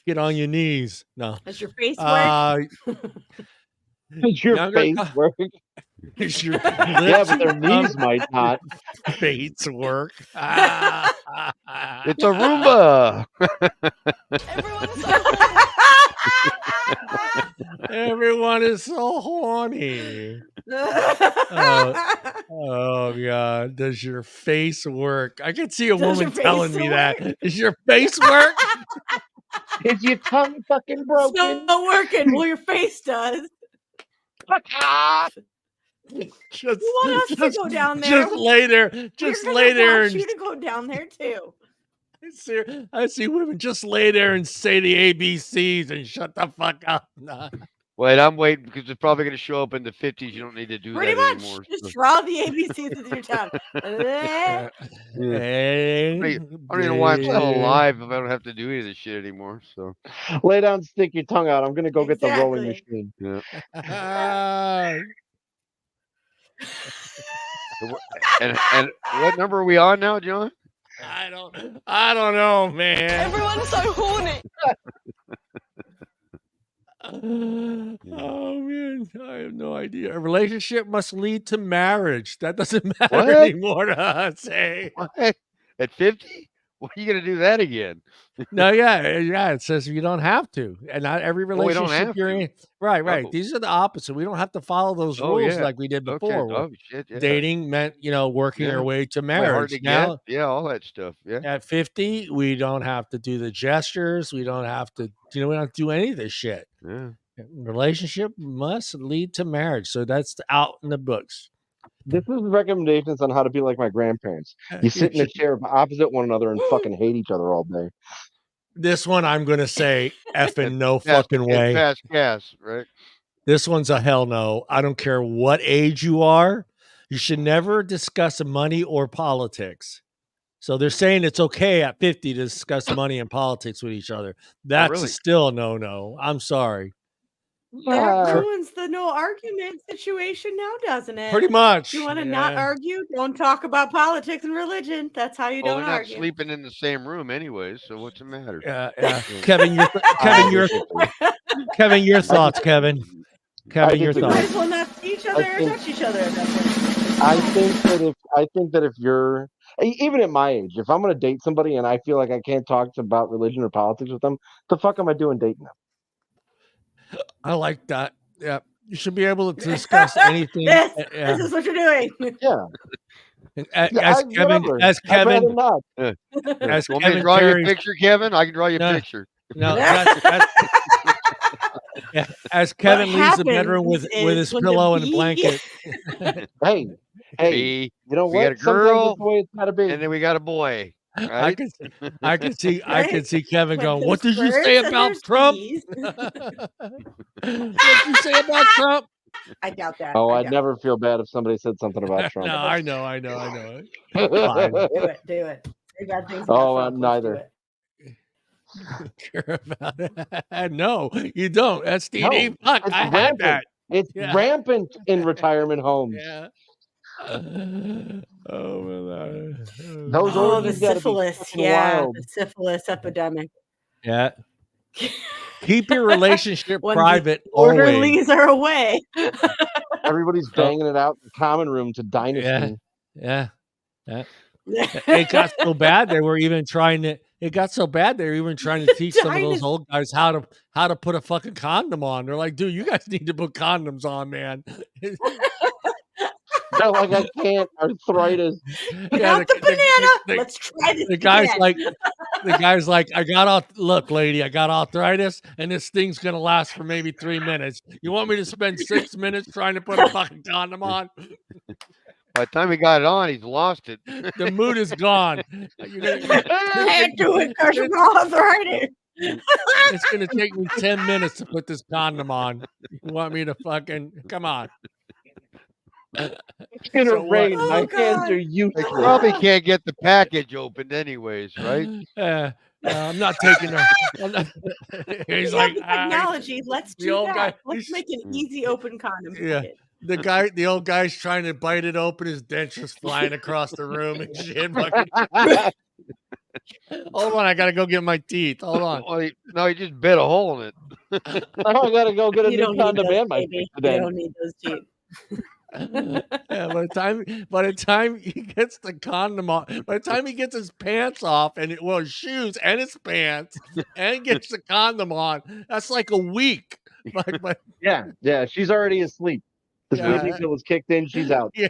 [SPEAKER 1] Get on your knees. No.
[SPEAKER 3] Does your face work?
[SPEAKER 4] Does your face work? Yeah, but their knees might not.
[SPEAKER 1] Face work.
[SPEAKER 2] It's a Roomba.
[SPEAKER 1] Everyone is so horny. Oh God! Does your face work? I can see a woman telling me that. Does your face work?
[SPEAKER 4] Is your tongue fucking broken?
[SPEAKER 3] It's not working. Well, your face does.
[SPEAKER 1] Just,
[SPEAKER 3] you want us to go down there?
[SPEAKER 1] Just lay there. Just lay there.
[SPEAKER 3] Want you to go down there too.
[SPEAKER 1] I see women just lay there and say the ABCs and shut the fuck up. Nah.
[SPEAKER 2] Wait, I'm waiting because it's probably going to show up in the 50s. You don't need to do
[SPEAKER 3] Pretty
[SPEAKER 2] that
[SPEAKER 3] much.
[SPEAKER 2] anymore.
[SPEAKER 3] Just draw the ABCs with your tongue.
[SPEAKER 2] I don't even know why I'm still alive if I don't have to do any of this shit anymore. So
[SPEAKER 4] lay down, stick your tongue out. I'm going to go get the rolling machine.
[SPEAKER 2] Yeah. and what number are we on now, John?
[SPEAKER 1] I don't know, man.
[SPEAKER 8] Everyone's so horny.
[SPEAKER 1] Oh man, I have no idea. A relationship must lead to marriage. That doesn't matter anymore to us. Hey,
[SPEAKER 2] what? At 50? When are you gonna do that again?
[SPEAKER 1] No, yeah. It says you don't have to, and not every relationship you're in. Right.
[SPEAKER 2] Oh.
[SPEAKER 1] These are the opposite. We don't have to follow those rules like we did before.
[SPEAKER 2] Oh shit! Yeah.
[SPEAKER 1] Dating meant working our way to marriage.
[SPEAKER 2] Hard to
[SPEAKER 1] now,
[SPEAKER 2] get. All that stuff. Yeah.
[SPEAKER 1] At 50, we don't have to do the gestures. We don't have to. We don't have to do any of this shit.
[SPEAKER 2] Yeah.
[SPEAKER 1] Relationship must lead to marriage. So that's out in the books.
[SPEAKER 4] This is recommendations on how to be like my grandparents. You sit in a chair opposite one another and fucking hate each other all day.
[SPEAKER 1] This one I'm going to say effing no fucking way.
[SPEAKER 2] Fast gas, right?
[SPEAKER 1] This one's a hell no. I don't care what age you are. You should never discuss money or politics. So they're saying it's okay at 50 to discuss money and politics with each other. That's still a no. I'm sorry.
[SPEAKER 3] That ruins the no argument situation now, doesn't it?
[SPEAKER 1] Pretty much.
[SPEAKER 3] You want to not argue? Don't talk about politics and religion. That's how you don't
[SPEAKER 2] they're not
[SPEAKER 3] argue.
[SPEAKER 2] sleeping in the same room anyway, so what's the matter?
[SPEAKER 1] Yeah. Kevin, your thoughts, Kevin. Your thoughts.
[SPEAKER 3] Might as well not see each other or touch each other.
[SPEAKER 4] I think that if you're even at my age, if I'm gonna date somebody and I feel like I can't talk about religion or politics with them, the fuck am I doing dating them?
[SPEAKER 1] I like that. Yeah. You should be able to discuss anything.
[SPEAKER 3] This is what you're doing.
[SPEAKER 4] Yeah.
[SPEAKER 1] As Kevin,
[SPEAKER 4] whatever.
[SPEAKER 1] as
[SPEAKER 4] I'd rather
[SPEAKER 1] Kevin,
[SPEAKER 4] not.
[SPEAKER 1] as
[SPEAKER 2] Want me to
[SPEAKER 1] Kevin
[SPEAKER 2] draw you a
[SPEAKER 1] carries,
[SPEAKER 2] picture, Kevin? I can draw you a
[SPEAKER 1] No.
[SPEAKER 2] picture.
[SPEAKER 1] no, yeah, as Kevin leaves the bedroom with his pillow and a blanket.
[SPEAKER 4] Hey,
[SPEAKER 2] See,
[SPEAKER 4] you know
[SPEAKER 2] we got
[SPEAKER 4] what?
[SPEAKER 2] a
[SPEAKER 4] Sometimes
[SPEAKER 2] girl,
[SPEAKER 4] that's the way it's gotta be.
[SPEAKER 2] and then we got a boy.
[SPEAKER 1] I
[SPEAKER 2] Right?
[SPEAKER 1] could see Kevin
[SPEAKER 3] With
[SPEAKER 1] going,
[SPEAKER 3] his
[SPEAKER 1] "What did you
[SPEAKER 3] birds
[SPEAKER 1] say
[SPEAKER 3] and
[SPEAKER 1] about
[SPEAKER 3] their
[SPEAKER 1] Trump?
[SPEAKER 3] skis.
[SPEAKER 1] What did you say about Trump?"
[SPEAKER 3] I doubt that.
[SPEAKER 4] Oh,
[SPEAKER 3] I
[SPEAKER 4] I'd
[SPEAKER 3] doubt
[SPEAKER 4] never feel bad if somebody said something about Trump.
[SPEAKER 1] No, I know. Fine.
[SPEAKER 3] it. Do it. Say bad things about
[SPEAKER 4] Oh,
[SPEAKER 3] Trump. Let's do
[SPEAKER 4] neither.
[SPEAKER 3] it.
[SPEAKER 1] Care about it. No, you don't. STD.
[SPEAKER 4] No,
[SPEAKER 1] Fuck,
[SPEAKER 4] it's
[SPEAKER 1] I had
[SPEAKER 4] rampant.
[SPEAKER 1] that.
[SPEAKER 4] It's
[SPEAKER 1] Yeah.
[SPEAKER 4] rampant in retirement homes.
[SPEAKER 1] Yeah. Oh my God.
[SPEAKER 4] Those
[SPEAKER 3] Oh, the
[SPEAKER 4] orgies gotta be
[SPEAKER 3] syphilis.
[SPEAKER 4] fucking
[SPEAKER 3] Yeah,
[SPEAKER 4] wild.
[SPEAKER 3] the syphilis epidemic.
[SPEAKER 1] Yeah. Keep your relationship
[SPEAKER 3] When
[SPEAKER 1] private
[SPEAKER 3] the
[SPEAKER 1] always.
[SPEAKER 3] orderlies are away.
[SPEAKER 4] Everybody's banging it out in the common room to Dynasty.
[SPEAKER 1] Yeah. It got so bad they were even trying to. It got so bad they were even trying to teach some of those old guys how to put a fucking condom on. They're like, dude, you guys need to put condoms on, man.
[SPEAKER 4] They're like, I can't. Arthritis.
[SPEAKER 3] Get out the banana. Let's try this.
[SPEAKER 1] The guy's
[SPEAKER 3] again.
[SPEAKER 1] like, look, lady, I got arthritis, and this thing's gonna last for maybe 3 minutes. You want me to spend 6 minutes trying to put a fucking condom on?
[SPEAKER 2] By the time he got it on, he's lost it.
[SPEAKER 1] The mood is gone.
[SPEAKER 3] I can't do it because of arthritis.
[SPEAKER 1] It's gonna take me 10 minutes to put this condom on. You want me to fucking come on?
[SPEAKER 4] It's gonna rain. My hands are
[SPEAKER 2] They
[SPEAKER 4] useless.
[SPEAKER 2] probably can't get the package opened anyways, right?
[SPEAKER 1] I'm not taking her. He's like,
[SPEAKER 3] technology. Let's
[SPEAKER 1] the
[SPEAKER 3] do
[SPEAKER 1] old
[SPEAKER 3] that.
[SPEAKER 1] guy-
[SPEAKER 3] Let's make an easy open condom.
[SPEAKER 1] Yeah. The old guy's trying to bite it open, his dentures flying across the room and shit. Hold on, I gotta go get my teeth. Hold on.
[SPEAKER 2] Well, he just bit a hole in it.
[SPEAKER 4] Now I gotta go get a
[SPEAKER 3] You
[SPEAKER 4] new
[SPEAKER 3] don't need
[SPEAKER 4] condom
[SPEAKER 3] those,
[SPEAKER 4] and my
[SPEAKER 3] baby.
[SPEAKER 4] teeth
[SPEAKER 3] You
[SPEAKER 4] today.
[SPEAKER 3] don't need those teeth.
[SPEAKER 1] Yeah, by the time he gets the condom off, by the time he gets his pants off and his shoes and his pants and gets the condom on, that's like a week.
[SPEAKER 4] Yeah, she's already asleep. The sleeping pill was kicked in, she's out.
[SPEAKER 1] Yeah,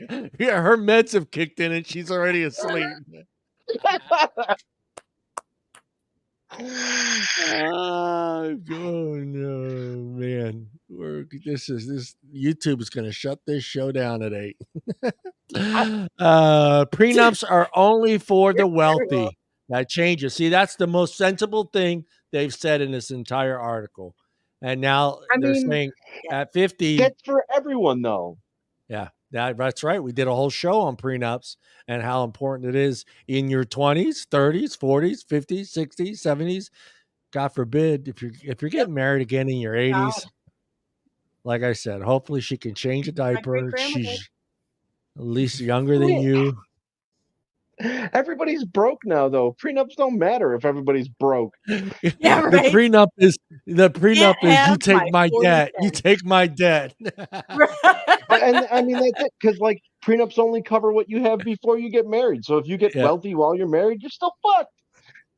[SPEAKER 1] her meds have kicked in and she's already asleep. Oh no, man! This YouTube is going to shut this show down at 8. Prenups are only for the wealthy. That changes. See, that's the most sensible thing they've said in this entire article. And now they're saying at 50,
[SPEAKER 4] that's for everyone, though.
[SPEAKER 1] Yeah, that's right. We did a whole show on prenups and how important it is in your 20s, 30s, 40s, 50s, 60s, 70s. God forbid if you're getting married again in your 80s. Like I said, hopefully she can change a diaper. She's at least younger than you.
[SPEAKER 4] Everybody's broke now, though. Prenups don't matter if everybody's broke.
[SPEAKER 3] Yeah, right.
[SPEAKER 1] The prenup is you take my debt. You take my debt.
[SPEAKER 4] And I mean that's it, because like prenups only cover what you have before you get married. So if you get wealthy while you're married, you're still fucked.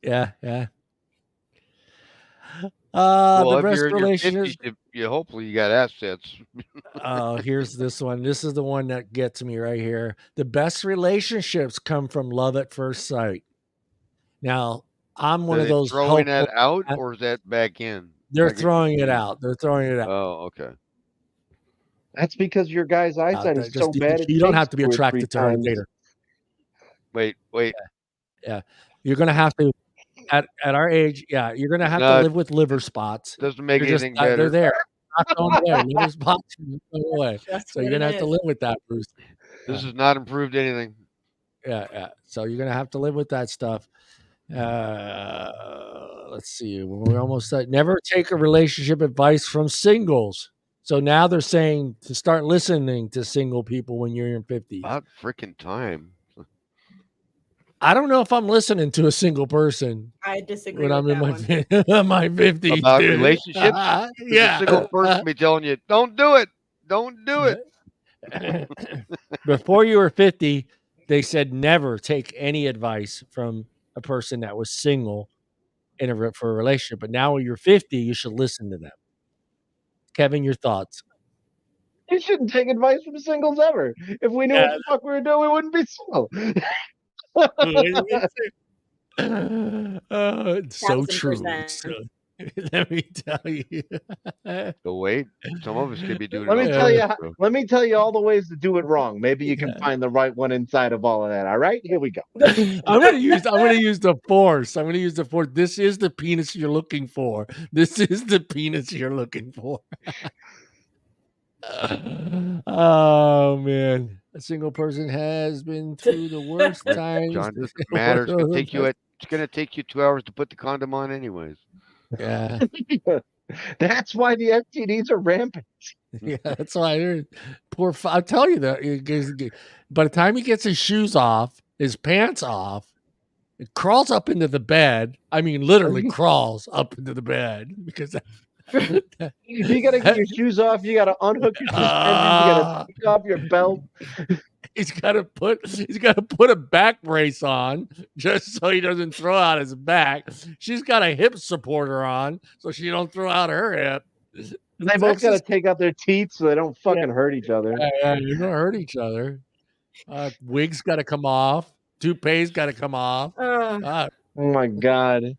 [SPEAKER 1] Yeah.
[SPEAKER 2] Well,
[SPEAKER 1] the
[SPEAKER 2] if
[SPEAKER 1] best
[SPEAKER 2] you're in your
[SPEAKER 1] relationships.
[SPEAKER 2] 50s, hopefully you got assets.
[SPEAKER 1] Oh, here's this one. This is the one that gets me right here. The best relationships come from love at first sight. Now, I'm one of those
[SPEAKER 2] throwing that out, or is that back in?
[SPEAKER 1] They're throwing it out. They're throwing it out.
[SPEAKER 2] Oh, okay.
[SPEAKER 4] That's because your guy's eyesight is so bad.
[SPEAKER 1] You don't have to be attracted to her later.
[SPEAKER 2] Wait.
[SPEAKER 1] Yeah. You're gonna have to at our age. Yeah, you're gonna have to live with liver spots.
[SPEAKER 2] Doesn't make anything better.
[SPEAKER 1] They're there. Not going away. Liver spots are not going away. So you're gonna have to live with that, Bruce.
[SPEAKER 2] This has not improved anything.
[SPEAKER 1] Yeah. So you're gonna have to live with that stuff. Let's see. We're almost at never take a relationship advice from singles. So now they're saying to start listening to single people when you're in your 50s.
[SPEAKER 2] About freaking time.
[SPEAKER 1] I don't know if I'm listening to a single person.
[SPEAKER 3] I disagree
[SPEAKER 1] when I'm in my 50s.
[SPEAKER 2] About relationships?
[SPEAKER 1] Yeah.
[SPEAKER 2] A single person be telling you, don't do it. Don't do it.
[SPEAKER 1] Before you were 50, they said never take any advice from a person that was single for a relationship. But now when you're 50, you should listen to them. Kevin, your thoughts?
[SPEAKER 4] We shouldn't take advice from singles ever. If we knew what the fuck we were doing, we wouldn't be single.
[SPEAKER 1] It's so true.
[SPEAKER 3] 1000%.
[SPEAKER 1] So, let me tell you.
[SPEAKER 2] So wait, some of us could be doing
[SPEAKER 4] Let me
[SPEAKER 2] it.
[SPEAKER 4] tell you.
[SPEAKER 2] So.
[SPEAKER 4] Let me tell you all the ways to do it wrong. Maybe you can find the right one inside of all of that. All right, here we go.
[SPEAKER 1] I'm gonna use the force. I'm gonna use the force. This is the penis you're looking for. This is the penis you're looking for. Oh man, a single person has been through the worst times.
[SPEAKER 2] John, this matters. It's gonna take you 2 hours to put the condom on, anyways.
[SPEAKER 1] Yeah.
[SPEAKER 4] That's why the STDs are rampant.
[SPEAKER 1] Yeah, that's why. I'll tell you that. By the time he gets his shoes off, his pants off, it crawls up into the bed. I mean, literally crawls up into the bed because
[SPEAKER 4] you gotta get your shoes off. You gotta unhook your suspenders. You gotta take off your belt.
[SPEAKER 1] He's got to put a back brace on just so he doesn't throw out his back. She's got a hip supporter on so she don't throw out her hip.
[SPEAKER 4] They both got to take out their teeth so they don't fucking hurt each other.
[SPEAKER 1] Yeah, you don't hurt each other. Wigs got to come off. Toupee's got to come off.
[SPEAKER 4] Oh my god.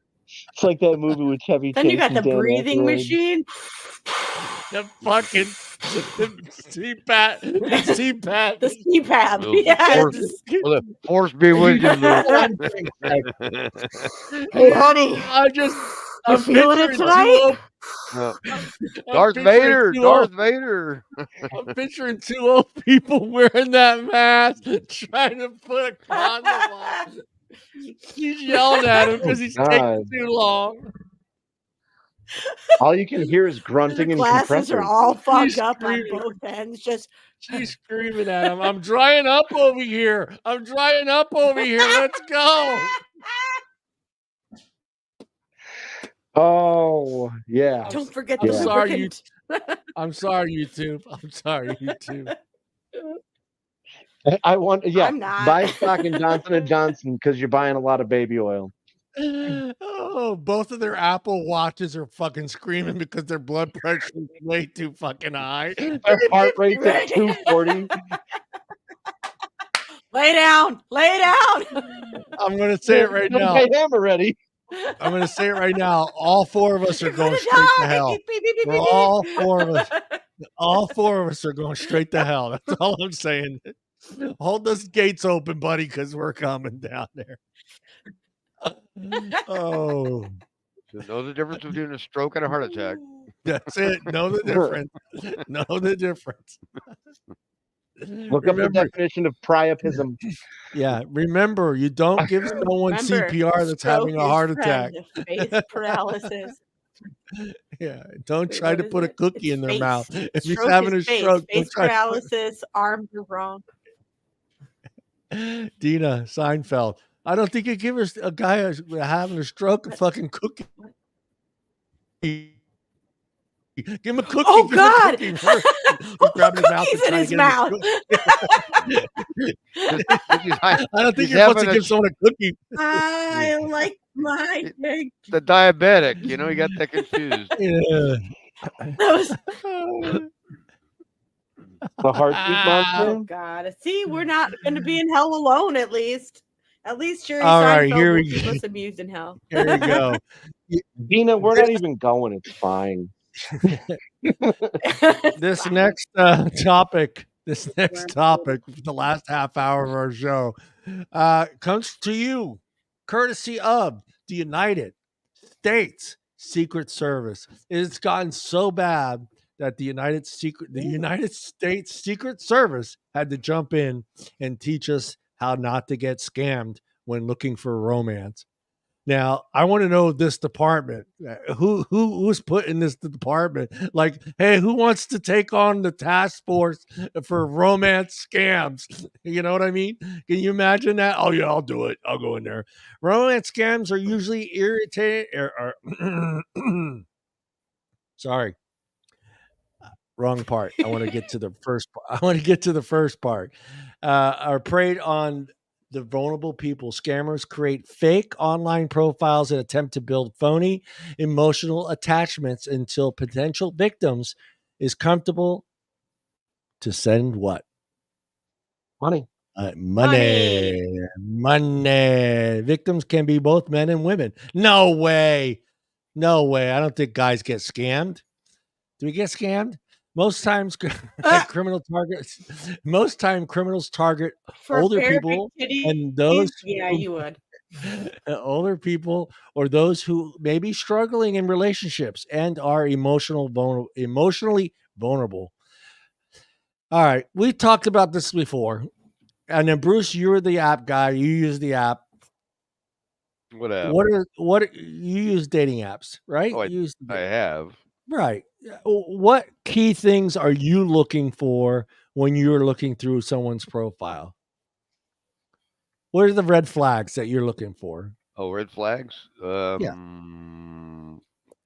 [SPEAKER 4] It's like that movie with Chevy Chase.
[SPEAKER 3] Then you got the
[SPEAKER 4] Dan
[SPEAKER 3] breathing
[SPEAKER 4] Aykroyd.
[SPEAKER 3] machine.
[SPEAKER 1] The fucking CPAP.
[SPEAKER 3] The CPAP. Yes.
[SPEAKER 2] Force be with you,
[SPEAKER 3] Hey, honey.
[SPEAKER 1] I'm
[SPEAKER 3] feeling it tonight?
[SPEAKER 2] Darth Vader.
[SPEAKER 1] I'm picturing 2 old people wearing that mask, trying to put a condom on. She's yelling at him because he's taking too long.
[SPEAKER 4] All you can hear is grunting and
[SPEAKER 3] Glasses
[SPEAKER 4] compressors.
[SPEAKER 3] are all fucked up on both ends.
[SPEAKER 1] She's screaming at him. I'm drying up over here. Let's go.
[SPEAKER 4] Oh yeah.
[SPEAKER 3] Don't forget
[SPEAKER 1] I'm
[SPEAKER 3] the
[SPEAKER 1] sorry,
[SPEAKER 3] lubricant.
[SPEAKER 1] I'm sorry, YouTube.
[SPEAKER 4] I want
[SPEAKER 3] I'm not.
[SPEAKER 4] buy stock in Johnson & Johnson because you're buying a lot of baby oil.
[SPEAKER 1] Oh, both of their Apple Watches are fucking screaming because their blood pressure is way too fucking high.
[SPEAKER 4] Their heart rate's at 240.
[SPEAKER 3] Lay down.
[SPEAKER 1] I'm going to say it right now.
[SPEAKER 4] My hammer ready.
[SPEAKER 1] I'm going to say it right now. All 4 of us are going straight to hell. All 4 of us are going straight to hell. That's all I'm saying. Hold those gates open, buddy, because we're coming down there. Oh.
[SPEAKER 2] So know the difference between a stroke and a heart attack.
[SPEAKER 1] That's it. Know the difference.
[SPEAKER 4] Look up the definition of priapism.
[SPEAKER 1] Yeah, remember, you don't give someone CPR that's having a heart attack.
[SPEAKER 3] Face paralysis.
[SPEAKER 1] Yeah, don't try to put a cookie in their mouth. If he's
[SPEAKER 3] Stroke
[SPEAKER 1] having a
[SPEAKER 3] is face.
[SPEAKER 1] stroke,
[SPEAKER 3] Face paralysis, arms are wrong.
[SPEAKER 1] Deana Seinfeld. I don't think you give a guy having a stroke a fucking cookie. Give him a cookie.
[SPEAKER 3] Oh God!
[SPEAKER 1] He's grabbing his mouth
[SPEAKER 3] in his mouth.
[SPEAKER 1] I don't think you're supposed to give someone a cookie.
[SPEAKER 3] I like my thing.
[SPEAKER 2] The diabetic, you got that confused.
[SPEAKER 1] Yeah.
[SPEAKER 4] The heartbeat monster.
[SPEAKER 3] Oh God! See, we're not going to be in hell alone. At least Jerry
[SPEAKER 1] All right,
[SPEAKER 3] Seinfeld
[SPEAKER 1] here
[SPEAKER 3] will
[SPEAKER 1] we
[SPEAKER 3] keep
[SPEAKER 1] go.
[SPEAKER 3] us amused in hell.
[SPEAKER 1] Here we go.
[SPEAKER 4] Deana, we're not even going. It's fine.
[SPEAKER 1] This next topic, the last half hour of our show, comes to you courtesy of the United States Secret Service. It's gotten so bad that the United States Secret Service had to jump in and teach us how not to get scammed when looking for romance. Now, I want to know this department. Who's put in this department? Like, hey, who wants to take on the task force for romance scams? You know what I mean? Can you imagine that? Oh yeah, I'll do it. I'll go in there. Romance scams are usually sorry. Wrong part. I want to get to the first part. Are preyed on the vulnerable people. Scammers create fake online profiles and attempt to build phony emotional attachments until potential victims is comfortable to send what?
[SPEAKER 4] Money.
[SPEAKER 1] Money. Victims can be both men and women. No way. I don't think guys get scammed. Do we get scammed? Most times, criminals target
[SPEAKER 3] For
[SPEAKER 1] older
[SPEAKER 3] fair
[SPEAKER 1] people
[SPEAKER 3] big titties,
[SPEAKER 1] and those
[SPEAKER 3] yeah, you would.
[SPEAKER 1] older people or those who may be struggling in relationships and are emotionally vulnerable. All right, we talked about this before, and then Bruce, you're the app guy. You use the app.
[SPEAKER 2] What app?
[SPEAKER 1] What you use dating apps, right?
[SPEAKER 2] Oh, I have.
[SPEAKER 1] Right. What key things are you looking for when you're looking through someone's profile? What are the red flags that you're looking for?
[SPEAKER 2] Oh, red flags.
[SPEAKER 1] Yeah.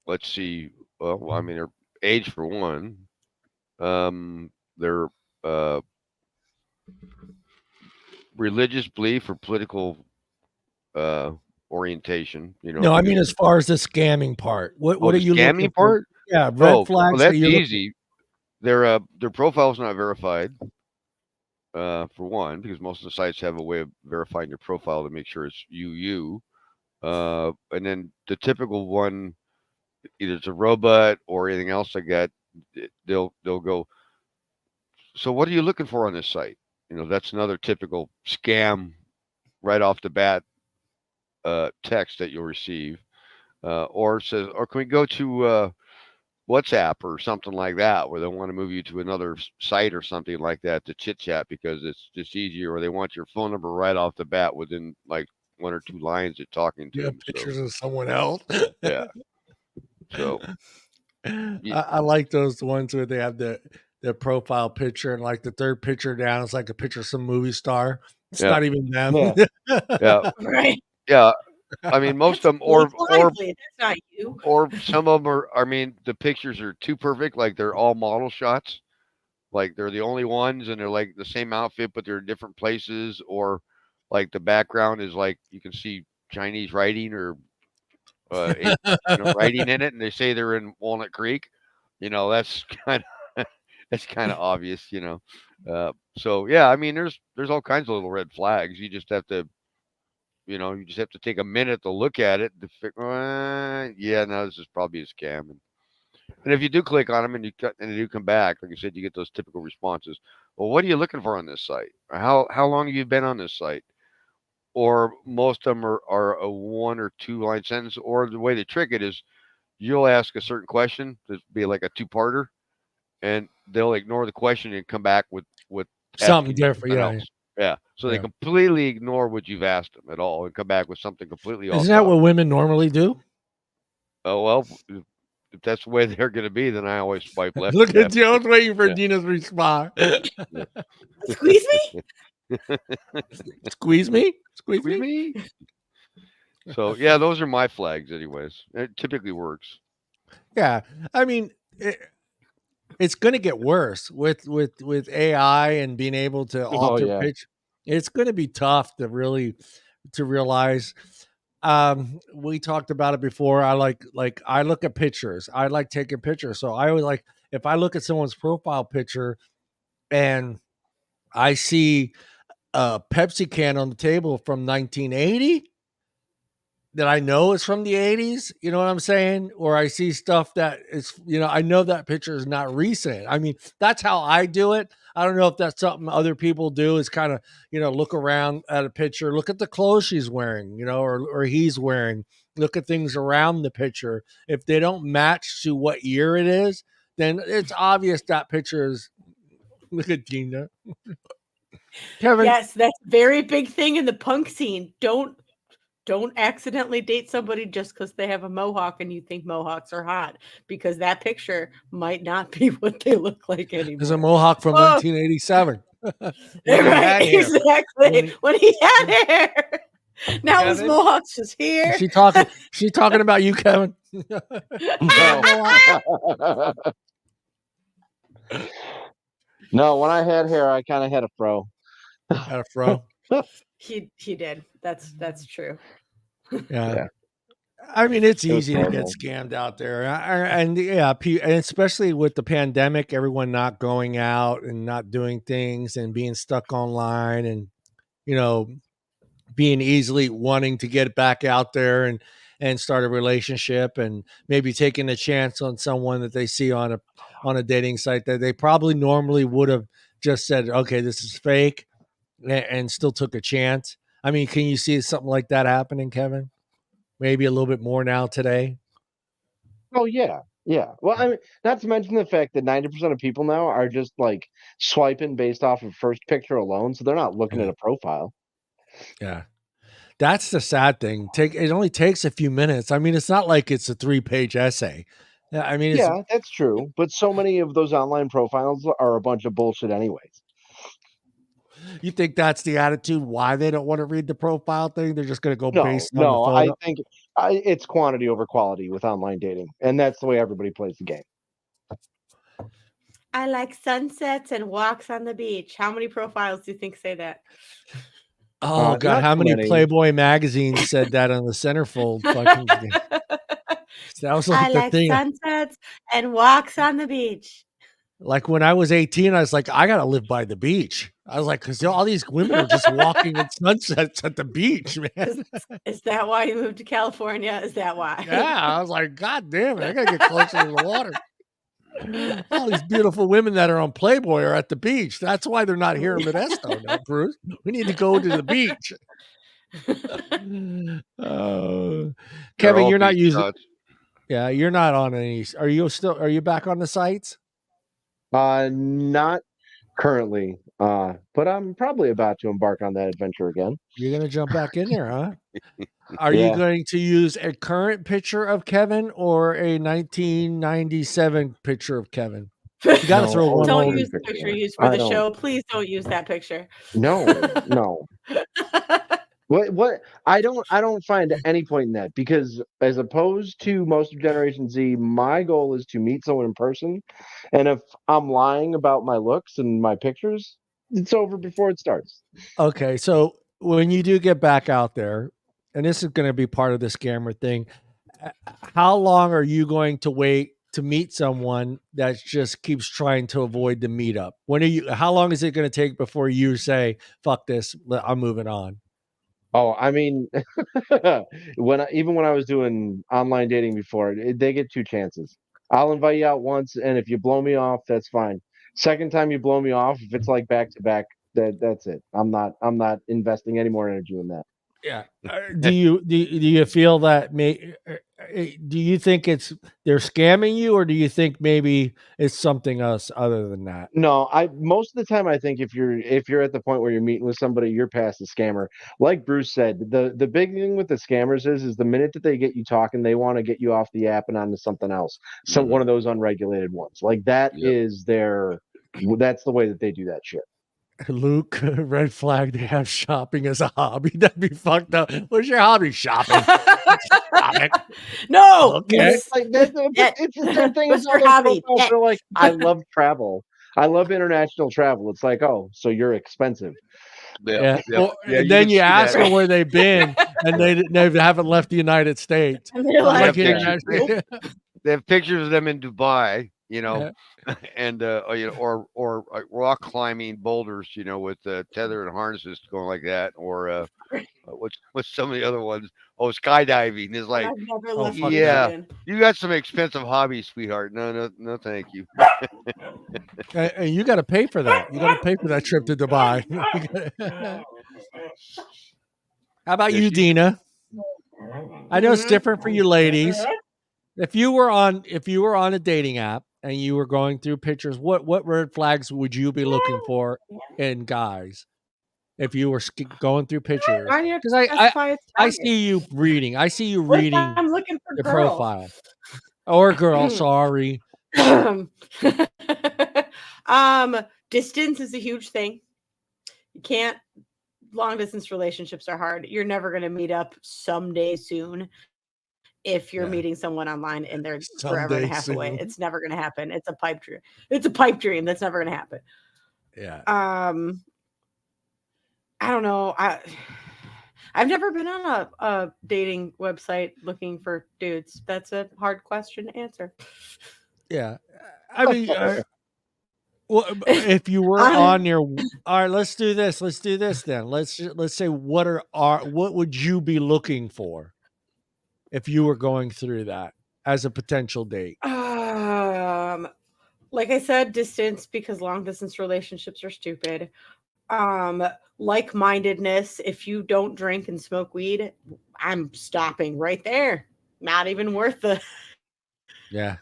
[SPEAKER 2] Let's see. Well, I mean, their age for one. Their religious belief or political orientation.
[SPEAKER 1] No, I mean as far as the scamming part. What are you looking
[SPEAKER 2] scamming part?
[SPEAKER 1] For? Yeah, red flags.
[SPEAKER 2] Well, that's easy. Their profile's not verified. For one, because most of the sites have a way of verifying your profile to make sure it's you. And then the typical one, either it's a robot or anything else like that, they'll go, so what are you looking for on this site? That's another typical scam right off the bat text that you'll receive. Or it says, or can we go to WhatsApp or something like that, where they want to move you to another site or something like that to chit chat because it's just easier, or they want your phone number right off the bat within like 1 or 2 lines of talking to them.
[SPEAKER 1] Pictures of someone else.
[SPEAKER 2] Yeah. So
[SPEAKER 1] I like those ones where they have their profile picture and like the third picture down is like a picture of some movie star. It's not even them.
[SPEAKER 2] Yeah.
[SPEAKER 3] Right.
[SPEAKER 2] Yeah. I mean, most of them, or
[SPEAKER 3] that's not you.
[SPEAKER 2] Or some of them are. I mean, the pictures are too perfect. Like they're all model shots. Like they're the only ones, and they're like the same outfit, but they're in different places. Or like the background is like you can see Chinese writing or writing in it, and they say they're in Walnut Creek. That's kind of obvious. So yeah, I mean, there's all kinds of little red flags. You just have to. You just have to take a minute to look at it to figure, yeah, no, this is probably a scam. And if you do click on them and they do come back, like I said, you get those typical responses. Well, what are you looking for on this site? Or how long have you been on this site? Or most of them are a 1 or 2 line sentence. Or the way they trick it is you'll ask a certain question, it'll be like a 2-parter, and they'll ignore the question and come back with
[SPEAKER 1] something different.
[SPEAKER 2] Else. Yeah. So they completely ignore what you've asked them at all and come back with something completely off.
[SPEAKER 1] Isn't that what women normally do?
[SPEAKER 2] Oh, well, if that's the way they're going to be, then I always swipe left.
[SPEAKER 1] Look at you. I was waiting for Dina's response.
[SPEAKER 3] Squeeze me?
[SPEAKER 1] Squeeze me? Squeeze me?
[SPEAKER 2] So, yeah, those are my flags anyways. It typically works.
[SPEAKER 1] Yeah. I mean, it's going to get worse with AI and being able to alter pitch. It's going to be tough to realize. We talked about it before. I look at pictures. I like taking pictures. So I always like, if I look at someone's profile picture and I see a Pepsi can on the table from 1980, that I know is from the 80s, you know what I'm saying? Or I see stuff that is, I know that picture is not recent. I mean, that's how I do it. I don't know if that's something other people do, is kind of, look around at a picture, look at the clothes she's wearing, or he's wearing, look at things around the picture. If they don't match to what year it is, then it's obvious that picture is, look at Gina.
[SPEAKER 3] Kevin. Yes, that's a very big thing in the punk scene. Don't accidentally date somebody just because they have a mohawk and you think mohawks are hot, because that picture might not be what they look like anymore.
[SPEAKER 1] There's a mohawk from 1987.
[SPEAKER 3] Right, exactly. When he had hair. Now his mohawk's just here.
[SPEAKER 1] She talking about you, Kevin.
[SPEAKER 4] No, when I had hair, I kind of had a fro.
[SPEAKER 1] Had a fro.
[SPEAKER 3] He did. That's true.
[SPEAKER 1] Yeah. I mean, it's
[SPEAKER 4] It was
[SPEAKER 1] easy to get
[SPEAKER 4] horrible.
[SPEAKER 1] scammed out there, and yeah, and especially with the pandemic, everyone not going out and not doing things and being stuck online, and you know, being easily wanting to get back out there and start a relationship, and maybe taking a chance on someone that they see on a dating site that they probably normally would have just said, okay, this is fake, and still took a chance. I mean, can you see something like that happening, Kevin? Maybe a little bit more now today.
[SPEAKER 4] Oh yeah, yeah. Well, I mean, not to mention the fact that 90% of people now are just like swiping based off of first picture alone, so they're not looking at
[SPEAKER 1] Yeah.
[SPEAKER 4] a profile.
[SPEAKER 1] Yeah. That's the sad thing. It only takes a few minutes. I mean, it's not like it's a 3-page essay. Yeah, I mean, it's
[SPEAKER 4] Yeah, that's true. But so many of those online profiles are a bunch of bullshit, anyways.
[SPEAKER 1] you think that's the attitude why they don't want to read the profile thing? They're just going to go
[SPEAKER 4] No,
[SPEAKER 1] based on the
[SPEAKER 4] no, I
[SPEAKER 1] photo.
[SPEAKER 4] think it's quantity over quality with online dating, and that's the way everybody plays the game.
[SPEAKER 3] I like sunsets and walks on the beach. How many profiles do you think say that?
[SPEAKER 1] Oh God,
[SPEAKER 4] Not
[SPEAKER 1] how
[SPEAKER 4] too
[SPEAKER 1] many
[SPEAKER 4] many.
[SPEAKER 1] Playboy magazines said that on the centerfold? Fucking, that was
[SPEAKER 3] I
[SPEAKER 1] like the
[SPEAKER 3] like
[SPEAKER 1] thing.
[SPEAKER 3] sunsets and walks on the beach.
[SPEAKER 1] Like when I was 18, I was like, I gotta live by the beach. I was like, because all these women are just walking at sunsets at the beach, man.
[SPEAKER 3] Is that why you moved to California? Is that why?
[SPEAKER 1] Yeah, I was like, God damn it, I gotta get closer to the water. All these beautiful women that are on Playboy are at the beach. That's why they're not here in Modesto, no, Bruce. We need to go to the beach. Kevin, you're not using.
[SPEAKER 2] Shots.
[SPEAKER 1] Yeah, you're not on any. Are you back on the sites?
[SPEAKER 4] Not currently, but I'm probably about to embark on that adventure again.
[SPEAKER 1] You're gonna jump back in there, huh? Are you
[SPEAKER 4] Yeah.
[SPEAKER 1] going to use a current picture of Kevin or a 1997 picture of Kevin? You got to
[SPEAKER 4] No,
[SPEAKER 1] throw one
[SPEAKER 3] Don't
[SPEAKER 1] older
[SPEAKER 3] use the
[SPEAKER 4] picture.
[SPEAKER 3] picture used for
[SPEAKER 4] I
[SPEAKER 3] the
[SPEAKER 4] don't.
[SPEAKER 3] show. Please don't use that picture.
[SPEAKER 4] No. What I don't find any point in that, because as opposed to most of Generation Z, my goal is to meet someone in person, and if I'm lying about my looks and my pictures, it's over before it starts.
[SPEAKER 1] Okay, so when you do get back out there, and this is going to be part of the scammer thing, how long are you going to wait to meet someone that just keeps trying to avoid the meetup? How long is it going to take before you say, fuck this, I'm moving on?
[SPEAKER 4] Oh, I mean, even when I was doing online dating before, they get two chances. I'll invite you out once, and if you blow me off, that's fine. Second time you blow me off, if it's like back to back, that's it. I'm not investing any more energy in that.
[SPEAKER 1] Yeah. Do you feel that do you think they're scamming you, or do you think maybe it's something else other than that?
[SPEAKER 4] No, I most of the time I think if you're at the point where you're meeting with somebody, you're past the scammer. Like Bruce said, the big thing with the scammers is the minute that they get you talking, they want to get you off the app and onto something else. So one of those unregulated ones. Like that's the way that they do that shit.
[SPEAKER 1] Luke, red flag, they have shopping as a hobby. That'd be fucked up. What's your hobby? Shopping.
[SPEAKER 3] No.
[SPEAKER 1] Okay.
[SPEAKER 4] It's like it's the same thing as
[SPEAKER 3] What's your
[SPEAKER 4] all those
[SPEAKER 3] hobby?
[SPEAKER 4] profiles that are like, I love travel. I love international travel. It's like, oh, so you're expensive.
[SPEAKER 1] Yeah. Well,
[SPEAKER 2] Yeah,
[SPEAKER 1] and then you ask
[SPEAKER 2] that.
[SPEAKER 1] them where they've been, and they haven't left the United States.
[SPEAKER 3] And they're
[SPEAKER 2] They
[SPEAKER 3] like,
[SPEAKER 2] have they have pictures of them in Dubai, and or rock climbing boulders, with tether and harnesses going like that, or what's some of the other ones? Oh, skydiving is like,
[SPEAKER 3] I've never left
[SPEAKER 2] yeah,
[SPEAKER 3] Michigan.
[SPEAKER 2] you got some expensive hobbies, sweetheart. No, thank you.
[SPEAKER 1] And you got to pay for that. You got to pay for that trip to Dubai. How about you, Deana? I know it's different for you ladies. If you were on a dating app and you were going through pictures, what red flags would you be looking for in guys? If you were going through pictures, because I see you reading. I see you reading.
[SPEAKER 3] I'm looking for
[SPEAKER 1] the
[SPEAKER 3] girls.
[SPEAKER 1] profile or girl. Sorry.
[SPEAKER 3] Distance is a huge thing. You can't. Long distance relationships are hard. You're never going to meet up someday soon. If you're meeting someone online and they're forever and a half away, it's never going to happen. It's a pipe dream. It's a pipe dream. That's never going to happen.
[SPEAKER 1] Yeah.
[SPEAKER 3] I don't know. I've never been on a dating website looking for dudes. That's a hard question to answer.
[SPEAKER 1] Yeah. I mean, well, if you were on your, all right, let's do this. Let's do this then. Let's say what would you be looking for if you were going through that as a potential date?
[SPEAKER 3] Like I said, distance, because long distance relationships are stupid. Like-mindedness. If you don't drink and smoke weed, I'm stopping right there. Not even worth the.
[SPEAKER 1] Yeah.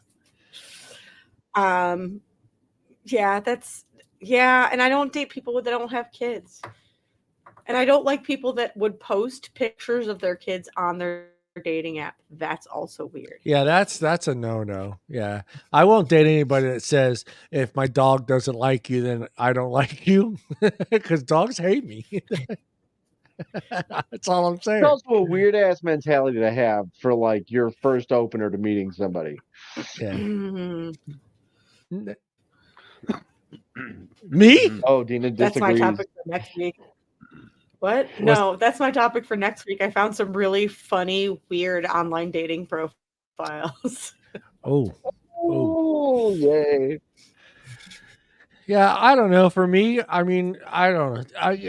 [SPEAKER 3] Yeah, and I don't date people that don't have kids. And I don't like people that would post pictures of their kids on their dating app. That's also weird.
[SPEAKER 1] Yeah, that's a no-no. Yeah. I won't date anybody that says if my dog doesn't like you, then I don't like you, because dogs hate me. That's all I'm saying.
[SPEAKER 4] It's also a weird ass mentality to have for like your first opener to meeting somebody.
[SPEAKER 1] Yeah.
[SPEAKER 3] Mm-hmm.
[SPEAKER 1] Me?
[SPEAKER 4] Oh, Deana disagrees.
[SPEAKER 3] That's my topic for next week. What? No, that's my topic for next week. I found some really funny, weird online dating profiles.
[SPEAKER 4] Oh, yay.
[SPEAKER 1] Yeah, I don't know. For me, I mean, I don't know.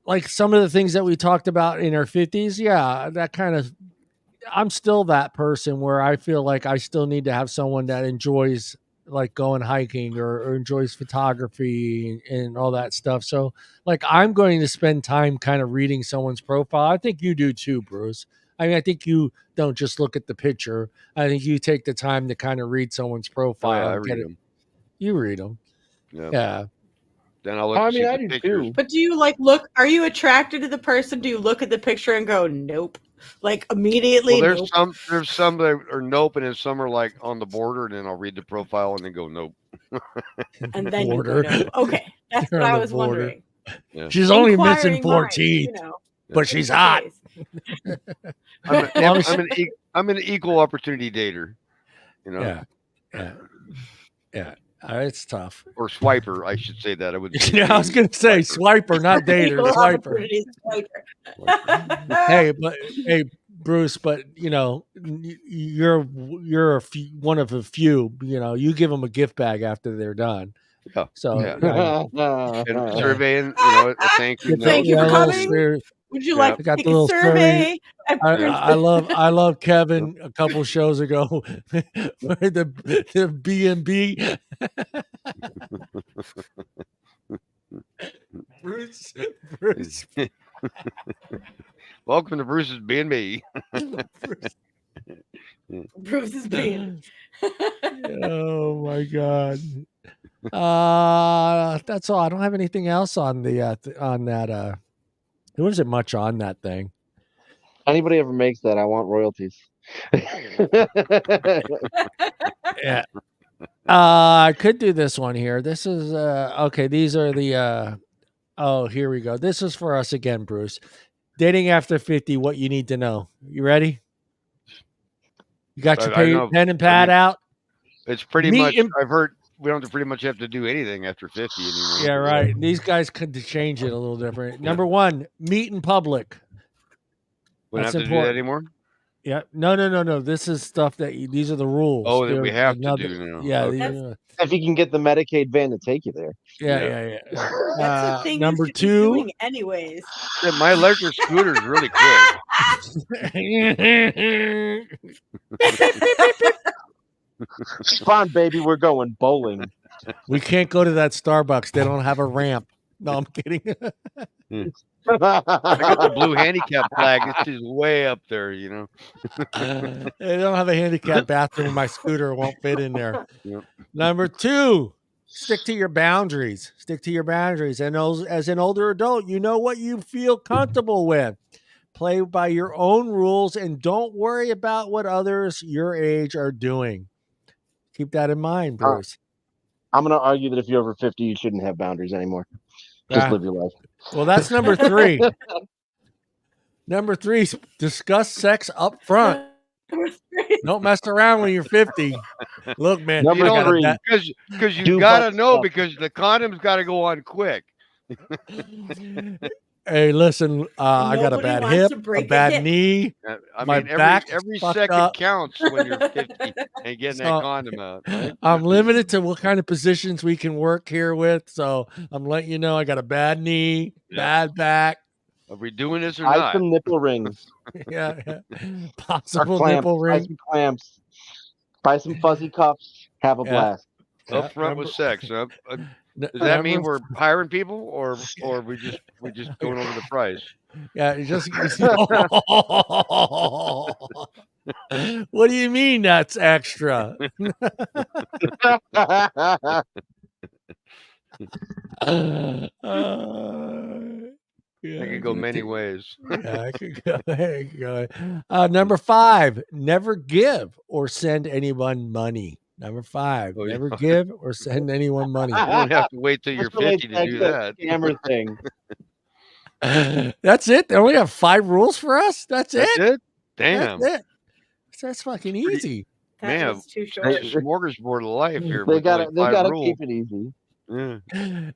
[SPEAKER 1] Like some of the things that we talked about in our 50s. Yeah, that kind of, I'm still that person where I feel like I still need to have someone that enjoys like going hiking or enjoys photography and all that stuff. So like I'm going to spend time kind of reading someone's profile. I think you do too, Bruce. I mean, I think you don't just look at the picture. I think you take the time to kind of read someone's profile.
[SPEAKER 2] I read them.
[SPEAKER 1] You read them. Yeah.
[SPEAKER 2] Then I'll look
[SPEAKER 4] I
[SPEAKER 2] see
[SPEAKER 4] mean, I
[SPEAKER 2] the
[SPEAKER 4] do
[SPEAKER 2] pictures.
[SPEAKER 4] too.
[SPEAKER 3] But do you like look? Are you attracted to the person? Do you look at the picture and go, nope? Like immediately?
[SPEAKER 2] Well, there's
[SPEAKER 3] nope.
[SPEAKER 2] some that are nope, and then some are like on the border, and then I'll read the profile and then go nope.
[SPEAKER 3] And then you go, nope. Okay, that's what I was wondering.
[SPEAKER 2] Yeah.
[SPEAKER 1] She's only
[SPEAKER 3] Inquiring
[SPEAKER 1] missing 4
[SPEAKER 3] minds,
[SPEAKER 1] teeth,
[SPEAKER 3] you know,
[SPEAKER 1] but she's hot.
[SPEAKER 2] I'm an equal opportunity dater, you know.
[SPEAKER 1] Yeah. It's tough.
[SPEAKER 2] Or swiper, I should say that. I would.
[SPEAKER 1] Yeah, I was gonna say swiper, not dater. Swiper. Hey, Bruce, but you know, you're one of a few. You know, you give them a gift bag after they're done.
[SPEAKER 2] Yeah.
[SPEAKER 1] So
[SPEAKER 2] and surveying, you know, a thank you.
[SPEAKER 3] Thank you for coming. Would you like to take a survey?
[SPEAKER 1] I love Kevin a couple shows ago. the B&B. Bruce.
[SPEAKER 2] Welcome to Bruce's B&B.
[SPEAKER 3] Bruce's B&B.
[SPEAKER 1] Oh my God. That's all. I don't have anything else on the on that. There wasn't much on that thing.
[SPEAKER 4] Anybody ever makes that, I want royalties.
[SPEAKER 1] Yeah. I could do this one here. This is okay. These are the oh, here we go. This is for us again, Bruce. Dating after 50, what you need to know. You ready? You got your pen and pad out?
[SPEAKER 2] It's pretty much, I've heard we don't pretty much have to do anything after 50 anymore.
[SPEAKER 1] Yeah, right. These guys could change it a little different. Number 1, meet in public.
[SPEAKER 2] We don't have to do that anymore?
[SPEAKER 1] Yeah. No. This is stuff that these are the rules.
[SPEAKER 2] Oh, that we have to do now.
[SPEAKER 1] Yeah.
[SPEAKER 2] Okay.
[SPEAKER 4] If you can get the Medicaid van to take you there.
[SPEAKER 1] Yeah.
[SPEAKER 3] That's the thing.
[SPEAKER 1] Number
[SPEAKER 3] you
[SPEAKER 1] 2.
[SPEAKER 3] Doing anyways.
[SPEAKER 2] Yeah, my electric scooter is really quick.
[SPEAKER 4] Come on, baby, we're going bowling.
[SPEAKER 1] We can't go to that Starbucks. They don't have a ramp. No, I'm kidding.
[SPEAKER 2] I got the blue handicap flag. It's just way up there, you know.
[SPEAKER 1] They don't have a handicap bathroom. My scooter won't fit in there.
[SPEAKER 2] Yep.
[SPEAKER 1] Number 2, stick to your boundaries. Stick to your boundaries. And as an older adult, you know what you feel comfortable with. Play by your own rules and don't worry about what others your age are doing. Keep that in mind, Bruce.
[SPEAKER 4] I'm going to argue that if you're over 50, you shouldn't have boundaries anymore. Just live your life.
[SPEAKER 1] Well, that's number 3. Number 3, discuss sex up front. Don't mess around when you're 50. Look, man.
[SPEAKER 4] Number 3.
[SPEAKER 2] Because you got to know, because the condom's got to go on quick.
[SPEAKER 1] Hey, listen, I got a
[SPEAKER 3] Nobody
[SPEAKER 1] bad
[SPEAKER 3] wants
[SPEAKER 1] hip,
[SPEAKER 3] to
[SPEAKER 1] a
[SPEAKER 3] break a
[SPEAKER 1] bad
[SPEAKER 3] hip.
[SPEAKER 1] knee.
[SPEAKER 2] I
[SPEAKER 1] My
[SPEAKER 2] mean,
[SPEAKER 1] back's
[SPEAKER 2] every
[SPEAKER 1] fucked
[SPEAKER 2] second
[SPEAKER 1] up.
[SPEAKER 2] counts when you're 50 and getting that
[SPEAKER 1] So,
[SPEAKER 2] condom out, right?
[SPEAKER 1] I'm limited to what kind of positions we can work here with. So I'm letting you know I got a bad knee, bad back.
[SPEAKER 2] Are we doing this or
[SPEAKER 4] Buy
[SPEAKER 2] not?
[SPEAKER 4] some nipple rings.
[SPEAKER 1] Yeah.
[SPEAKER 4] Or
[SPEAKER 1] Possible
[SPEAKER 4] clamps.
[SPEAKER 1] nipple
[SPEAKER 4] Buy
[SPEAKER 1] ring.
[SPEAKER 4] some clamps. Buy some fuzzy cuffs. Have a
[SPEAKER 1] Yeah.
[SPEAKER 4] blast.
[SPEAKER 2] Up front with sex. Does that mean we're hiring people, or we just going over the price?
[SPEAKER 1] Yeah, just what do you mean that's extra?
[SPEAKER 2] I could go many ways.
[SPEAKER 1] Yeah, I could go. There you go. Number 5, never give or send anyone money. Number 5,
[SPEAKER 2] Oh,
[SPEAKER 1] never give or send anyone money.
[SPEAKER 2] You don't have to wait till
[SPEAKER 4] This
[SPEAKER 2] you're
[SPEAKER 4] relates
[SPEAKER 2] 50 to
[SPEAKER 4] back
[SPEAKER 2] do
[SPEAKER 4] to
[SPEAKER 2] that.
[SPEAKER 4] Scammer thing.
[SPEAKER 1] That's it. They only have 5 rules for us. That's it.
[SPEAKER 2] It? Damn.
[SPEAKER 1] That's it. That's fucking easy.
[SPEAKER 3] That
[SPEAKER 2] Man,
[SPEAKER 3] is too short.
[SPEAKER 2] it's a smorgasbord of life here.
[SPEAKER 4] They
[SPEAKER 2] with only
[SPEAKER 4] gotta
[SPEAKER 2] 5 rules.
[SPEAKER 4] keep it easy.
[SPEAKER 2] Yeah.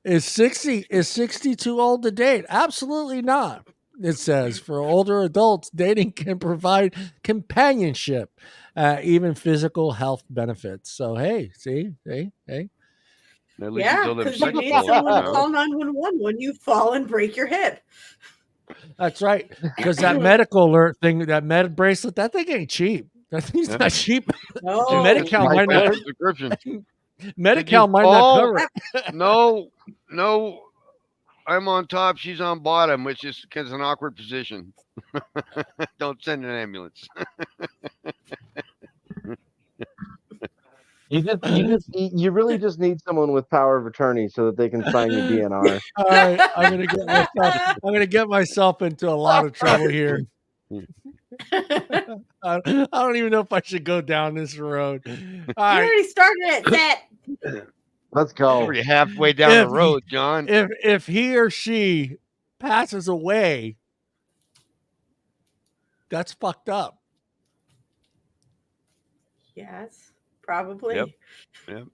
[SPEAKER 1] Is 60 too old to date? Absolutely not. It says for older adults, dating can provide companionship, even physical health benefits. So hey, see, hey.
[SPEAKER 2] At least
[SPEAKER 3] Yeah,
[SPEAKER 2] until they're
[SPEAKER 3] because you need
[SPEAKER 2] sexual,
[SPEAKER 3] someone to
[SPEAKER 2] you know?
[SPEAKER 3] call 911 when you fall and break your hip.
[SPEAKER 1] That's right. Because that medical alert thing, that med bracelet, that thing ain't cheap. That thing's not cheap.
[SPEAKER 3] No.
[SPEAKER 1] Medical might not.
[SPEAKER 2] Subscription.
[SPEAKER 1] Medical might not cover it.
[SPEAKER 2] No, I'm on top, she's on bottom, which is an awkward position. Don't send an ambulance.
[SPEAKER 4] You really just need someone with power of attorney so that they can sign your DNR.
[SPEAKER 1] All right, I'm gonna get myself into a lot of trouble here. I don't even know if I should go down this road. All right.
[SPEAKER 3] You already started it, Set.
[SPEAKER 4] Let's go.
[SPEAKER 2] Already halfway down the road, John.
[SPEAKER 1] If he or she passes away, that's fucked up.
[SPEAKER 3] Yes, probably.
[SPEAKER 2] Yep.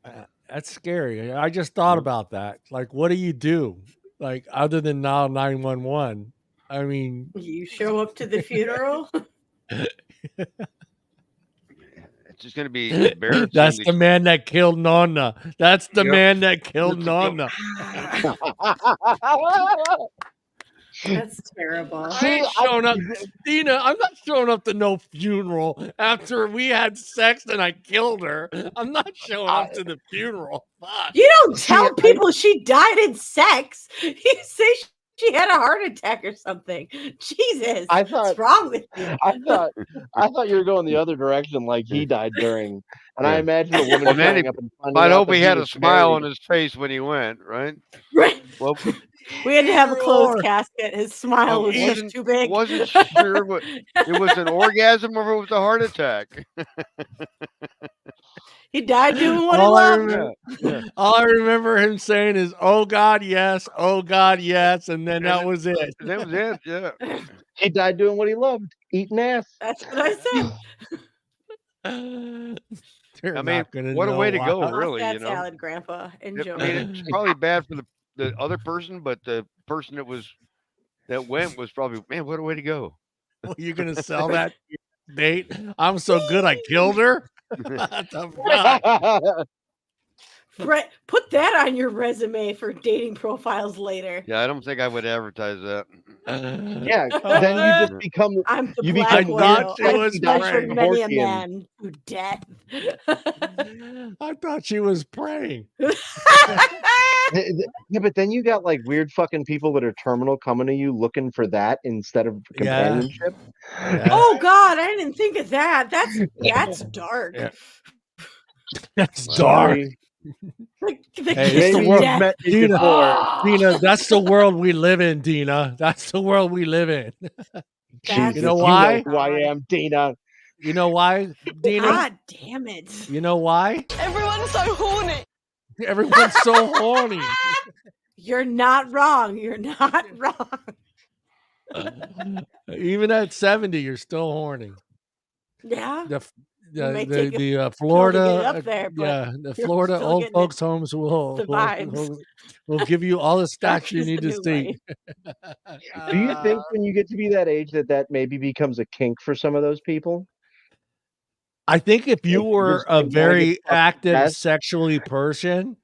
[SPEAKER 1] That's scary. I just thought about that. Like, what do you do? Like, other than now 911? I mean,
[SPEAKER 3] You show up to the funeral.
[SPEAKER 2] It's just going to be embarrassing.
[SPEAKER 1] That's the man that killed Nonna. That's the man that killed Nonna.
[SPEAKER 3] That's terrible.
[SPEAKER 1] I ain't showing up, Deana. I'm not showing up to no funeral after we had sex and I killed her. I'm not showing up to the funeral. Fuck.
[SPEAKER 3] You don't tell people she died in sex. You say she had a heart attack or something. Jesus, what's wrong with you?
[SPEAKER 4] I thought you were going the other direction, like he died during. And I imagine a woman showing up and finding
[SPEAKER 2] I'd
[SPEAKER 4] out
[SPEAKER 2] hope
[SPEAKER 4] that
[SPEAKER 2] he had a
[SPEAKER 4] was
[SPEAKER 2] smile
[SPEAKER 4] married.
[SPEAKER 2] on his face when he went, right?
[SPEAKER 3] Right.
[SPEAKER 2] Well,
[SPEAKER 3] We had to have a closed casket. His smile was just too big.
[SPEAKER 2] Wasn't sure what it was, an orgasm or it was a heart attack.
[SPEAKER 3] He died doing what
[SPEAKER 1] all
[SPEAKER 3] he
[SPEAKER 1] I
[SPEAKER 3] loved.
[SPEAKER 1] remember, all I remember him saying is, "Oh God, yes! Oh God, yes!" And then that was it.
[SPEAKER 2] That was it. Yeah.
[SPEAKER 4] He died doing what he loved, eating ass.
[SPEAKER 3] That's what I said.
[SPEAKER 1] They're
[SPEAKER 2] I mean,
[SPEAKER 1] not gonna
[SPEAKER 2] what a
[SPEAKER 1] know
[SPEAKER 2] way to
[SPEAKER 1] why.
[SPEAKER 2] go, really.
[SPEAKER 3] That
[SPEAKER 2] You know,
[SPEAKER 3] salad, Grandpa. Enjoy.
[SPEAKER 2] I mean, it's probably bad for the other person, but the person that went was probably, man, what a way to go.
[SPEAKER 1] Well, you're gonna sell that date? I'm so good, I killed her. What the fuck?
[SPEAKER 3] Brett, put that on your resume for dating profiles later.
[SPEAKER 2] Yeah, I don't think I would advertise that.
[SPEAKER 4] Yeah, then you just become.
[SPEAKER 3] I'm the
[SPEAKER 4] you
[SPEAKER 3] black
[SPEAKER 4] become
[SPEAKER 3] widow.
[SPEAKER 1] she was
[SPEAKER 3] I've measured
[SPEAKER 1] praying.
[SPEAKER 3] many a
[SPEAKER 4] Hawkian.
[SPEAKER 3] man to death.
[SPEAKER 1] I thought she was praying.
[SPEAKER 4] Yeah, but then you got like weird fucking people that are terminal coming to you looking for that instead of companionship.
[SPEAKER 1] Yeah.
[SPEAKER 3] Oh God, I didn't think of that. That's dark.
[SPEAKER 1] Yeah. That's dark.
[SPEAKER 3] Like, the
[SPEAKER 1] Hey,
[SPEAKER 3] kiss
[SPEAKER 1] it's the
[SPEAKER 3] of
[SPEAKER 1] world,
[SPEAKER 3] death.
[SPEAKER 1] Deana, that's the world we live in, Deana. That's the world we live in.
[SPEAKER 3] That's
[SPEAKER 1] You know why?
[SPEAKER 4] You know who I am, Deana.
[SPEAKER 1] You know why, Deana?
[SPEAKER 3] God damn it.
[SPEAKER 1] You know why?
[SPEAKER 8] Everyone's so horny.
[SPEAKER 1] Everyone's so horny.
[SPEAKER 3] You're not wrong. You're not wrong.
[SPEAKER 1] Even at 70, you're still horny.
[SPEAKER 3] Yeah.
[SPEAKER 1] the
[SPEAKER 3] to
[SPEAKER 1] Florida,
[SPEAKER 3] get up there, but
[SPEAKER 1] the
[SPEAKER 3] you're
[SPEAKER 1] Florida
[SPEAKER 3] still
[SPEAKER 1] old
[SPEAKER 3] getting
[SPEAKER 1] folks homes
[SPEAKER 3] the vibes.
[SPEAKER 1] will give you all the
[SPEAKER 3] Dark
[SPEAKER 1] stats you
[SPEAKER 3] is
[SPEAKER 1] need
[SPEAKER 3] the
[SPEAKER 1] to
[SPEAKER 3] new
[SPEAKER 1] see.
[SPEAKER 3] light.
[SPEAKER 4] Do you think when you get to be that age that maybe becomes a kink for some of those people?
[SPEAKER 1] I think if you
[SPEAKER 4] Like,
[SPEAKER 1] were
[SPEAKER 4] just
[SPEAKER 1] a
[SPEAKER 4] they wanna get
[SPEAKER 1] very
[SPEAKER 4] fucked to
[SPEAKER 1] active
[SPEAKER 4] death?
[SPEAKER 1] sexually person,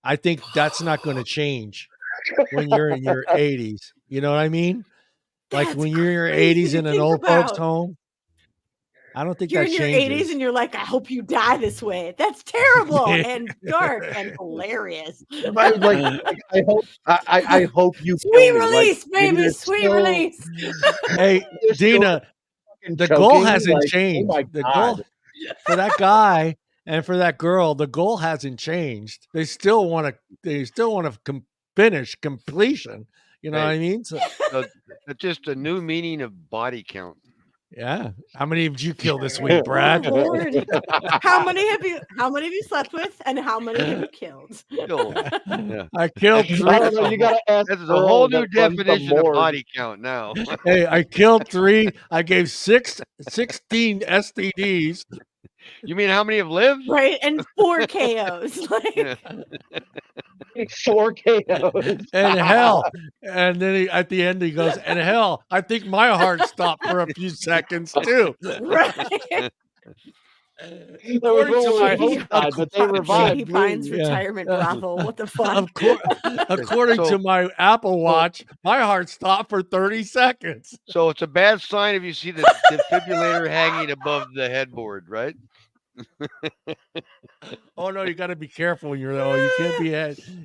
[SPEAKER 1] I think that's not going to change when you're in your 80s. You know what I mean? Like
[SPEAKER 3] That's
[SPEAKER 1] when you're in your
[SPEAKER 3] crazy
[SPEAKER 1] 80s
[SPEAKER 3] to
[SPEAKER 1] in an
[SPEAKER 3] think
[SPEAKER 1] old folks
[SPEAKER 3] about.
[SPEAKER 1] home, I don't think
[SPEAKER 3] You're
[SPEAKER 1] that
[SPEAKER 3] in your 80s
[SPEAKER 1] changes.
[SPEAKER 3] and you're like, I hope you die this way. That's terrible and dark and hilarious.
[SPEAKER 4] Right, like I hope you kill
[SPEAKER 3] Sweet
[SPEAKER 4] me. Like
[SPEAKER 3] release,
[SPEAKER 4] maybe
[SPEAKER 3] baby.
[SPEAKER 4] they're
[SPEAKER 3] Sweet
[SPEAKER 4] still
[SPEAKER 3] release.
[SPEAKER 1] Hey,
[SPEAKER 4] they're still
[SPEAKER 1] Deana,
[SPEAKER 4] fucking
[SPEAKER 1] the goal
[SPEAKER 4] choking.
[SPEAKER 1] hasn't
[SPEAKER 4] Like, oh
[SPEAKER 1] changed.
[SPEAKER 4] my
[SPEAKER 1] The
[SPEAKER 4] God.
[SPEAKER 1] goal for that guy and for that girl, the goal hasn't changed. They still want to finish completion. You know what I mean? So,
[SPEAKER 2] It's just a new meaning of body count.
[SPEAKER 1] yeah. How many did you kill this week, Brad?
[SPEAKER 3] Oh, Lord. How many have you slept with and how many have you killed?
[SPEAKER 2] Yeah.
[SPEAKER 1] I killed
[SPEAKER 4] I
[SPEAKER 1] 3.
[SPEAKER 4] don't know. You gotta ask
[SPEAKER 2] This is a
[SPEAKER 4] Earl
[SPEAKER 2] whole new
[SPEAKER 4] that runs the
[SPEAKER 2] definition of
[SPEAKER 4] morgue.
[SPEAKER 2] body count now.
[SPEAKER 1] Hey, I killed 3. I gave 16 STDs.
[SPEAKER 2] You mean how many have lived?
[SPEAKER 3] Right, and 4 KOs. Like,
[SPEAKER 2] Yeah.
[SPEAKER 4] 4 KOs.
[SPEAKER 1] And hell, and then at the end he goes, and hell, I think my heart stopped for a few seconds too.
[SPEAKER 3] right.
[SPEAKER 1] According to my
[SPEAKER 4] both died, but they revived
[SPEAKER 3] J.D. Pines
[SPEAKER 4] me.
[SPEAKER 3] retirement brothel. What the fuck?
[SPEAKER 1] According to my Apple Watch, my heart stopped for 30 seconds.
[SPEAKER 2] So it's a bad sign if you see the defibrillator hanging above the headboard, right?
[SPEAKER 1] Oh no, you got to be careful when you're you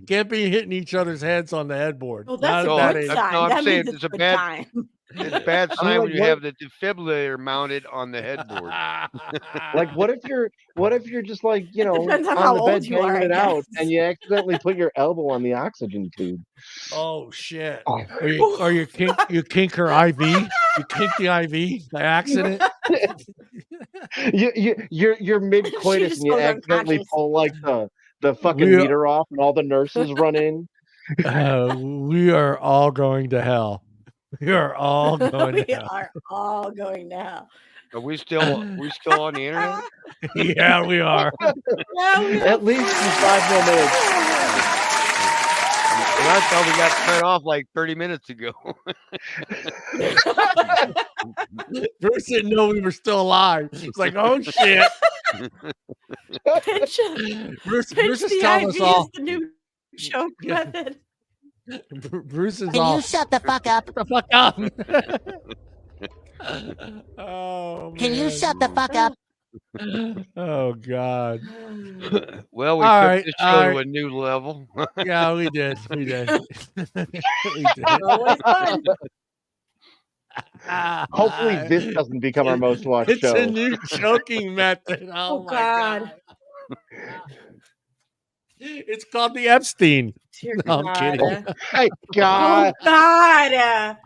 [SPEAKER 1] can't be hitting each other's heads on the headboard.
[SPEAKER 3] Well, that's
[SPEAKER 1] Not
[SPEAKER 3] a
[SPEAKER 1] at
[SPEAKER 3] good
[SPEAKER 1] that age.
[SPEAKER 3] sign.
[SPEAKER 2] No, I'm
[SPEAKER 3] That
[SPEAKER 2] saying
[SPEAKER 3] means
[SPEAKER 2] it's a
[SPEAKER 3] good
[SPEAKER 2] bad
[SPEAKER 3] time.
[SPEAKER 2] it's a bad
[SPEAKER 4] I
[SPEAKER 2] sign
[SPEAKER 4] mean,
[SPEAKER 2] when
[SPEAKER 4] like,
[SPEAKER 2] you have the defibrillator mounted on the headboard.
[SPEAKER 4] Like, what if you're just like,
[SPEAKER 3] It depends on
[SPEAKER 4] on
[SPEAKER 3] how
[SPEAKER 4] the bed
[SPEAKER 3] old you are,
[SPEAKER 4] banging
[SPEAKER 3] I
[SPEAKER 4] it out,
[SPEAKER 3] guess.
[SPEAKER 4] and you accidentally put your elbow on the oxygen tube?
[SPEAKER 1] Oh shit!
[SPEAKER 4] Oh.
[SPEAKER 1] Or you kink her IV. You kink the IV by accident.
[SPEAKER 4] You're mid coitus
[SPEAKER 3] just
[SPEAKER 4] and you
[SPEAKER 3] goes
[SPEAKER 4] accidentally
[SPEAKER 3] unconscious.
[SPEAKER 4] pull like the fucking
[SPEAKER 1] We
[SPEAKER 4] meter off, and all the nurses run in.
[SPEAKER 1] we are all going to hell. We are all going
[SPEAKER 3] We
[SPEAKER 1] to hell.
[SPEAKER 3] are all going now.
[SPEAKER 2] Are we still on the internet?
[SPEAKER 1] Yeah, we are.
[SPEAKER 3] Yeah, we
[SPEAKER 4] At least for 5 more minutes.
[SPEAKER 2] And I thought we got cut off like 30 minutes ago.
[SPEAKER 1] Bruce didn't know we were still alive. It's like, oh shit.
[SPEAKER 3] Pinch
[SPEAKER 1] Bruce is
[SPEAKER 3] the
[SPEAKER 1] telling
[SPEAKER 3] IV
[SPEAKER 1] us all.
[SPEAKER 3] is the new choke method.
[SPEAKER 1] Bruce is
[SPEAKER 7] Can
[SPEAKER 1] all.
[SPEAKER 7] you shut the fuck up?
[SPEAKER 1] Shut the fuck up. Oh,
[SPEAKER 7] Can you
[SPEAKER 1] man.
[SPEAKER 7] shut the fuck up?
[SPEAKER 1] Oh God.
[SPEAKER 2] Well, we
[SPEAKER 1] All
[SPEAKER 2] took
[SPEAKER 1] right,
[SPEAKER 2] this
[SPEAKER 1] all
[SPEAKER 2] show to
[SPEAKER 1] right.
[SPEAKER 2] a new level.
[SPEAKER 1] Yeah, we did. We did. We did.
[SPEAKER 3] Always fun.
[SPEAKER 4] Hopefully, this doesn't become our most watched
[SPEAKER 1] It's
[SPEAKER 4] show.
[SPEAKER 1] a new choking method. Oh,
[SPEAKER 3] Oh,
[SPEAKER 1] my
[SPEAKER 3] God.
[SPEAKER 1] It's called the Epstein.
[SPEAKER 3] Dear
[SPEAKER 1] No, I'm
[SPEAKER 3] God.
[SPEAKER 1] kidding.
[SPEAKER 4] My God.
[SPEAKER 3] Oh, God.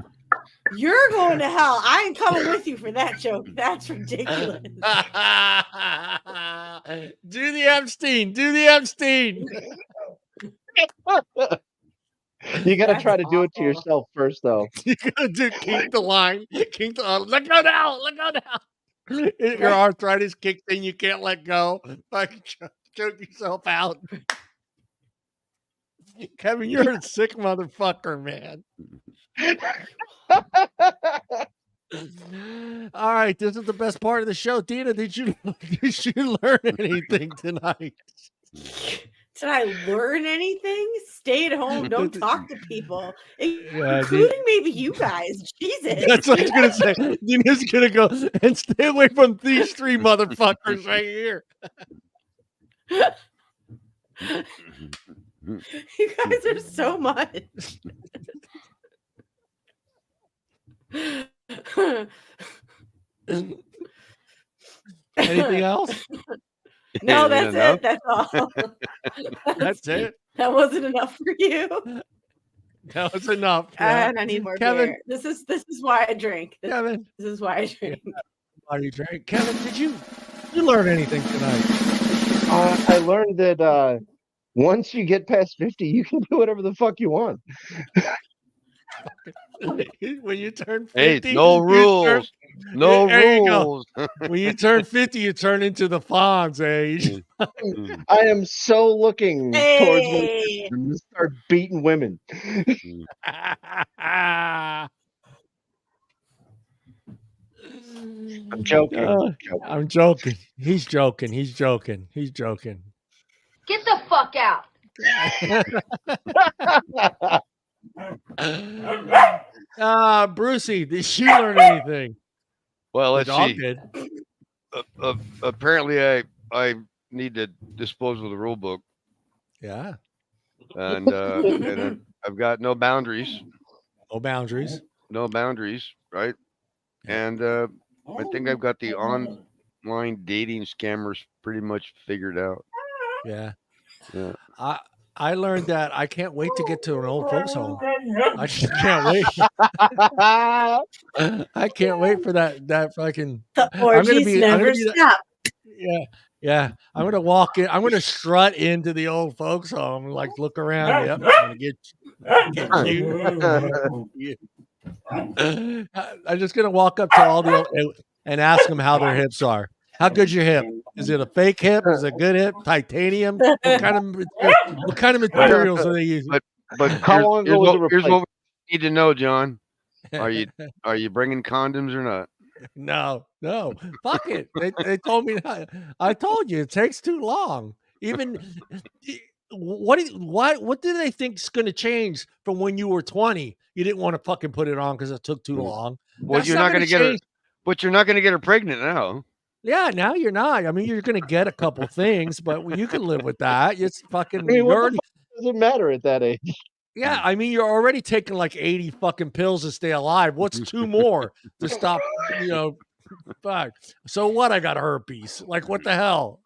[SPEAKER 3] You're going to hell. I ain't coming with you for that joke. That's ridiculous.
[SPEAKER 1] Do the Epstein. Do the Epstein.
[SPEAKER 4] You got to
[SPEAKER 3] That's
[SPEAKER 4] try to do it to
[SPEAKER 3] awful.
[SPEAKER 4] yourself first, though.
[SPEAKER 1] You gotta do kink the line. Kink the let go now. Let go now. Your arthritis kicks in. You can't let go. Like choke yourself out. Kevin, you're a sick motherfucker, man. All right, this is the best part of the show. Deana, did you learn anything tonight?
[SPEAKER 3] Did I learn anything? Stay at home. Don't talk to people, including
[SPEAKER 1] dude.
[SPEAKER 3] maybe you guys. Jesus.
[SPEAKER 1] That's what I was gonna say. Deana's gonna go and stay away from these 3 motherfuckers right here.
[SPEAKER 3] You guys are so much.
[SPEAKER 1] Anything else?
[SPEAKER 3] No, that's it. That's all.
[SPEAKER 1] That's it.
[SPEAKER 3] That wasn't enough for you.
[SPEAKER 1] That was enough. Yeah.
[SPEAKER 3] And I need more
[SPEAKER 1] Kevin.
[SPEAKER 3] beer. This is why I drink.
[SPEAKER 1] Kevin,
[SPEAKER 3] This is why I drink.
[SPEAKER 1] why you drink? Kevin, did you learn anything tonight?
[SPEAKER 4] I learned that once you get past 50, you can do whatever the fuck you want.
[SPEAKER 1] When you turn 50,
[SPEAKER 2] Hey, no rules. No
[SPEAKER 1] There you go.
[SPEAKER 2] rules.
[SPEAKER 1] When you turn 50, you turn into the Fonz age.
[SPEAKER 4] I am so looking towards when
[SPEAKER 3] Hey.
[SPEAKER 4] you start beating women. I'm joking.
[SPEAKER 1] I'm joking. He's joking. He's joking. He's joking.
[SPEAKER 8] Get the fuck out.
[SPEAKER 1] Brucey, did she learn anything?
[SPEAKER 2] Well,
[SPEAKER 1] The
[SPEAKER 2] let's
[SPEAKER 1] dog
[SPEAKER 2] see.
[SPEAKER 1] did.
[SPEAKER 2] Apparently, I need to dispose of the rule book,
[SPEAKER 1] Yeah.
[SPEAKER 2] and I've got no boundaries.
[SPEAKER 1] No boundaries.
[SPEAKER 2] No boundaries, right? And I think I've got the online dating scammers pretty much figured out.
[SPEAKER 1] Yeah.
[SPEAKER 2] Yeah.
[SPEAKER 1] I learned that I can't wait to get to an old folks home. I just can't wait. I can't wait for that fucking.
[SPEAKER 3] The orgies never stop.
[SPEAKER 1] Yeah. I'm gonna walk in. I'm gonna strut into the old folks home and like look around. Yep, I'm gonna get you. I'm just gonna walk up to all the old and ask them how their hips are. How good's your hip? Is it a fake hip? Is it a good hip? Titanium? What kind of materials are they using?
[SPEAKER 2] But
[SPEAKER 4] How long ago was it
[SPEAKER 2] here's what
[SPEAKER 4] replaced?
[SPEAKER 2] we need to know, John. Are you bringing condoms or not?
[SPEAKER 1] No. Fuck it. They told me not. I told you it takes too long. Even what do they think is going to change from when you were 20? You didn't want to fucking put it on because it took too long.
[SPEAKER 2] Well, you're not going to get her, but you're not going to get her pregnant now.
[SPEAKER 1] Yeah, now you're not. I mean, you're going to get a couple things, but you can live with that. It's fucking.
[SPEAKER 4] I mean, what the fuck does it matter at that age?
[SPEAKER 1] Yeah, I mean, you're already taking like 80 fucking pills to stay alive. What's 2 more to stop? Fuck. So what? I got herpes. Like, what the hell?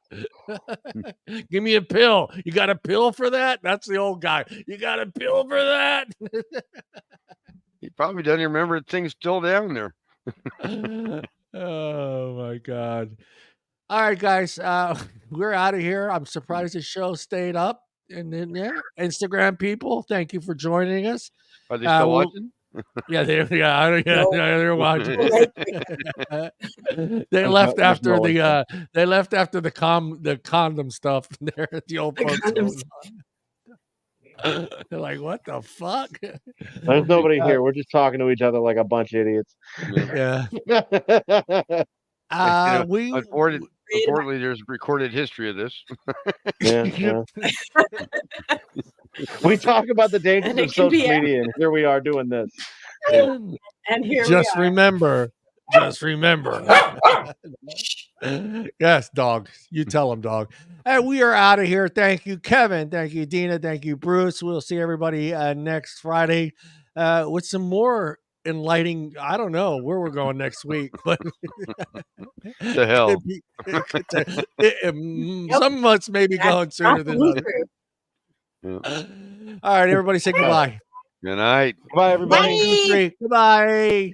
[SPEAKER 1] Give me a pill. You got a pill for that? That's the old guy. You got a pill for that?
[SPEAKER 2] He probably doesn't remember the thing's still down there.
[SPEAKER 1] Oh my God. All right, guys. We're out of here. I'm surprised the show stayed up. And then Instagram people, thank you for joining us.
[SPEAKER 2] Are they still watching?
[SPEAKER 1] Yeah, they're watching. They left after the condom stuff there at the old folks home. They're like, what the fuck?
[SPEAKER 4] There's nobody here. We're just talking to each other like a bunch of idiots.
[SPEAKER 1] Yeah.
[SPEAKER 2] Unfortunately, there's recorded history of this.
[SPEAKER 4] Yeah. We talk about the dangers of social media, and here we are doing this.
[SPEAKER 3] Yeah. And here
[SPEAKER 1] just
[SPEAKER 3] we are.
[SPEAKER 1] remember. Yes, dog. You tell them, dog. And we are out of here. Thank you, Kevin. Thank you, Deana. Thank you, Bruce. We'll see everybody next Friday with some more enlightening. I don't know where we're going next week, but
[SPEAKER 2] the hell.
[SPEAKER 1] Some of us may be going sooner than others.
[SPEAKER 2] Yeah.
[SPEAKER 1] All right, everybody say goodbye.
[SPEAKER 2] Good night.
[SPEAKER 4] Bye, everybody.
[SPEAKER 1] Bye. Goodbye.